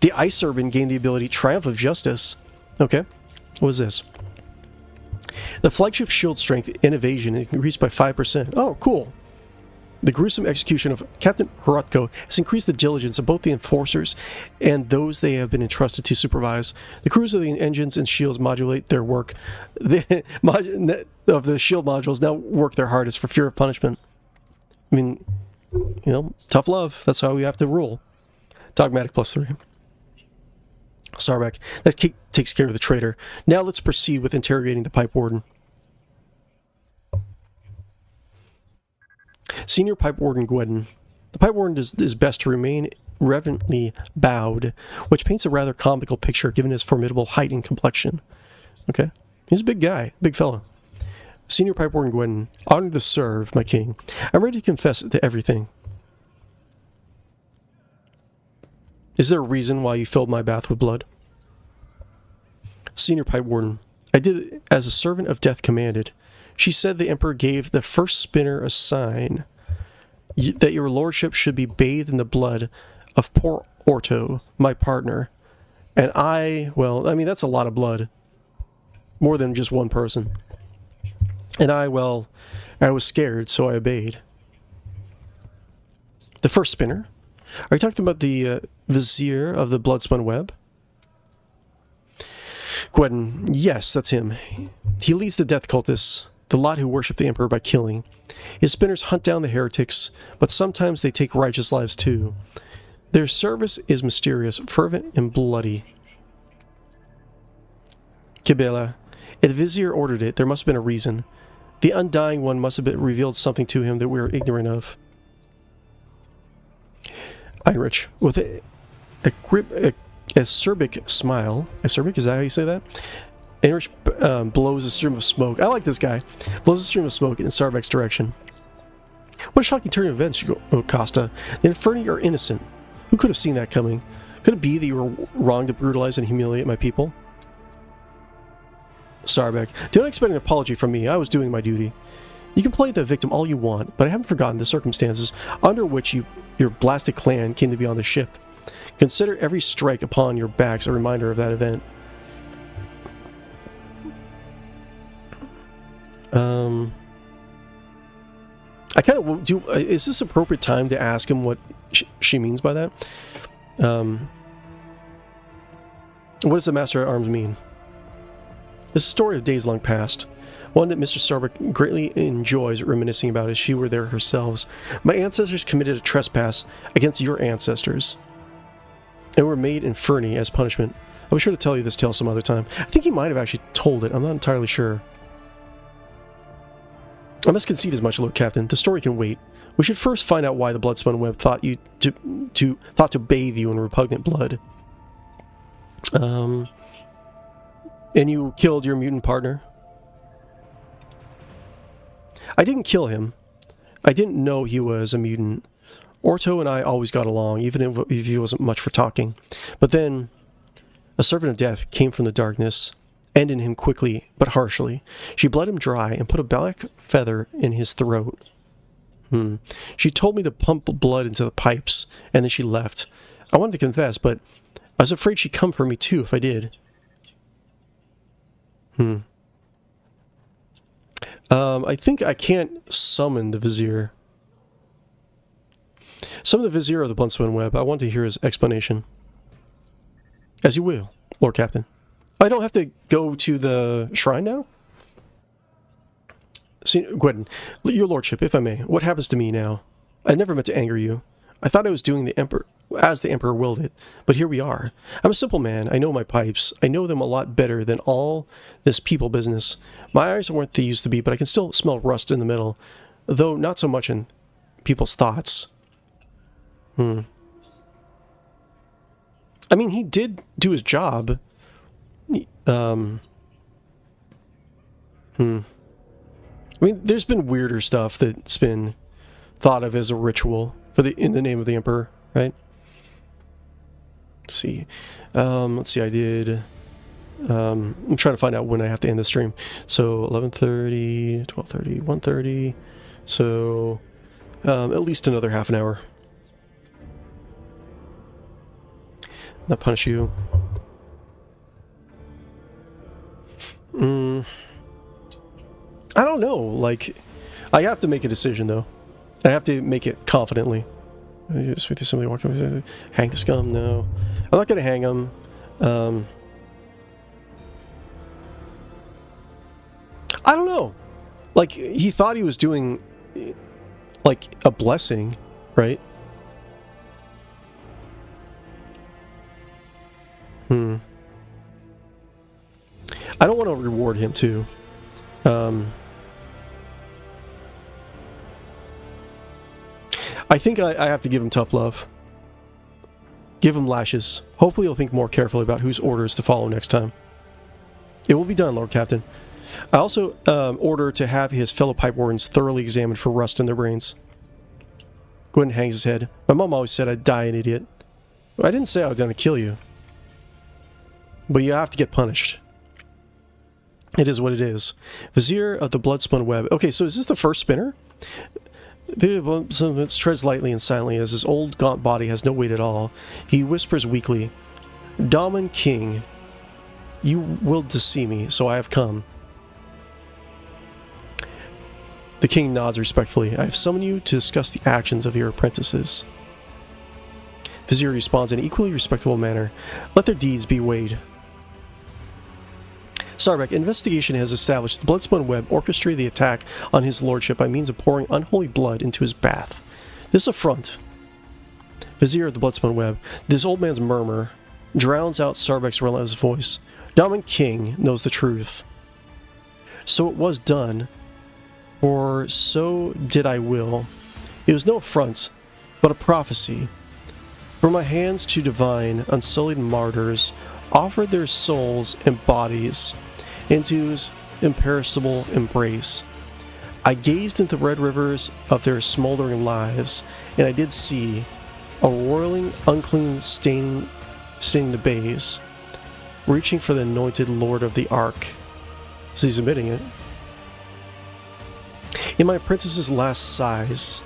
[SPEAKER 1] The Ice Serpent gained the ability Triumph of Justice. Okay, what is this? The flagship shield strength and evasion increased by 5%. Oh, cool. The gruesome execution of Captain Horadko has increased the diligence of both the enforcers and those they have been entrusted to supervise. The crews of the engines and shields modulate their work. The of the shield modules now work their hardest for fear of punishment. I mean, you know, tough love. That's how we have to rule. Dogmatic +3. Sarbeck. That takes care of the traitor. Now let's proceed with interrogating the Pipe Warden. Senior Pipe Warden Gweden. The Pipe Warden is best to remain reverently bowed, which paints a rather comical picture given his formidable height and complexion. Okay. He's a big guy, big fella. Senior Pipe Warden Gweden. Honored to serve, my king. I'm ready to confess to everything. Is there a reason why you filled my bath with blood? Senior Pipe Warden. I did it as a servant of death commanded. She said the Emperor gave the first spinner a sign that your lordship should be bathed in the blood of poor Orto, my partner. And well, I mean, that's a lot of blood. More than just one person. And I was scared, so I obeyed. The first spinner? Are you talking about the Vizier of the Bloodspun Web? Gweden, yes, that's him. He leads the death cultists, the lot who worship the Emperor by killing. His spinners hunt down the heretics, but sometimes they take righteous lives too. Their service is mysterious, fervent, and bloody. Kibela, if the Vizier ordered it, there must have been a reason. The Undying One must have revealed something to him that we are ignorant of. Heinrich, with a acerbic smile. Acerbic, is that how you say that? Heinrich blows a stream of smoke. I like this guy. Blows a stream of smoke in Sarbeck's direction. What a shocking turn of events, Costa. The Inferni are innocent. Who could have seen that coming? Could it be that you were wrong to brutalize and humiliate my people? Sarbeck, do not expect an apology from me. I was doing my duty. You can play the victim all you want, but I haven't forgotten the circumstances under which your blasted clan came to be on the ship. Consider every strike upon your backs a reminder of that event. I kind of do. Is this appropriate time to ask him what she means by that? What does the Master at Arms mean? This is a story of days long past. One that Mr. Sarbeck greatly enjoys reminiscing about as she were there herself. My ancestors committed a trespass against your ancestors, and were made Inferni as punishment. I'll be sure to tell you this tale some other time. I think he might have actually told it. I'm not entirely sure. I must concede as much, Lord Captain. The story can wait. We should first find out why the Bloodspun Web thought to bathe you in repugnant blood. And you killed your mutant partner? I didn't kill him. I didn't know he was a mutant. Orto and I always got along, even if he wasn't much for talking. But then, a servant of death came from the darkness, ending him quickly but harshly. She bled him dry and put a black feather in his throat. She told me to pump blood into the pipes, and then she left. I wanted to confess, but I was afraid she'd come for me too if I did. I think I can't summon the Vizier. Summon the Vizier of the Bloodspun Web. I want to hear his explanation. As you will, Lord Captain. I don't have to go to the shrine now? See, Gwyn, your lordship, if I may, what happens to me now? I never meant to anger you. I thought I was doing the emperor as the emperor willed it, but here we are. I'm a simple man. I know my pipes. I know them a lot better than all this people business. My eyes aren't what they used to be, but I can still smell rust in the middle, though not so much in people's thoughts. I mean, he did do his job. I mean, there's been weirder stuff that's been thought of as a ritual for in the name of the emperor, right? Let's see. I did. I'm trying to find out when I have to end the stream. So 11:30, 12:30, 1:30. So at least another half an hour. Not punish you. I don't know. Like, I have to make a decision though. I have to make it confidently. Just wait till somebody walk over. Hang the scum? No, I'm not gonna hang him. I don't know. Like, he thought he was doing like a blessing, right? I don't want to reward him too. I think I have to give him tough love. Give him lashes. Hopefully he'll think more carefully about whose orders to follow next time. It will be done, Lord Captain. I also order to have his fellow pipe wardens thoroughly examined for rust in their brains. Gwyn hangs his head. My mom always said I'd die an idiot. I didn't say I was going to kill you. But you have to get punished. It is what it is. Vizier of the Bloodspun Web. Okay, so is this the first spinner? It treads lightly and silently as his old gaunt body has no weight at all. He whispers weakly, Daman King, you willed to see me, so I have come. The king nods respectfully. I have summoned you to discuss the actions of your apprentices. Vizier responds in an equally respectable manner. Let their deeds be weighed. Sarbek, investigation has established the Bloodspun Web orchestrated the attack on his lordship by means of pouring unholy blood into his bath. This affront. Vizier of the Bloodspun Web, this old man's murmur drowns out Sarbek's relentless voice. Daman King knows the truth. So it was done, for so did I will. It was no affront, but a prophecy. For my hands to divine, unsullied martyrs offered their souls and bodies into his imperishable embrace. I gazed into the red rivers of their smoldering lives, and I did see a roiling, unclean staining the bays, reaching for the anointed Lord of the Ark. So he's admitting it. In my apprentice's last sighs,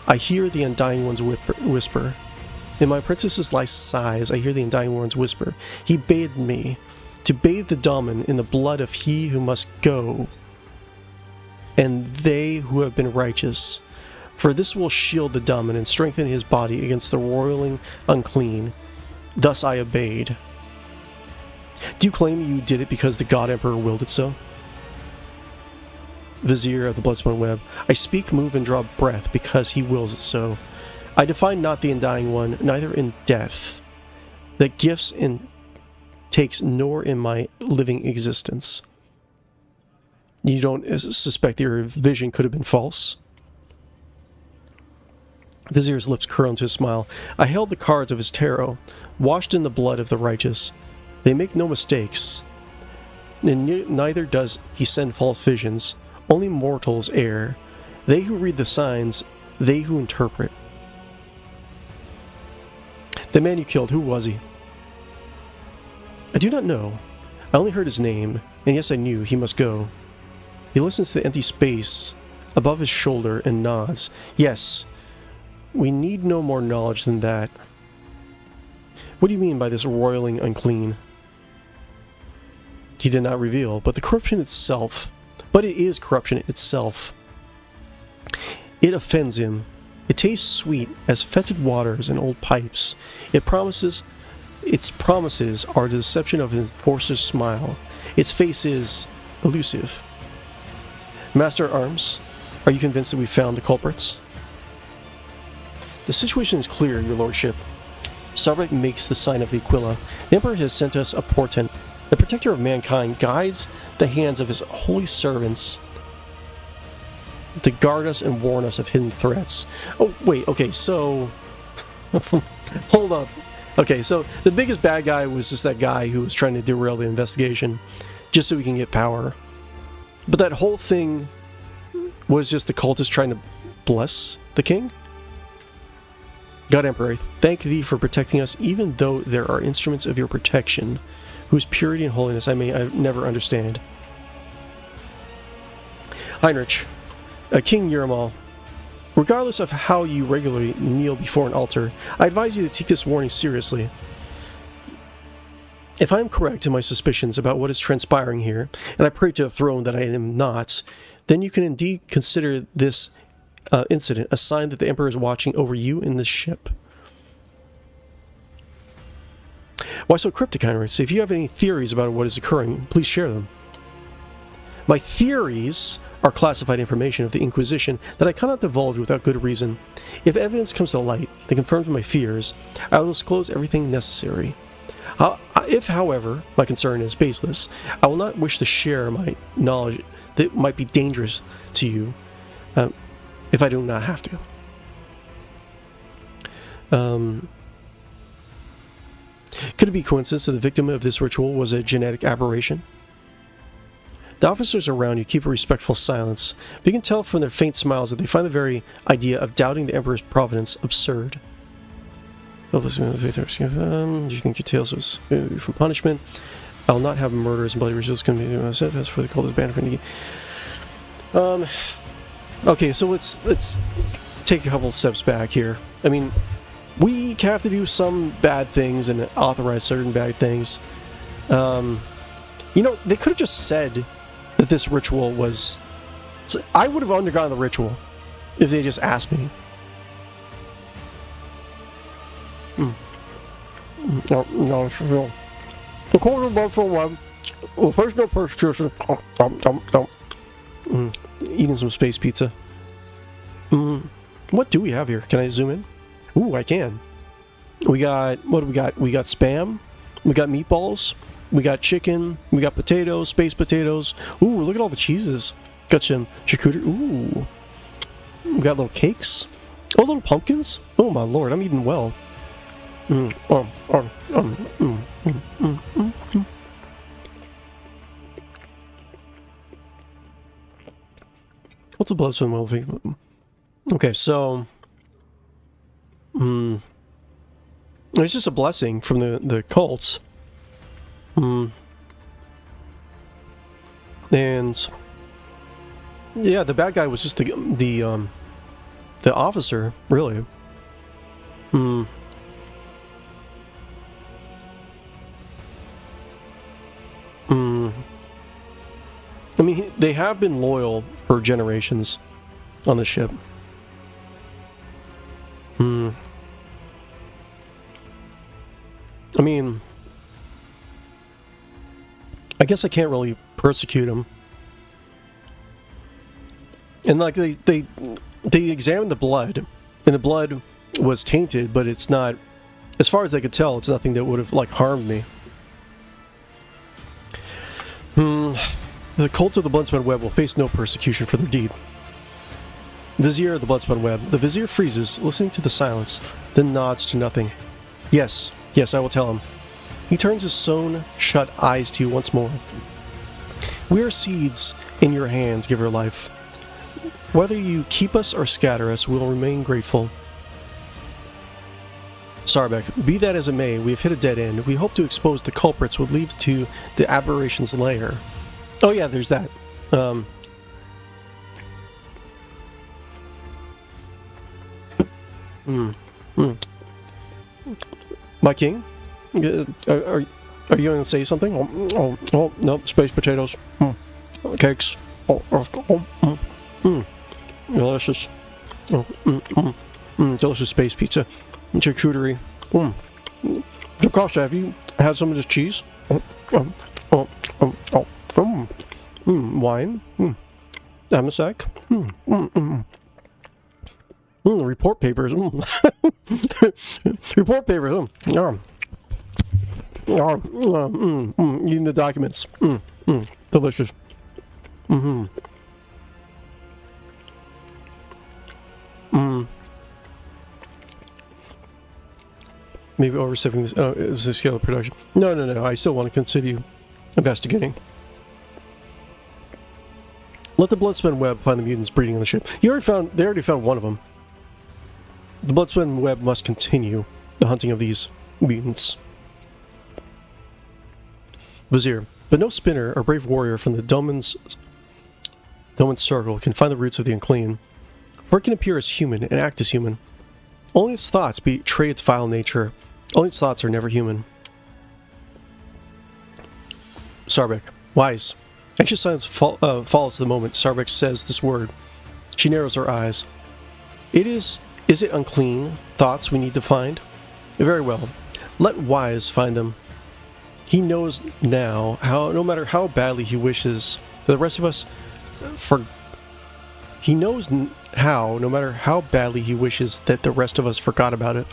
[SPEAKER 1] I hear the Undying One's whisper. In my apprentice's last sighs, I hear the Undying One's whisper. He bade me to bathe the Daman in the blood of he who must go, and they who have been righteous. For this will shield the Daman and strengthen his body against the roiling unclean. Thus I obeyed. Do you claim you did it because the God Emperor willed it so? Vizier of the Bloodspun Web, I speak, move, and draw breath because he wills it so. I define not the Undying One, neither in death, that gifts and takes, nor in my living existence. You don't suspect your vision could have been false? Vizier's lips curl into a smile. I held the cards of his tarot, washed in the blood of the righteous. They make no mistakes, and neither does he send false visions. Only mortals err. They who read the signs, they who interpret. The man you killed, who was he? I do not know. I only heard his name, and yes, I knew he must go. He listens to the empty space above his shoulder and nods. Yes, we need no more knowledge than that. What do you mean by this roiling unclean? He did not reveal, but the corruption itself. But it is corruption itself. It offends him. It tastes sweet as fetid waters and old pipes. It promises its promises are the deception of an enforcer's smile. Its face is elusive. Master at Arms, are you convinced that we've found the culprits? The situation is clear, your lordship. Starbuck makes the sign of the Aquila. The Emperor has sent us a portent. The protector of mankind guides the hands of his holy servants to guard us and warn us of hidden threats. Oh, wait, okay, so... Hold up. Okay, so the biggest bad guy was just that guy who was trying to derail the investigation just so he can get power. But that whole thing was just the cultists trying to bless the king? God Emperor, I thank thee for protecting us, even though there are instruments of your protection, whose purity and holiness I never understand. Heinrich, King Urimal, regardless of how you regularly kneel before an altar, I advise you to take this warning seriously. If I am correct in my suspicions about what is transpiring here, and I pray to the throne that I am not, then you can indeed consider this incident a sign that the Emperor is watching over you in this ship. Why so cryptic, Heinrich? So if you have any theories about what is occurring, please share them. My theories are classified information of the Inquisition that I cannot divulge without good reason. If evidence comes to light that confirms my fears, I will disclose everything necessary. If, however, my concern is baseless, I will not wish to share my knowledge that might be dangerous to you if I do not have to. Could it be coincidence that the victim of this ritual was a genetic aberration? The officers around you keep a respectful silence, but you can tell from their faint smiles that they find the very idea of doubting the Emperor's providence absurd. Do you think your tales was from punishment? I will not have murderers and bloody rituals can be set. That's for the cultist banned from the okay, so let's take a couple steps back here. I mean, we have to do some bad things and authorize certain bad things. You know, they could have just said that this ritual was... So I would have undergone the ritual if they just asked me. No, it's real. The court of Buffalo Web will face no persecution. Eating some space pizza. What do we have here? Can I zoom in? Ooh, I can. We got... What do we got? We got Spam. We got meatballs. We got chicken. We got potatoes. Space potatoes. Ooh, look at all the cheeses. Got some charcuterie. Ooh. We got little cakes. Oh, little pumpkins. Oh, my lord. I'm eating well. What's a blood swim movie? Okay, so... it's just a blessing from the cults. And... yeah, the bad guy was just the officer, really. I mean, they have been loyal for generations on the ship. I mean, I guess I can't really persecute them. And like they examined the blood, and the blood was tainted, but it's not, as far as I could tell, it's nothing that would have like harmed me. The cult of the Bloodspun Web will face no persecution for their deed. Vizier of the Bloodspun Web. The Vizier freezes, listening to the silence, then nods to nothing. Yes, I will tell him. He turns his sewn-shut eyes to you once more. We are seeds in your hands, Giver of Life. Whether you keep us or scatter us, we will remain grateful. Sarbek, be that as it may, we have hit a dead end. We hope to expose the culprits would lead to the aberration's lair. Oh yeah, there's that. My king? Are you going to say something? Oh, no, space potatoes. Cakes. Delicious. Delicious space pizza. Charcuterie. So, Costa, have you had some of this cheese? Wine? Amasac? Report papers. Report papers. Eating the documents. Delicious. Maybe overstepping this. Oh, it was the scale of production. No. I still want to continue investigating. Let the Bloodspin Web find the mutants breeding on the ship. They already found one of them. The Bloodspin Web must continue the hunting of these mutants. Vizier. But no spinner or brave warrior from the Doman's circle can find the roots of the unclean. For it can appear as human and act as human. Only its thoughts betray its vile nature. Only its thoughts are never human. Sarbek. Wise. Anxious silence follows the moment Sarbek says this word. She narrows her eyes. Is it unclean thoughts we need to find? Very well. Let Wise find them. He knows now how, no matter how badly he wishes, the rest of us He knows how, no matter how badly he wishes, that the rest of us forgot about it.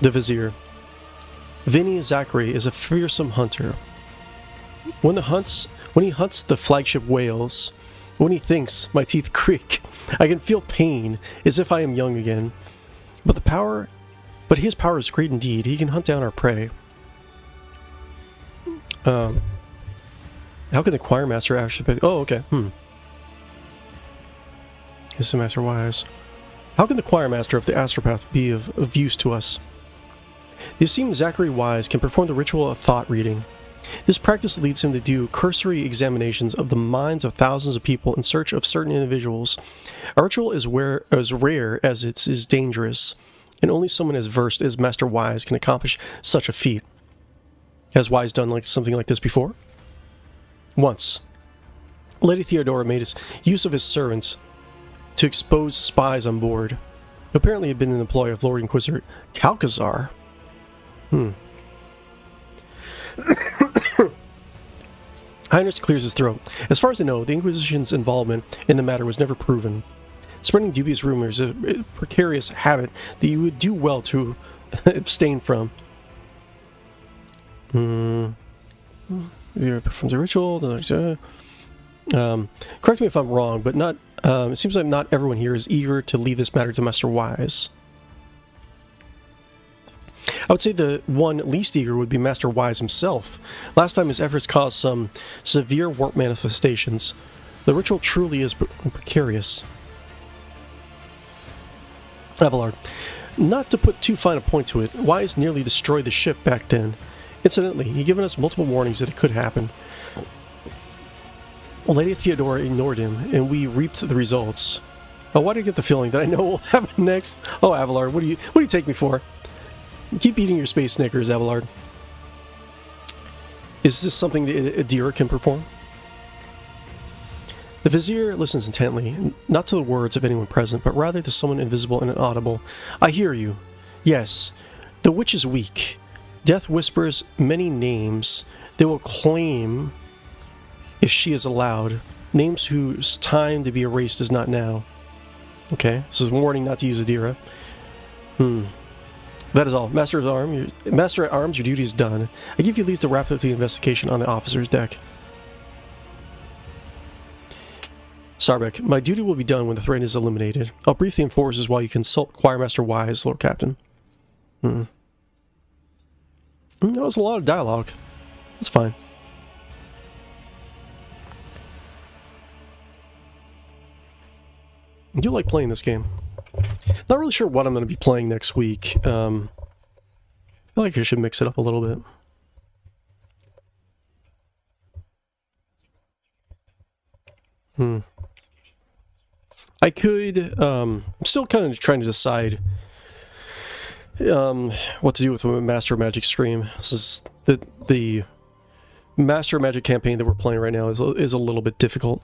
[SPEAKER 1] The Vizier. Vinny Zachary is a fearsome hunter. When he hunts the flagship whales, when he thinks my teeth creak, I can feel pain as if I am young again. But his power is great indeed. He can hunt down our prey. How can the choir master actually... Oh, okay. Is the master wise? How can the choir master of the astropath be of use to us? The esteemed Zachary Wise can perform the ritual of thought reading. This practice leads him to do cursory examinations of the minds of thousands of people in search of certain individuals. A ritual is as rare as it is dangerous, and only someone as versed as Master Wise can accomplish such a feat. Has Wise done something like this before? Once. Lady Theodora made use of his servants to expose spies on board, who apparently had been in the employ of Lord Inquisitor Calcazar. Heinrich clears his throat. As far as I know, the Inquisition's involvement in the matter was never proven. Spreading dubious rumors is a precarious habit that you would do well to abstain from. Performs a ritual. Correct me if I'm wrong, but it seems like not everyone here is eager to leave this matter to Master Wise. I would say the one least eager would be Master Wise himself. Last time his efforts caused some severe warp manifestations. The ritual truly is precarious. Abelard. Not to put too fine a point to it, Wise nearly destroyed the ship back then. Incidentally, he'd given us multiple warnings that it could happen. Lady Theodora ignored him, and we reaped the results. Oh, why do I get the feeling that I know what will happen next? Oh, Abelard, what do you take me for? Keep eating your space Snickers, Abelard. Is this something that Adira can perform? The Vizier listens intently, not to the words of anyone present, but rather to someone invisible and inaudible. I hear you. Yes, the witch is weak. Death whispers many names they will claim if she is allowed. Names whose time to be erased is not now. Okay, this is a warning not to use Adira. That is all. Master at Arms, your duty is done. I give you leave to wrap up the investigation on the officer's deck. Sarbek, my duty will be done when the threat is eliminated. I'll brief the enforcers while you consult Choirmaster Wise, Lord Captain. That was a lot of dialogue. That's fine. I do like playing this game. Not really sure what I'm going to be playing next week. I feel like I should mix it up a little bit. I could, I'm still kind of trying to decide what to do with the Master of Magic stream. This is the Master of Magic campaign that we're playing right now is a little bit difficult.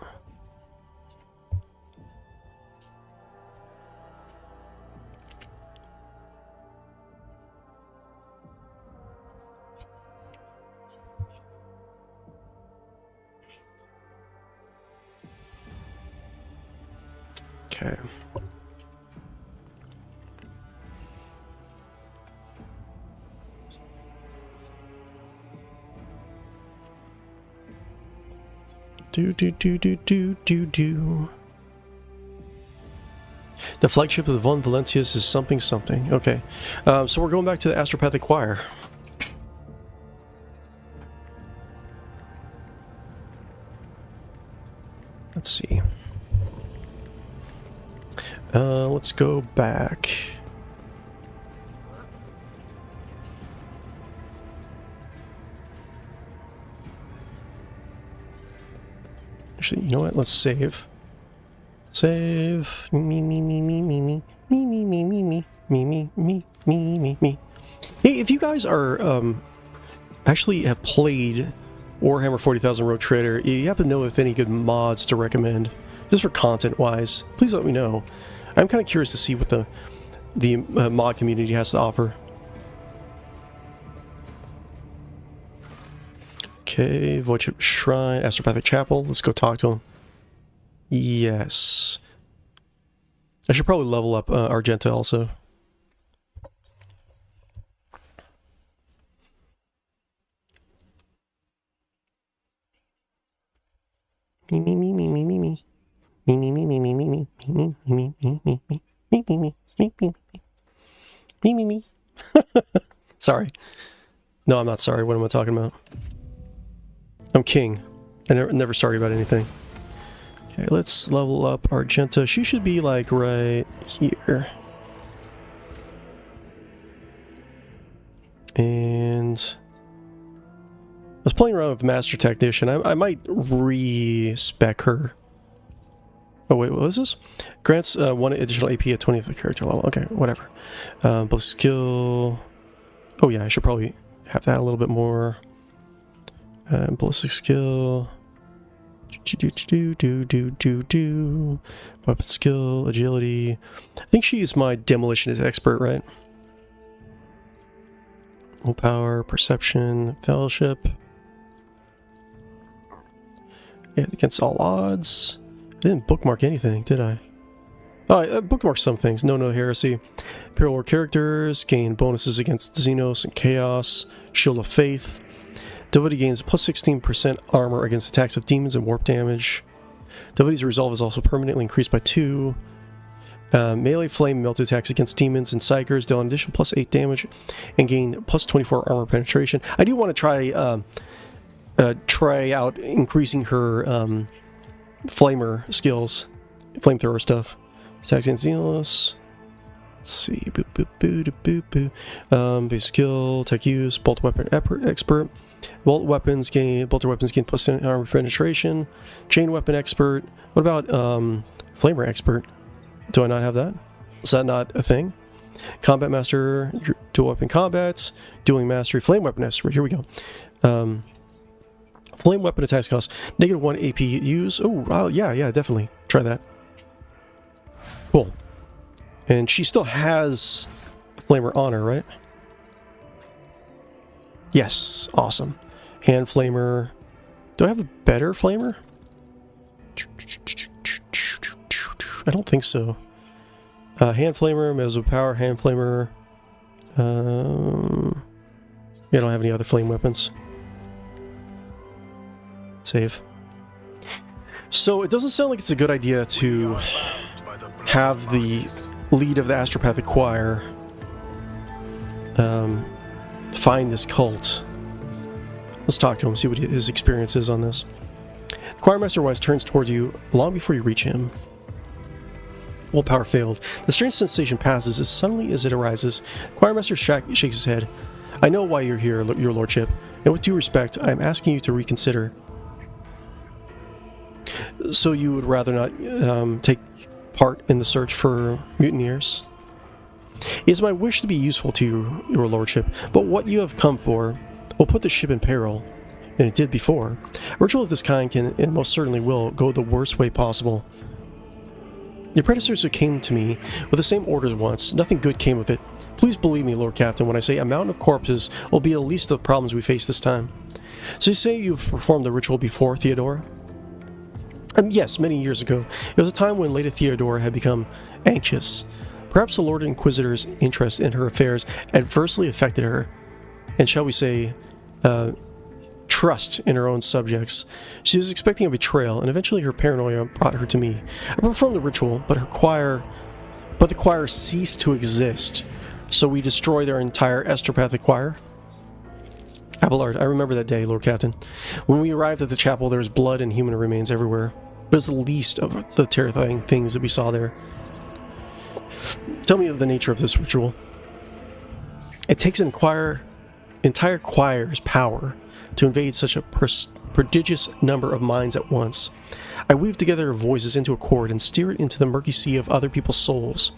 [SPEAKER 1] Okay. Do. The flagship of the Von Valencias is something. Okay. So we're going back to the Astropathic Choir. Let's see. Let's go back. Actually, you know what? Let's save. Save. Me. Hey, if you guys are actually have played Warhammer 40,000 Rogue Trader, you happen to know if any good mods to recommend, just for content-wise, please let me know. I'm kind of curious to see what the mod community has to offer. Okay, Voidship Shrine, Astropathic Chapel. Let's go talk to him. Yes. I should probably level up Argenta also. Me. Sorry. No, I'm not sorry. What am I talking about? I'm king. I'm never sorry about anything. Okay, let's level up Argenta. She should be like right here. And I was playing around with Master Technician. I might re-spec her. Oh wait, what is this? Grants 1 additional AP at 20th character level. Okay, whatever. Ballistic skill. Oh yeah, I should probably have that a little bit more. Ballistic skill. Weapon skill, agility. I think she is my demolitionist expert, right? Willpower, perception, fellowship. Yeah, against all odds. I didn't bookmark anything, did I? Oh, I bookmarked some things. No heresy. Imperial War characters gain bonuses against Xenos and Chaos. Shield of Faith. Devotee gains plus 16% armor against attacks of demons and warp damage. Devotee's resolve is also permanently increased by 2. Melee flame melt attacks against demons and psychers deal an additional plus 8 damage and gain plus 24 armor penetration. I do want to try out increasing her flamer skills, flamethrower stuff. Attacks against Xenos. Let's see. Base skill, tech use, bolt weapon expert. Bolter weapons gain plus 10 armor penetration. Chain weapon expert. What about flamer expert? Do I not have that? Is that not a thing? Combat master, dual weapon combats, dueling mastery, flame weapon expert. Here we go. Flame weapon attacks cost -1 AP use. Oh, yeah, definitely. Try that. Cool. And she still has flamer on her, right? Yes, awesome. Hand flamer. Do I have a better flamer? I don't think so. Hand flamer, meso power, hand flamer. I don't have any other flame weapons. Save. So it doesn't sound like it's a good idea to have the lead of the Astropathic Choir find this cult. Let's talk to him, see what his experience is on this. The Choirmaster Wise turns towards you long before you reach him. Willpower failed. The strange sensation passes as suddenly as it arises. The Choirmaster shakes his head. I know why you're here, your lordship, and with due respect, I am asking you to reconsider. So you would rather not take part in the search for mutineers? It is my wish to be useful to you, your lordship, but what you have come for will put the ship in peril, and it did before. A ritual of this kind can, and most certainly will, go the worst way possible. Your predecessor came to me with the same orders once. Nothing good came of it. Please believe me, Lord Captain, when I say a mountain of corpses will be the least of the problems we face this time. So you say you've performed the ritual before, Theodora? Yes, many years ago. It was a time when Lady Theodora had become anxious. Perhaps the Lord Inquisitor's interest in her affairs adversely affected her, and shall we say, trust in her own subjects. She was expecting a betrayal, and eventually her paranoia brought her to me. I performed the ritual, but the choir ceased to exist, so we destroyed their entire Estropathic choir. Abelard, I remember that day, Lord Captain. When we arrived at the chapel, there was blood and human remains everywhere. But it was the least of the terrifying things that we saw there. Tell me of the nature of this ritual. It takes an entire choir's power to invade such a prodigious number of minds at once. I weave together voices into a chord and steer it into the murky sea of other people's souls.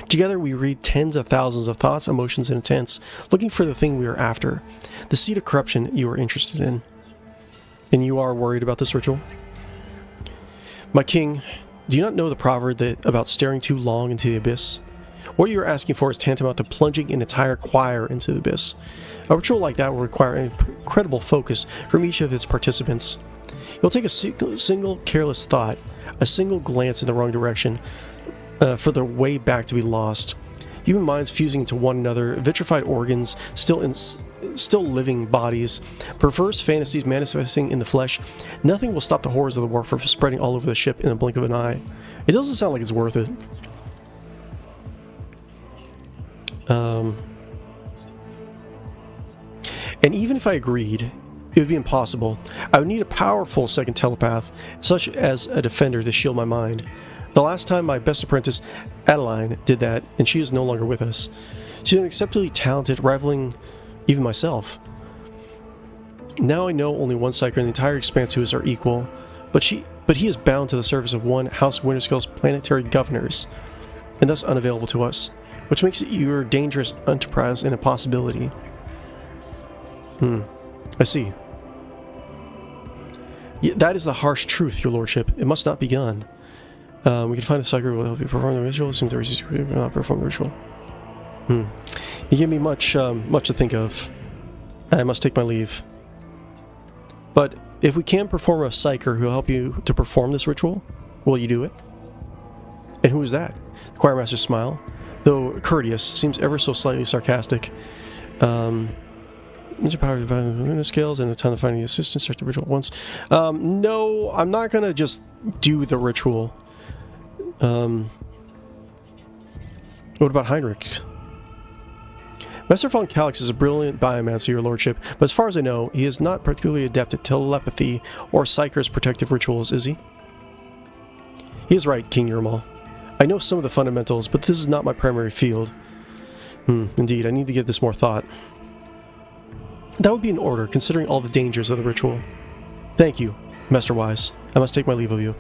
[SPEAKER 1] Together we read tens of thousands of thoughts, emotions, and intents, looking for the thing we are after, the seed of corruption you are interested in. And you are worried about this ritual? My king, do you not know the proverb about staring too long into the abyss? What you are asking for is tantamount to plunging an entire choir into the abyss. A ritual like that will require incredible focus from each of its participants. It will take a single careless thought, a single glance in the wrong direction, for the way back to be lost. Human minds fusing into one another, vitrified organs, still living bodies, perverse fantasies manifesting in the flesh. Nothing will stop the horrors of the war from spreading all over the ship in a blink of an eye. It doesn't sound like it's worth it. And even if I agreed, it would be impossible. I would need a powerful second telepath, such as a defender, to shield my mind. The last time my best apprentice, Adeline, did that, and she is no longer with us. She's exceptionally talented, rivaling even myself. Now I know only one psyker in the entire expanse who is our equal, but he is bound to the service of one House Winterskull's planetary governors, and thus unavailable to us, which makes it your dangerous enterprise an impossibility. I see. Yeah, that is the harsh truth, your lordship. It must not be done. We can find a psyker who will help you perform the ritual. Assume the resist will not perform the ritual. You give me much to think of. I must take my leave. But if we can perform a psyker who will help you to perform this ritual, will you do it? And who is that? The choirmaster's smile, though courteous, seems ever so slightly sarcastic. Use your power to find scales and a ton of finding assistance. Start the ritual at once. No, I'm not gonna just do the ritual. What about Heinrich? Master von Calix is a brilliant biomancer, your lordship, but as far as I know, he is not particularly adept at telepathy or Psyker's protective rituals, is he? He is right, King Yermal. I know some of the fundamentals, but this is not my primary field. Indeed, I need to give this more thought. That would be in order, considering all the dangers of the ritual. Thank you, Master Wise. I must take my leave of you.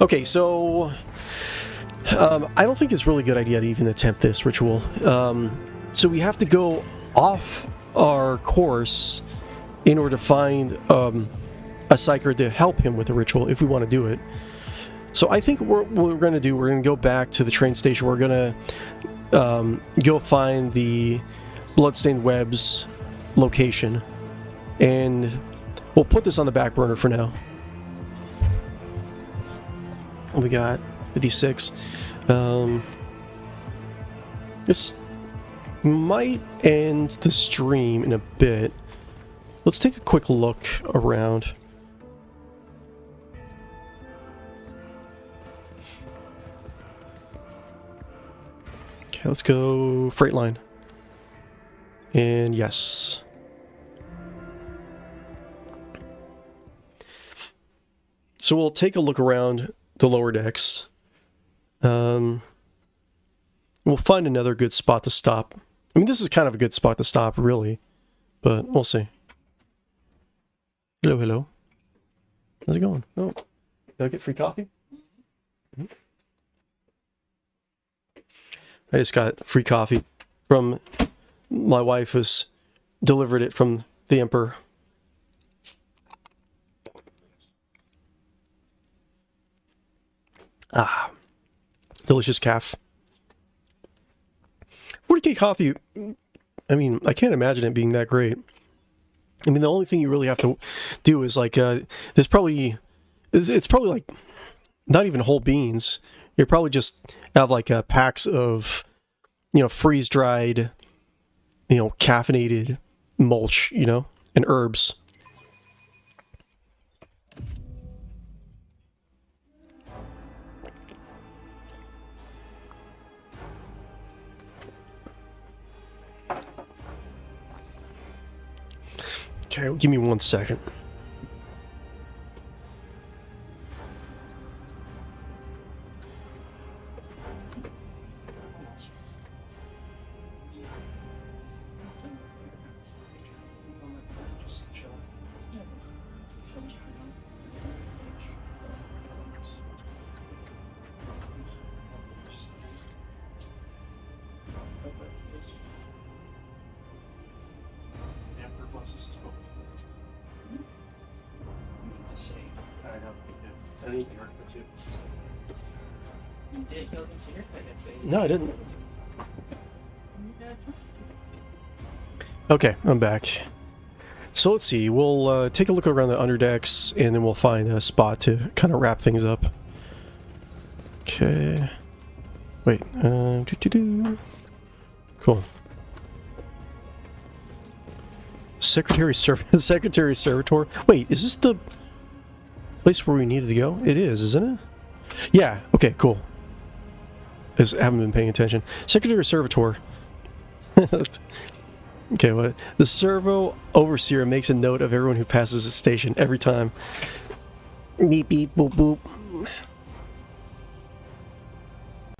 [SPEAKER 1] Okay, so I don't think it's really a good idea to even attempt this ritual. So we have to go off our course in order to find a psyker to help him with the ritual if we want to do it. So I think what we're going to do, we're going to go back to the train station. We're going to go find the Bloodstained Web's location, and we'll put this on the back burner for now. We got 56. This might end the stream in a bit. Let's take a quick look around. Okay, let's go freight line. And yes. So we'll take a look around the lower decks. We'll find another good spot to stop. I mean, this is kind of a good spot to stop, really. But we'll see. Hello, hello. How's it going? Oh, did I get free coffee? I just got free coffee from my wife, who's delivered it from the Emperor. Ah, delicious calf. 40k coffee, I mean, I can't imagine it being that great. I mean, the only thing you really have to do is like, there's probably It's probably like not even whole beans. You probably just have like packs of, freeze dried, caffeinated mulch, and herbs. Okay, give me 1 second. No, I didn't. Okay, I'm back. So let's see. We'll take a look around the underdecks, and then we'll find a spot to kind of wrap things up. Okay. Wait. Cool. Secretary Servitor. Wait, is this the place where we needed to go? It is, isn't it? Yeah. Okay. Cool. I haven't been paying attention. Secretary Servitor. Okay, what? The servo overseer makes a note of everyone who passes the station every time. Beep beep boop boop.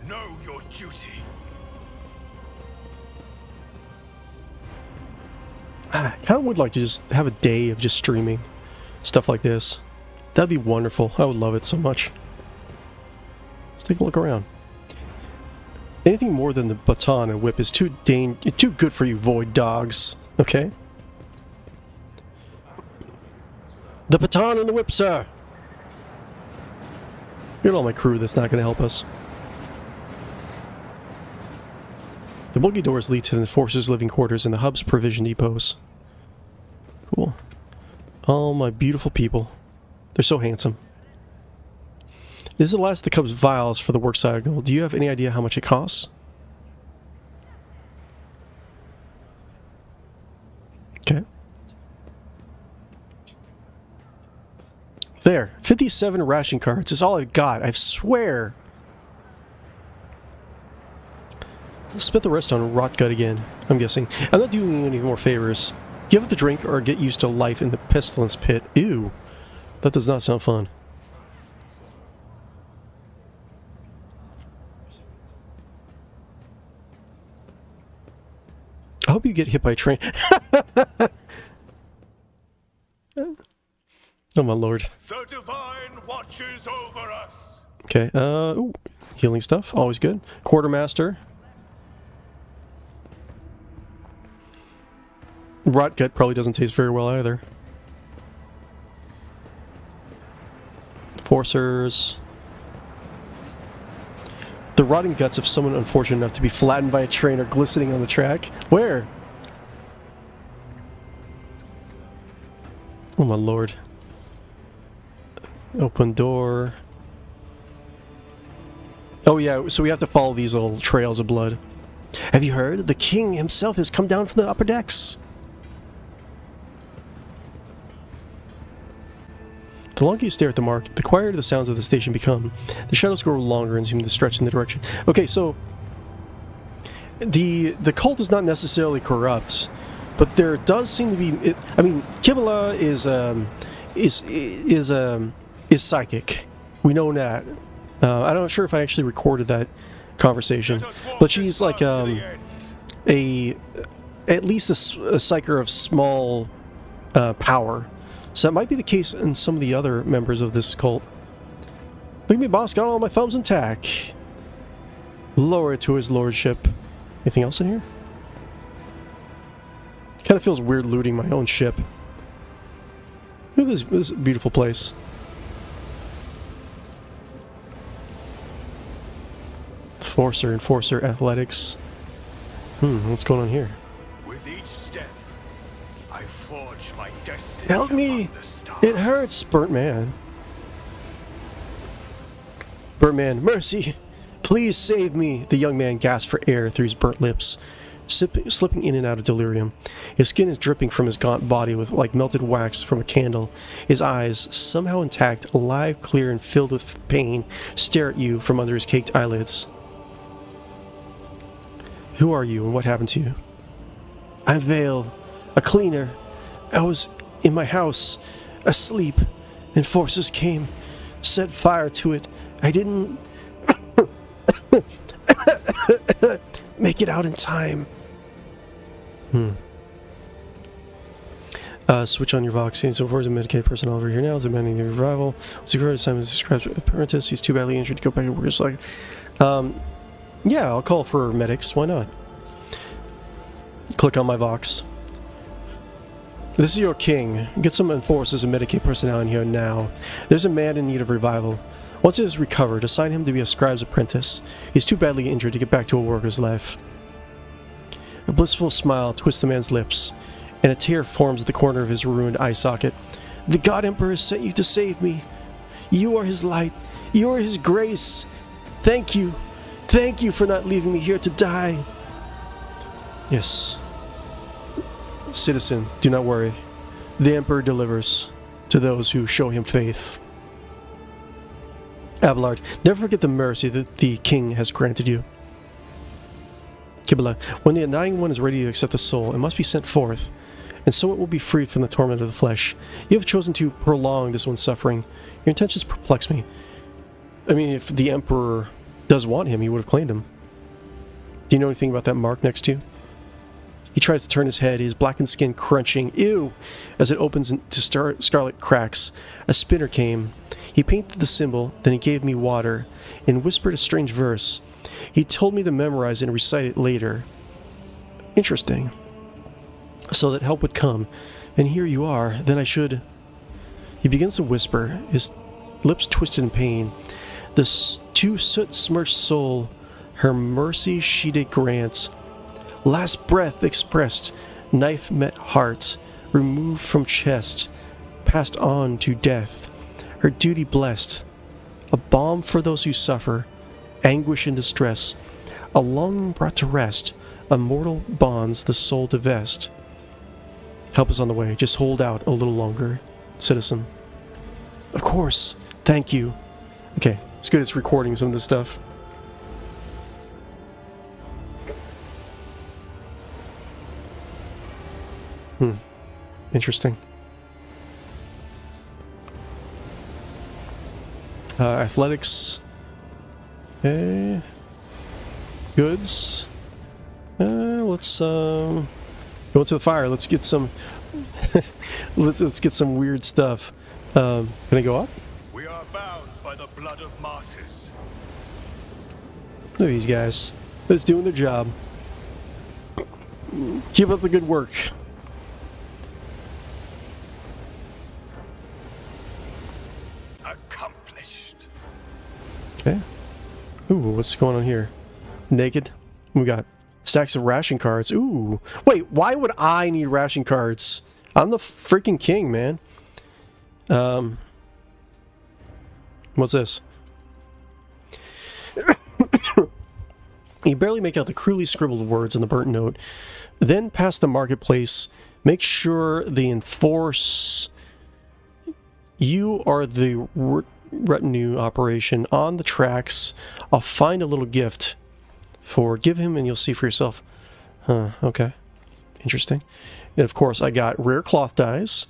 [SPEAKER 2] Know your duty.
[SPEAKER 1] I kind of would like to just have a day of just streaming stuff like this. That'd be wonderful. I would love it so much. Let's take a look around. Anything more than the baton and whip is too good for you, void dogs. Okay? The baton and the whip, sir! Look at all my crew that's not going to help us. The boogie doors lead to the forces' living quarters and the hub's provision depots. Cool. Oh, my beautiful people. They're so handsome. This is the last of the Cub's vials for the work cycle. Do you have any idea how much it costs? Okay. There. 57 ration cards is all I've got, I swear. I'll spit the rest on rot gut again, I'm guessing. I'm not doing you any more favors. Give it the drink or get used to life in the pestilence pit. Ew. That does not sound fun. I hope you get hit by a train. Oh my lord.
[SPEAKER 2] The divine watches over us.
[SPEAKER 1] Okay, ooh, healing stuff, always good. Quartermaster. Rot gut probably doesn't taste very well either. Forcers. The rotting guts of someone unfortunate enough to be flattened by a train are glistening on the track. Where? Oh my lord. Open door. Oh yeah, so we have to follow these little trails of blood. Have you heard? The king himself has come down from the upper decks. The longer you stare at the mark, the quieter the sounds of the station become. The shadows grow longer and seem to stretch in the direction. Okay, so the cult is not necessarily corrupt, but there does seem to be. I mean, Kibala is psychic. We know that. I'm not sure if I actually recorded that conversation, but she's like at least a psyker of small power. So that might be the case in some of the other members of this cult. Look at me, boss, got all my thumbs intact. Lower it to his lordship. Anything else in here? Kind of feels weird looting my own ship. Look at this beautiful place. Enforcer athletics. What's going on here?
[SPEAKER 2] With each step, I forge my destiny.
[SPEAKER 1] Help me! It hurts, burnt man. Birdman, mercy! Please save me! The young man gasped for air through his burnt lips, slipping in and out of delirium. His skin is dripping from his gaunt body with like melted wax from a candle. His eyes, somehow intact, alive, clear, and filled with pain, stare at you from under his caked eyelids. Who are you and what happened to you? I'm Vale, a cleaner. I was in my house, asleep, and forces came, set fire to it. I didn't make it out in time. Switch on your Vox. Seems so forward to medicate personnel over here now. They're demanding the revival. Secure assignment describes apprentice. He's too badly injured to go back to work. Like, yeah, I'll call for medics. Why not? Click on my Vox. This is your king. Get some enforcers and medicate personnel in here now. There's a man in need of revival. Once he is recovered, assign him to be a scribe's apprentice. He's too badly injured to get back to a worker's life. A blissful smile twists the man's lips, and a tear forms at the corner of his ruined eye socket. The God Emperor has sent you to save me. You are his light. You are his grace. Thank you. Thank you for not leaving me here to die. Yes. Citizen, do not worry. The Emperor delivers to those who show him faith. Abelard, never forget the mercy that the king has granted you. Kibala, when the Undying One is ready to accept a soul, it must be sent forth, and so it will be freed from the torment of the flesh. You have chosen to prolong this one's suffering. Your intentions perplex me. I mean, if the Emperor does want him, he would have claimed him. Do you know anything about that mark next to you? He tries to turn his head, his blackened skin crunching, ew, as it opens into scarlet cracks. A spinner came. He painted the symbol, then he gave me water, and whispered a strange verse. He told me to memorize it and recite it later. Interesting. So that help would come. And here you are, then I should... He begins to whisper, his lips twisted in pain. The too soot-smirched soul, her mercy she did grant. Last breath expressed, knife met heart, removed from chest, passed on to death. Her duty blessed, a balm for those who suffer, anguish and distress, a longing brought to rest, immortal bonds the soul divest. Help is on the way, just hold out a little longer, citizen. Of course, thank you. Okay, it's good it's recording some of this stuff. Interesting. Athletics. Goods. Let's go to the fire. Let's get some. let's get some weird stuff. Can I go up?
[SPEAKER 2] We are bound by the blood of martyrs.
[SPEAKER 1] Look at these guys. They're just doing their job. Keep up the good work.
[SPEAKER 2] Accomplished.
[SPEAKER 1] Okay. Ooh, what's going on here? Naked. We got stacks of ration cards. Ooh. Wait, why would I need ration cards? I'm the freaking king, man. What's this? You barely make out the cruelly scribbled words in the burnt note. Then past the marketplace, make sure they enforce you are the retinue operation on the tracks. I'll find a little gift for give him and you'll see for yourself. Huh, okay. Interesting. And of course I got rare cloth dyes.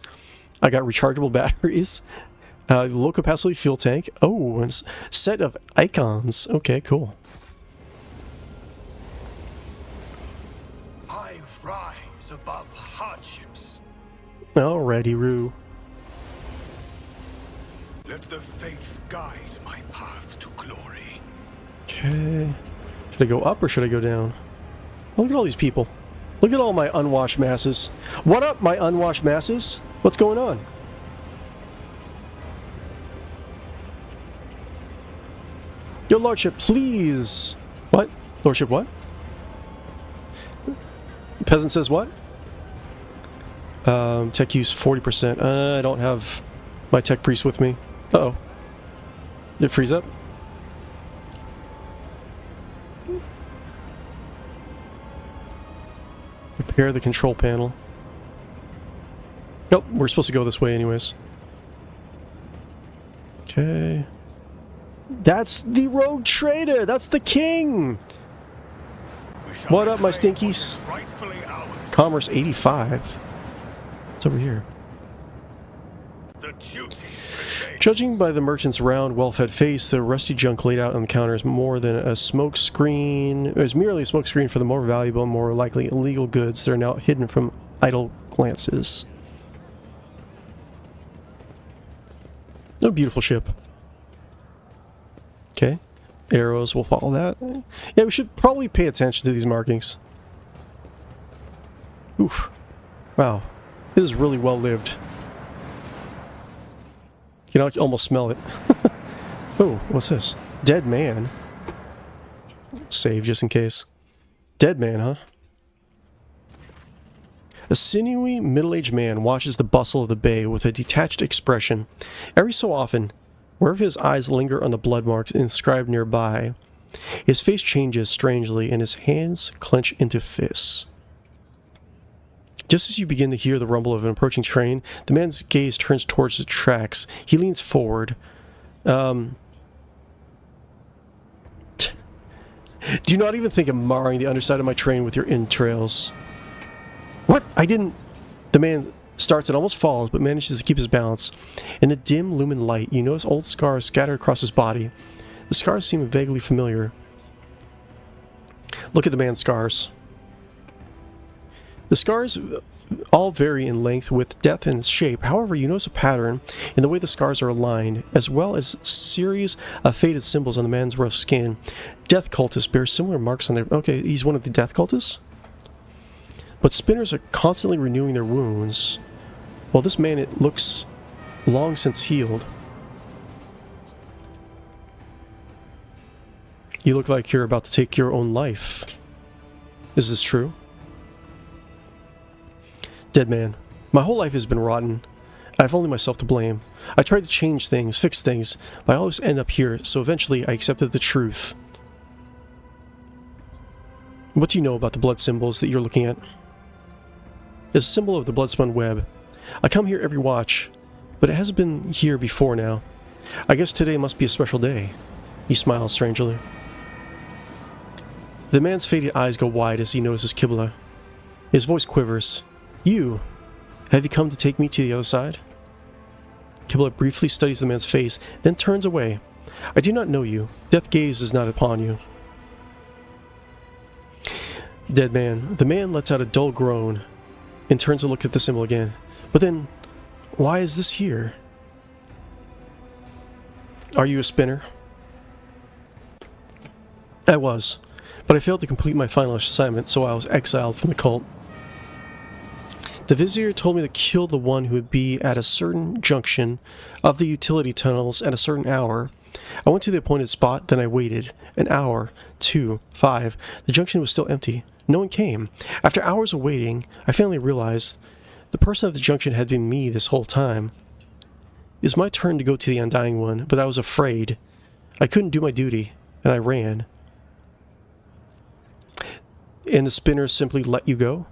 [SPEAKER 1] I got rechargeable batteries. Low capacity fuel tank. Oh, and set of icons. Okay, cool.
[SPEAKER 2] I rise above hardships.
[SPEAKER 1] Alrighty, Roo.
[SPEAKER 2] Let the faith guide my path to glory.
[SPEAKER 1] Okay. Should I go up or should I go down? Oh, look at all these people. Look at all my unwashed masses. What up, my unwashed masses? What's going on? Your lordship, please. What? Lordship, what? Peasant says what? Tech use 40%. I don't have my tech priest with me. Uh-oh. Did it freeze up? Repair the control panel. Nope, we're supposed to go this way anyways. Okay. That's the rogue trader! That's the king! What up, my stinkies?
[SPEAKER 2] Rightfully ours.
[SPEAKER 1] Commerce 85. It's over here.
[SPEAKER 2] The duty prevails.
[SPEAKER 1] Judging by the merchant's round, well-fed face, the rusty junk laid out on the counter is more than a smoke screen. It was merely a smoke screen for the more valuable and more likely illegal goods that are now hidden from idle glances. No beautiful ship. Okay. Arrows, we'll follow that. Yeah, we should probably pay attention to these markings. Oof. Wow. This is really well lived. You know, I can almost smell it. Oh, what's this? Dead man. Save just in case. Dead man, huh? A sinewy, middle-aged man watches the bustle of the bay with a detached expression. Every so often, wherever his eyes linger on the blood marks inscribed nearby, his face changes strangely and his hands clench into fists. Just as you begin to hear the rumble of an approaching train, the man's gaze turns towards the tracks. He leans forward. Do not even think of marring the underside of my train with your entrails. What? I didn't... The man starts and almost falls, but manages to keep his balance. In the dim, lumen light, you notice old scars scattered across his body. The scars seem vaguely familiar. Look at the man's scars. The scars all vary in length, with depth and shape. However, you notice a pattern in the way the scars are aligned, as well as a series of faded symbols on the man's rough skin. Death cultists bear similar marks on their... Okay, he's one of the death cultists? But spinners are constantly renewing their wounds. Well, this man, it looks long since healed. You look like you're about to take your own life. Is this true? Dead man. My whole life has been rotten. I have only myself to blame. I tried to change things, fix things, but I always end up here, so eventually I accepted the truth. What do you know about the blood symbols that you're looking at? It's a symbol of the blood-spun web. I come here every watch, but it hasn't been here before now. I guess today must be a special day. He smiles strangely. The man's faded eyes go wide as he notices Kibla. His voice quivers. You! Have you come to take me to the other side? Kibla briefly studies the man's face, then turns away. I do not know you. Death gaze is not upon you. Dead man. The man lets out a dull groan and turns to look at the symbol again. But then, why is this here? Are you a spinner? I was, but I failed to complete my final assignment, so I was exiled from the cult. The vizier told me to kill the one who would be at a certain junction of the utility tunnels at a certain hour. I went to the appointed spot, then I waited. An hour, 2, 5. The junction was still empty. No one came. After hours of waiting, I finally realized the person at the junction had been me this whole time. It was my turn to go to the Undying One, but I was afraid. I couldn't do my duty, and I ran. And the spinners simply let you go?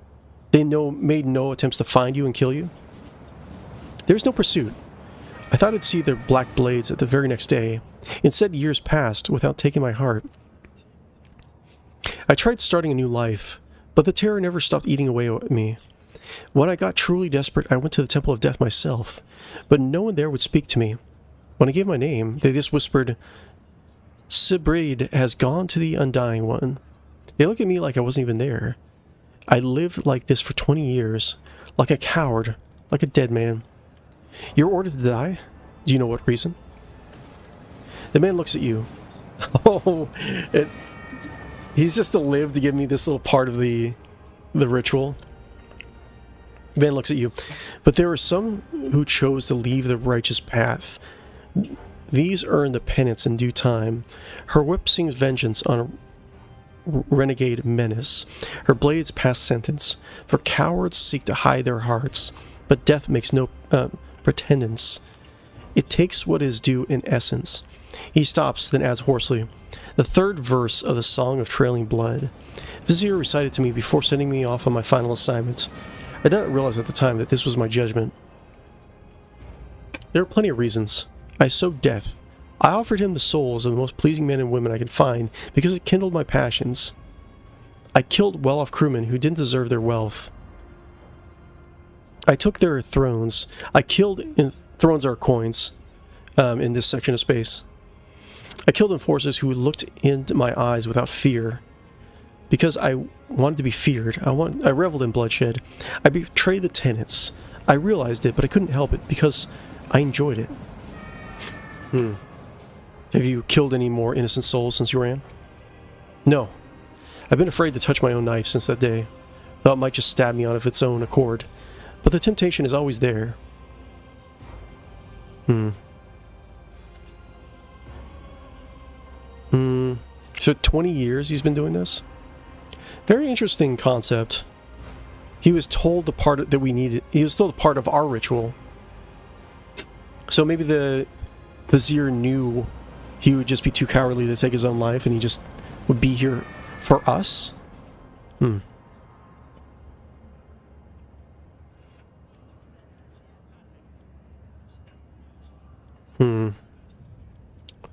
[SPEAKER 1] They made no attempts to find you and kill you? There was no pursuit. I thought I'd see their black blades at the very next day. Instead, years passed without taking my heart. I tried starting a new life, but the terror never stopped eating away at me. When I got truly desperate, I went to the Temple of Death myself, but no one there would speak to me. When I gave my name, they just whispered, Sibrid has gone to the Undying One. They looked at me like I wasn't even there. I lived like this for 20 years, like a coward, like a dead man. You're ordered to die? Do you know what reason? The man looks at you. Oh, he's just lived to give me this little part of the ritual. The man looks at you. But there are some who chose to leave the righteous path. These earn the penance in due time. Her whip sings vengeance on a renegade menace. Her blades pass sentence. For cowards seek to hide their hearts, but death makes no pretendence. It takes what is due in essence. He stops, then adds hoarsely, "The third verse of the Song of Trailing Blood. Vizier recited to me before sending me off on my final assignment. I did not realize at the time that this was my judgment. There are plenty of reasons. I sowed death. I offered him the souls of the most pleasing men and women I could find because it kindled my passions. I killed well-off crewmen who didn't deserve their wealth. I took their thrones. I killed... Thrones are coins in this section of space. I killed enforcers who looked into my eyes without fear. Because I wanted to be feared. I reveled in bloodshed. I betrayed the tenants. I realized it, but I couldn't help it because I enjoyed it." Have you killed any more innocent souls since you ran? No. I've been afraid to touch my own knife since that day. Thought it might just stab me out of its own accord. But the temptation is always there. So 20 years he's been doing this? Very interesting concept. He was told the part that we needed. He was told a part of our ritual. So maybe the Vizier knew he would just be too cowardly to take his own life, and he just would be here for us?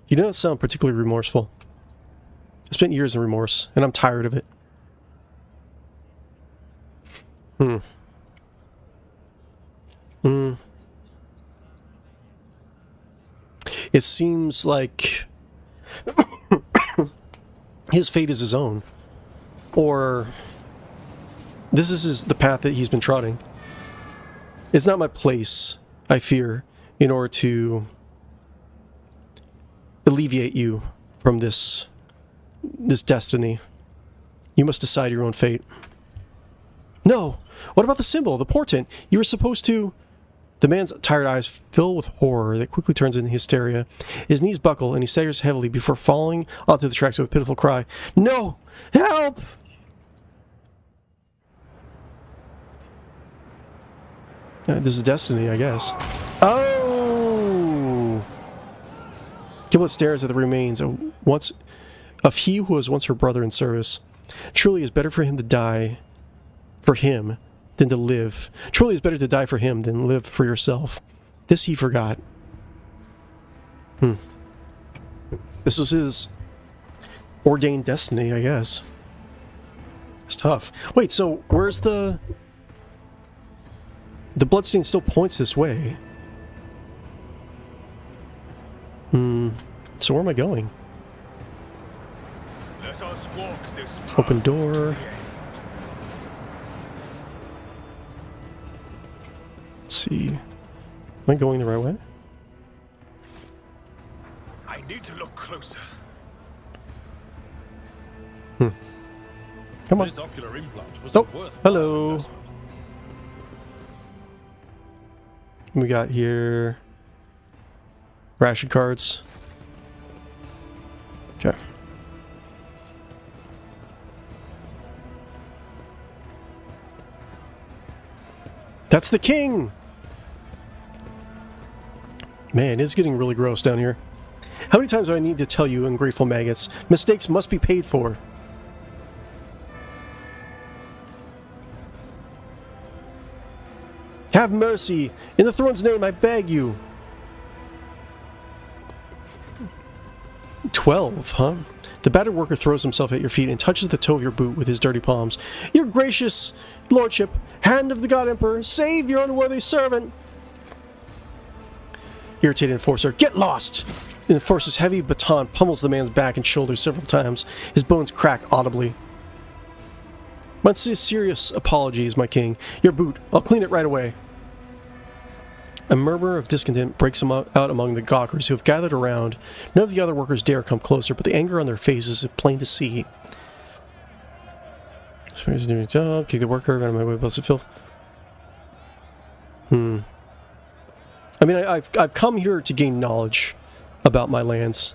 [SPEAKER 1] You don't sound particularly remorseful. I spent years in remorse, and I'm tired of it. It seems like his fate is his own. Or this is the path that he's been trotting. It's not my place, I fear, in order to alleviate you from this destiny. You must decide your own fate. No! What about the symbol, the portent? You were supposed to... The man's tired eyes fill with horror that quickly turns into hysteria. His knees buckle and he staggers heavily before falling onto the tracks with a pitiful cry. No! Help! This is destiny, I guess. Oh! Giblet stares at the remains of he who was once her brother in service. Truly, it's better for him to die for him than to live. Truly, it's better to die for him than live for yourself. This he forgot. This was his ordained destiny, I guess. It's tough. Wait, so where's the bloodstain still points this way. So where am I going?
[SPEAKER 2] Let us walk this path
[SPEAKER 1] Open door.
[SPEAKER 2] to the end.
[SPEAKER 1] Let's see. Am I going the right way?
[SPEAKER 2] I need to look closer.
[SPEAKER 1] Come on.
[SPEAKER 6] This ocular implant was
[SPEAKER 1] Oh,
[SPEAKER 6] worth
[SPEAKER 1] hello. We got here ration cards. Okay. That's the king! Man, it's getting really gross down here. How many times do I need to tell you, ungrateful maggots? Mistakes must be paid for. Have mercy! In the throne's name, I beg you! 12, huh? The battered worker throws himself at your feet and touches the toe of your boot with his dirty palms. Your gracious lordship, hand of the God Emperor, save your unworthy servant! Irritated enforcer, get lost! The enforcer's heavy baton pummels the man's back and shoulders several times. His bones crack audibly. My serious apologies, my king. Your boot. I'll clean it right away. A murmur of discontent breaks out among the gawkers who have gathered around. None of the other workers dare come closer, but the anger on their faces is plain to see. Doing his job, kick the worker out of my way, busted filth. I mean, I've come here to gain knowledge about my lands.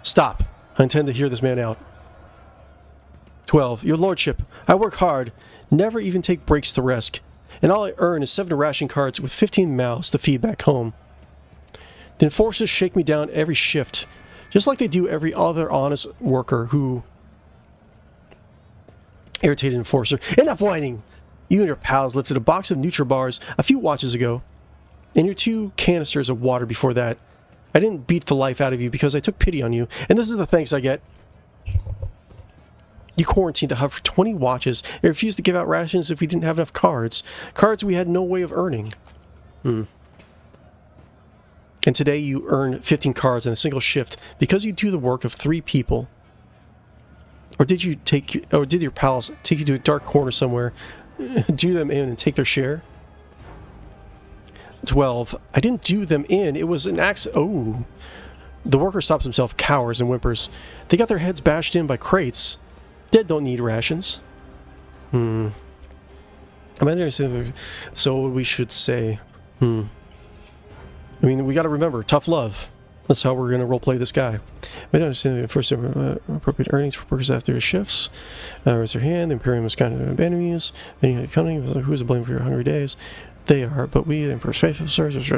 [SPEAKER 1] Stop. I intend to hear this man out. 12. Your lordship, I work hard, never even take breaks to rest, and all I earn is 7 ration cards with 15 mouths to feed back home. The enforcers shake me down every shift, just like they do every other honest worker who... Irritated enforcer. Enough whining! You and your pals lifted a box of Nutri-Bars a few watches ago, and your 2 canisters of water before that. I didn't beat the life out of you because I took pity on you, and this is the thanks I get. You quarantined the hub for 20 watches and refused to give out rations if we didn't have enough cards. Cards we had no way of earning. And today you earn 15 cards in a single shift because you do the work of 3 people. Or did your pals take you to a dark corner somewhere, do them in and take their share? 12. I didn't do them in. It was an accident. Oh. The worker stops himself, cowers and whimpers. They got their heads bashed in by crates. Dead don't need rations. I mean, so we should say. I mean, we got to remember, tough love. That's how we're going to roleplay this guy. We don't understand the first appropriate earnings for workers after his shifts. Raise their hand. The Imperium is kind of enemies. Coming. Who's to blame for your hungry days? They are, but we, the Emperor's faithful servants,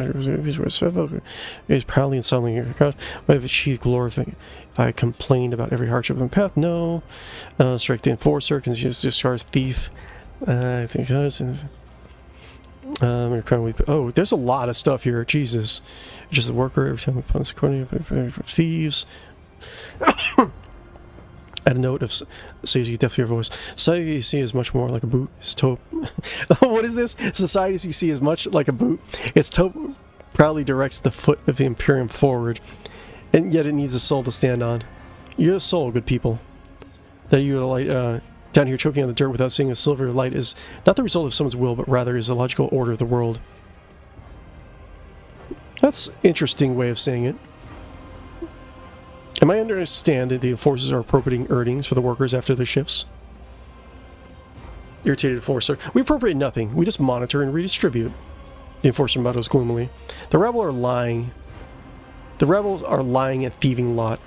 [SPEAKER 1] is proudly and solemnly your God. I have achieved glory. If I complained about every hardship on the path, no. Strike the enforcer, can just discharge thief. I think oh, there's a lot of stuff here. Jesus. Just the worker, every time we find according to thieves. Add a note of says you definitely your voice. Society you see is much more like a boot. Its taupe. What is this? Society you see is much like a boot. Its taupe proudly directs the foot of the Imperium forward, and yet it needs a soul to stand on. You're a soul, good people. That you light down here choking on the dirt without seeing a silver light is not the result of someone's will, but rather is the logical order of the world. That's an interesting way of saying it. Am I understand that the enforcers are appropriating earnings for the workers after their shifts? Irritated enforcer. We appropriate nothing. We just monitor and redistribute. The enforcer mutters gloomily. The rebels are lying. The rebels are lying and thieving lot.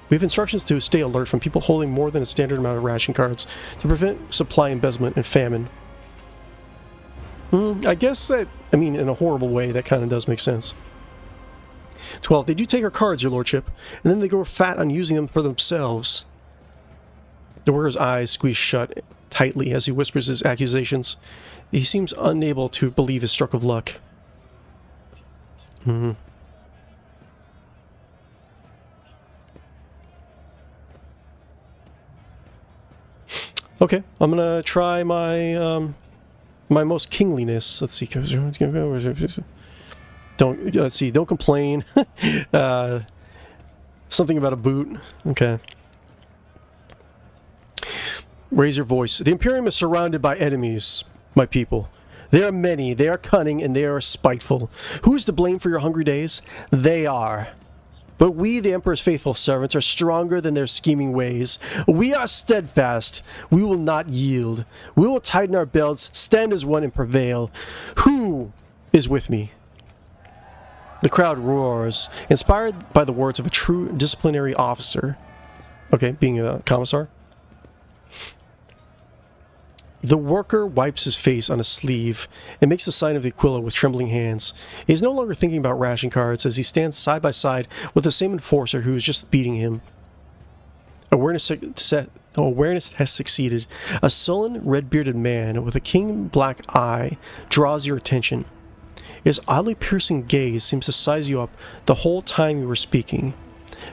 [SPEAKER 1] We have instructions to stay alert from people holding more than a standard amount of ration cards to prevent supply embezzlement and famine. I guess that, I mean, in a horrible way, that kind of does make sense. 12. They do take our cards, your lordship, and then they go fat on using them for themselves. The worker's eyes squeeze shut tightly as he whispers his accusations. He seems unable to believe his stroke of luck. Okay, I'm gonna try my my most kingliness. Let's see. Let's see. Don't complain. Something about a boot. Okay. Raise your voice. The Imperium is surrounded by enemies, my people. They are many, they are cunning, and they are spiteful. Who is to blame for your hungry days? They are. But we, the Emperor's faithful servants, are stronger than their scheming ways. We are steadfast. We will not yield. We will tighten our belts, stand as one, and prevail. Who is with me? The crowd roars, inspired by the words of a true disciplinary officer. Okay, being a commissar. The worker wipes his face on a sleeve and makes the sign of the Aquila with trembling hands. He is no longer thinking about ration cards as he stands side by side with the same enforcer who is just beating him. Awareness has succeeded. A sullen, red-bearded man with a keen black eye draws your attention. His oddly piercing gaze seems to size you up the whole time you were speaking.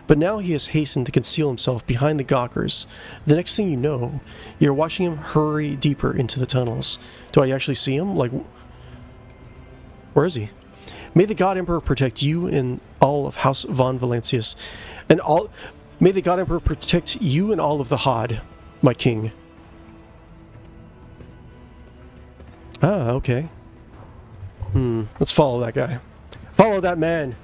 [SPEAKER 1] But now he has hastened to conceal himself behind the gawkers. The next thing you know, you're watching him hurry deeper into the tunnels. Do I actually see him? Like, where is he? May the God Emperor protect you and all of House von Valancius, and all. May the God Emperor protect you and all of the Hodd, my king. Ah, okay. Let's follow that guy. Follow that man.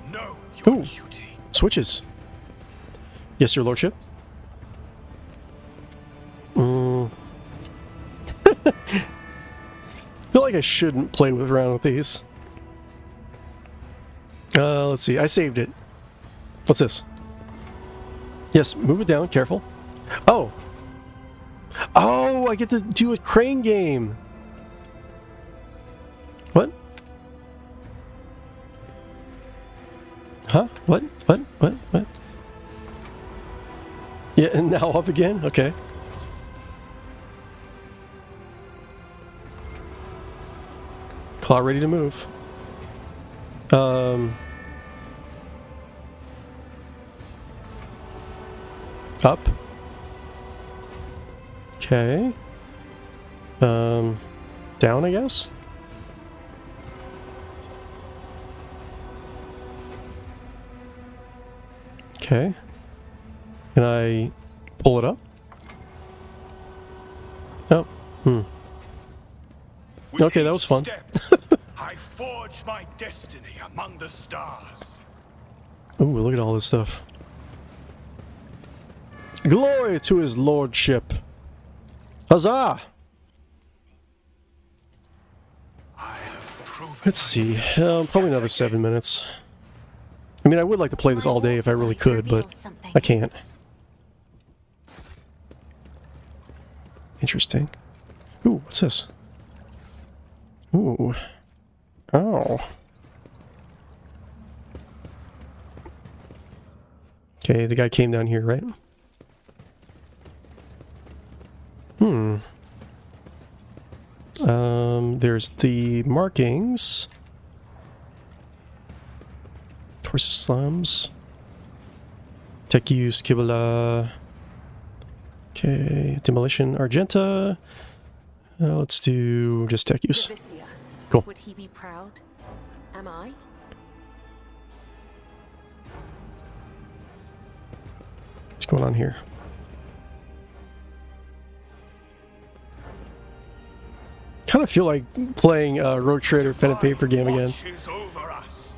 [SPEAKER 2] No, your
[SPEAKER 1] Ooh,
[SPEAKER 2] duty.
[SPEAKER 1] switches. Yes, your lordship. I feel like I shouldn't play around with these. Let's see. I saved it. What's this? Yes, move it down. Careful. Oh! Oh, I get to do a crane game! Huh? What? What? Yeah, and now up again? Okay. Claw ready to move. Up. Okay. Down, I guess? Okay. Can I pull it up? Oh.
[SPEAKER 2] With
[SPEAKER 1] Okay, that
[SPEAKER 2] each
[SPEAKER 1] was fun.
[SPEAKER 2] step, I forge my destiny among the stars.
[SPEAKER 1] Ooh, look at all this stuff. Glory to his lordship. Huzzah!
[SPEAKER 2] I have proven
[SPEAKER 1] Let's see. Probably another 7 minutes. I mean, I would like to play this all day if I really could, but I can't. Interesting. Ooh, what's this? Ooh. Oh. Okay, the guy came down here, right? There's the markings. Torsus slums. Tech use, Kibala. Okay, demolition, Argenta. Let's do just tech use.
[SPEAKER 5] Novisia.
[SPEAKER 1] Cool.
[SPEAKER 5] Would he be proud? Am I?
[SPEAKER 1] What's going on here? Kind of feel like playing Rogue Trader pen and paper game again.
[SPEAKER 2] watches over us.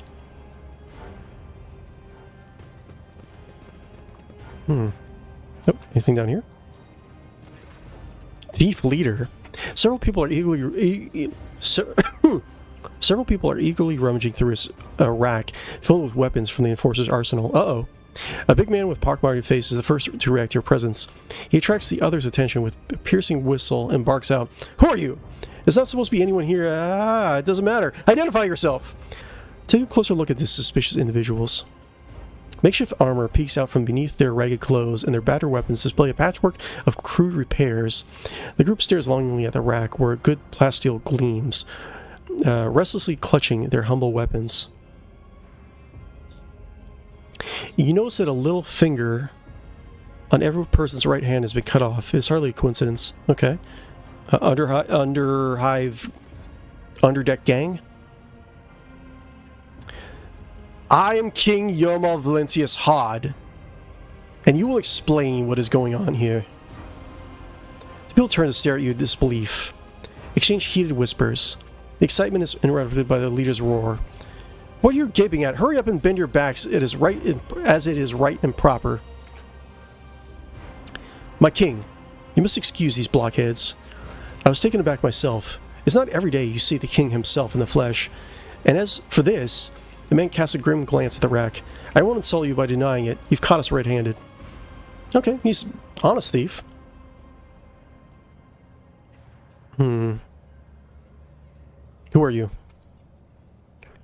[SPEAKER 1] Oh, anything down here? Thief leader. Several people are eagerly rummaging through his rack filled with weapons from the Enforcer's arsenal. Uh-oh. A big man with pockmarked face is the first to react to your presence. He attracts the other's attention with a piercing whistle and barks out, "Who are you? There's not supposed to be anyone here. It doesn't matter. Identify yourself." Take a closer look at these suspicious individuals. Makeshift armor peeks out from beneath their ragged clothes, and their battered weapons display a patchwork of crude repairs. The group stares longingly at the rack, where good plasteel gleams, restlessly clutching their humble weapons. You notice that a little finger on every person's right hand has been cut off. It's hardly a coincidence. Okay. Underdeck gang. I am King Yoma Valentius Hodd, and you will explain what is going on here. The people turn to stare at you in disbelief, exchange heated whispers. The excitement is interrupted by the leader's roar. What are you gaping at? Hurry up and bend your backs. It is right as it is right and proper. My king, you must excuse these blockheads. I was taken aback myself. It's not every day you see the king himself in the flesh. And as for this, the man casts a grim glance at the rack. I won't insult you by denying it. You've caught us red-handed. Okay, he's honest thief. Who are you?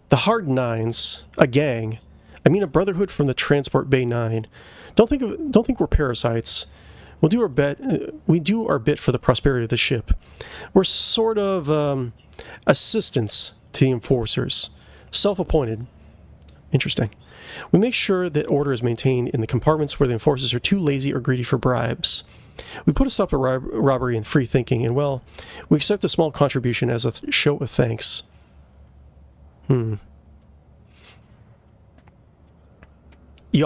[SPEAKER 1] The Hard Nines, a gang. I mean a brotherhood from the Transport Bay 9. Don't think we're parasites. We do our bit for the prosperity of the ship. We're sort of assistants to the enforcers. Self-appointed. Interesting. We make sure that order is maintained in the compartments where the enforcers are too lazy or greedy for bribes. We put a stop to robbery and free thinking, and well, we accept a small contribution as a show of thanks. You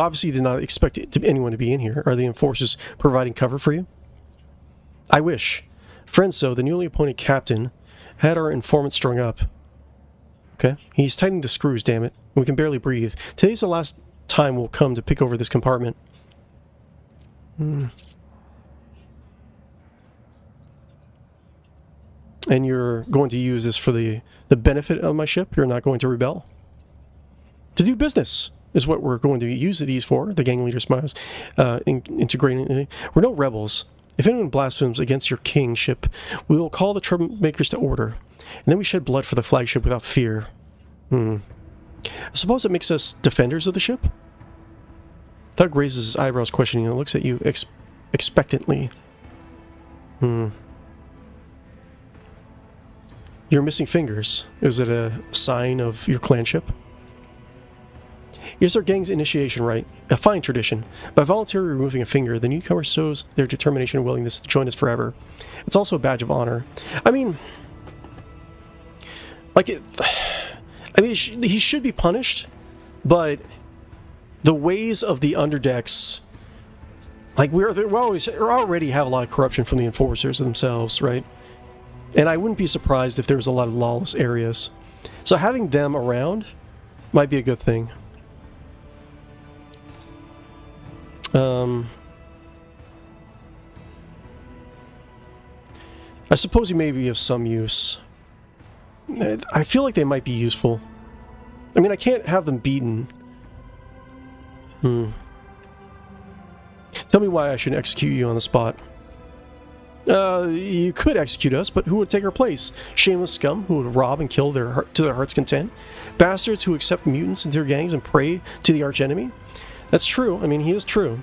[SPEAKER 1] obviously did not expect anyone to be in here. Are the enforcers providing cover for you? I wish. Frenzo, the newly appointed captain, had our informant strung up. Okay. He's tightening the screws, damn it. We can barely breathe. Today's the last time we'll come to pick over this compartment. And you're going to use this for the benefit of my ship? You're not going to rebel? To do business is what we're going to use these for. The gang leader smiles. Integrating. We're no rebels. If anyone blasphemes against your kingship, we will call the troublemakers to order. And then we shed blood for the flagship without fear. I suppose it makes us defenders of the ship? Doug raises his eyebrows questioning and looks at you expectantly. You're missing fingers. Is it a sign of your clanship? Here's our gang's initiation rite, a fine tradition. By voluntarily removing a finger, the newcomer shows their determination and willingness to join us forever. It's also a badge of honor. I mean, like, he should be punished, but the ways of the underdecks, like, we already have a lot of corruption from the enforcers themselves, right? And I wouldn't be surprised if there was a lot of lawless areas. So having them around might be a good thing. I suppose he may be of some use. I feel like they might be useful. I mean, I can't have them beaten. Tell me why I shouldn't execute you on the spot. You could execute us, but who would take our place? Shameless scum who would rob and kill to their heart's content? Bastards who accept mutants into their gangs and pray to the archenemy? That's true. I mean, he is true.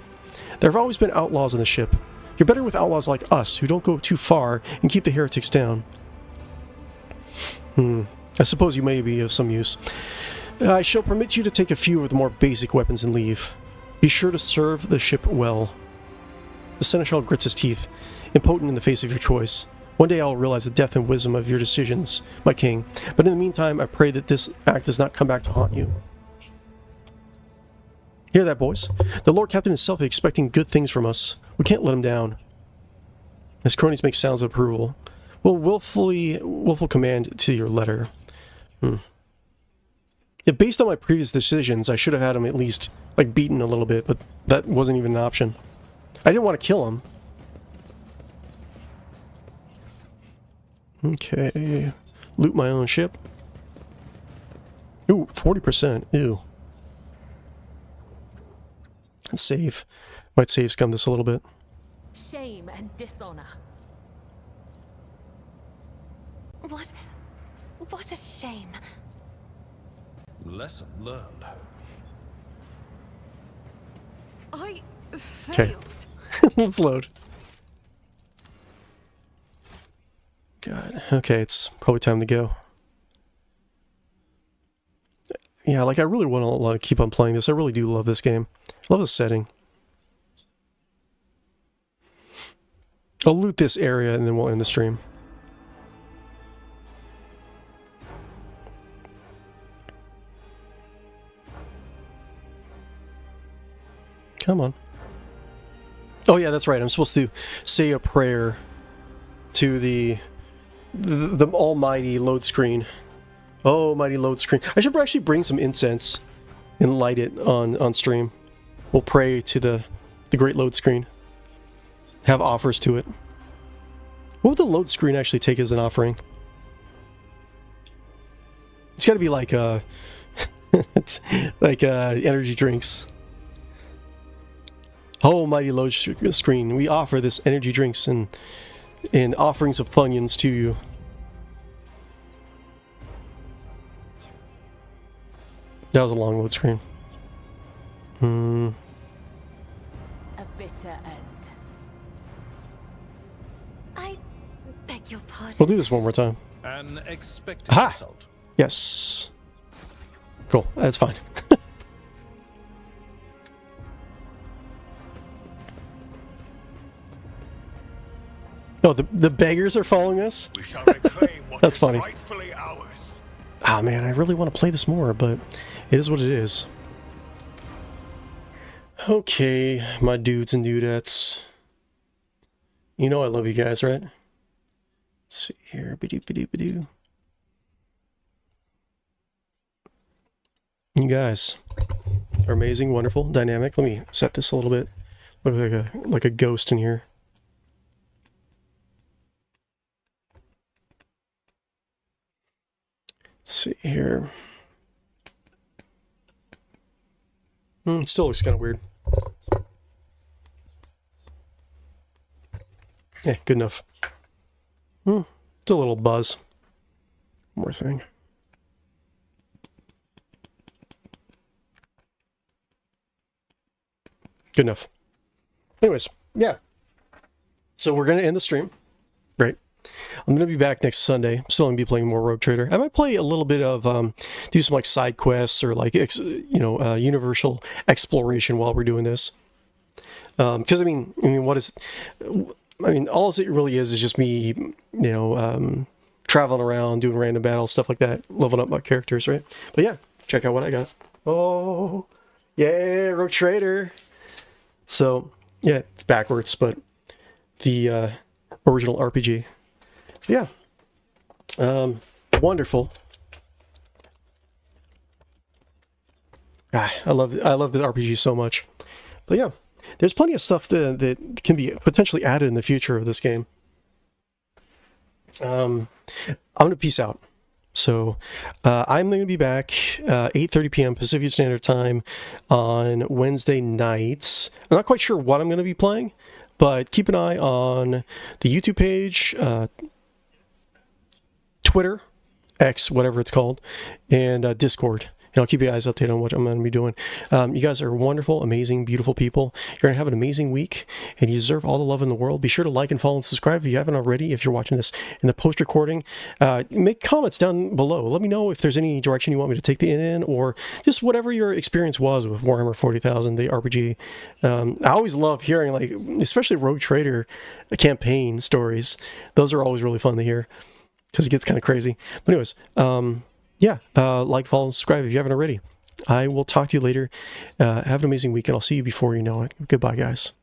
[SPEAKER 1] There have always been outlaws on the ship. You're better with outlaws like us, who don't go too far and keep the heretics down. I suppose you may be of some use. I shall permit you to take a few of the more basic weapons and leave. Be sure to serve the ship well. The seneschal grits his teeth, impotent in the face of your choice. One day I will realize the depth and wisdom of your decisions, my king. But in the meantime, I pray that this act does not come back to haunt you. Hear that, boys? The Lord Captain is self expecting good things from us. We can't let him down. His cronies make sounds of approval. We'll willful command to your letter. Yeah, based on my previous decisions, I should have had him at least, like, beaten a little bit, but that wasn't even an option. I didn't want to kill him. Okay. Loot my own ship. Ooh, 40%. Ew. And save. Might save scum this a little bit.
[SPEAKER 5] Shame and dishonor.
[SPEAKER 4] What a shame.
[SPEAKER 6] Lesson learned.
[SPEAKER 5] I
[SPEAKER 1] Okay.
[SPEAKER 5] failed.
[SPEAKER 1] Let's load. God. Okay, it's probably time to go. Yeah, like, I really want to keep on playing this. I really do love this game. I love the setting. I'll loot this area and then we'll end the stream. Come on. Oh yeah, that's right. I'm supposed to say a prayer to the almighty load screen. Oh, mighty load screen. I should actually bring some incense and light it on stream. We'll pray to the great load screen. Have offers to it. What would the load screen actually take as an offering? It's got to be like it's like energy drinks. Oh, mighty load screen, we offer this energy drinks and offerings of Funyuns to you. That was a long load screen.
[SPEAKER 5] A bitter end.
[SPEAKER 4] I beg your pardon.
[SPEAKER 1] We'll do this one more time.
[SPEAKER 6] An expected
[SPEAKER 1] Aha!
[SPEAKER 6] result.
[SPEAKER 1] Yes. Cool, that's fine. Oh, the beggars are following us?
[SPEAKER 2] We shall reclaim what
[SPEAKER 1] That's
[SPEAKER 2] is
[SPEAKER 1] funny.
[SPEAKER 2] rightfully ours.
[SPEAKER 1] Ah, man, I really want to play this more, but it is what it is. Okay, my dudes and dudettes. You know I love you guys, right? Let's see here. Ba-doo. You guys are amazing, wonderful, dynamic. Let me set this a little bit. Look like a ghost in here. Let's see here. It still looks kind of weird. Yeah, good enough. It's a little buzz. One more thing. Good enough. Anyways, yeah. So we're going to end the stream, right? I'm going to be back next Sunday. I'm still going to be playing more Rogue Trader. I might play a little bit of, do some like side quests or like, universal exploration while we're doing this. Because I mean, all it really is just me, traveling around, doing random battles, stuff like that, leveling up my characters, right? But yeah, check out what I got. Oh, yeah, Rogue Trader. So yeah, it's backwards, but the original RPG. Yeah, wonderful. I love the RPG so much. But yeah, there's plenty of stuff that can be potentially added in the future of this game. I'm gonna peace out. So I'm going to be back 8:30 p.m. Pacific Standard Time on Wednesday nights. I'm not quite sure what I'm going to be playing, but keep an eye on the YouTube page, Twitter, X, whatever it's called, and Discord. And I'll keep you guys updated on what I'm going to be doing. You guys are wonderful, amazing, beautiful people. You're going to have an amazing week, and you deserve all the love in the world. Be sure to like and follow and subscribe if you haven't already. If you're watching this in the post-recording, make comments down below. Let me know if there's any direction you want me to take in, or just whatever your experience was with Warhammer 40,000, the RPG. I always love hearing, like, especially Rogue Trader campaign stories. Those are always really fun to hear, because it gets kind of crazy. But anyways, yeah, like, follow, and subscribe if you haven't already. I will talk to you later. Have an amazing week, and I'll see you before you know it. Goodbye, guys.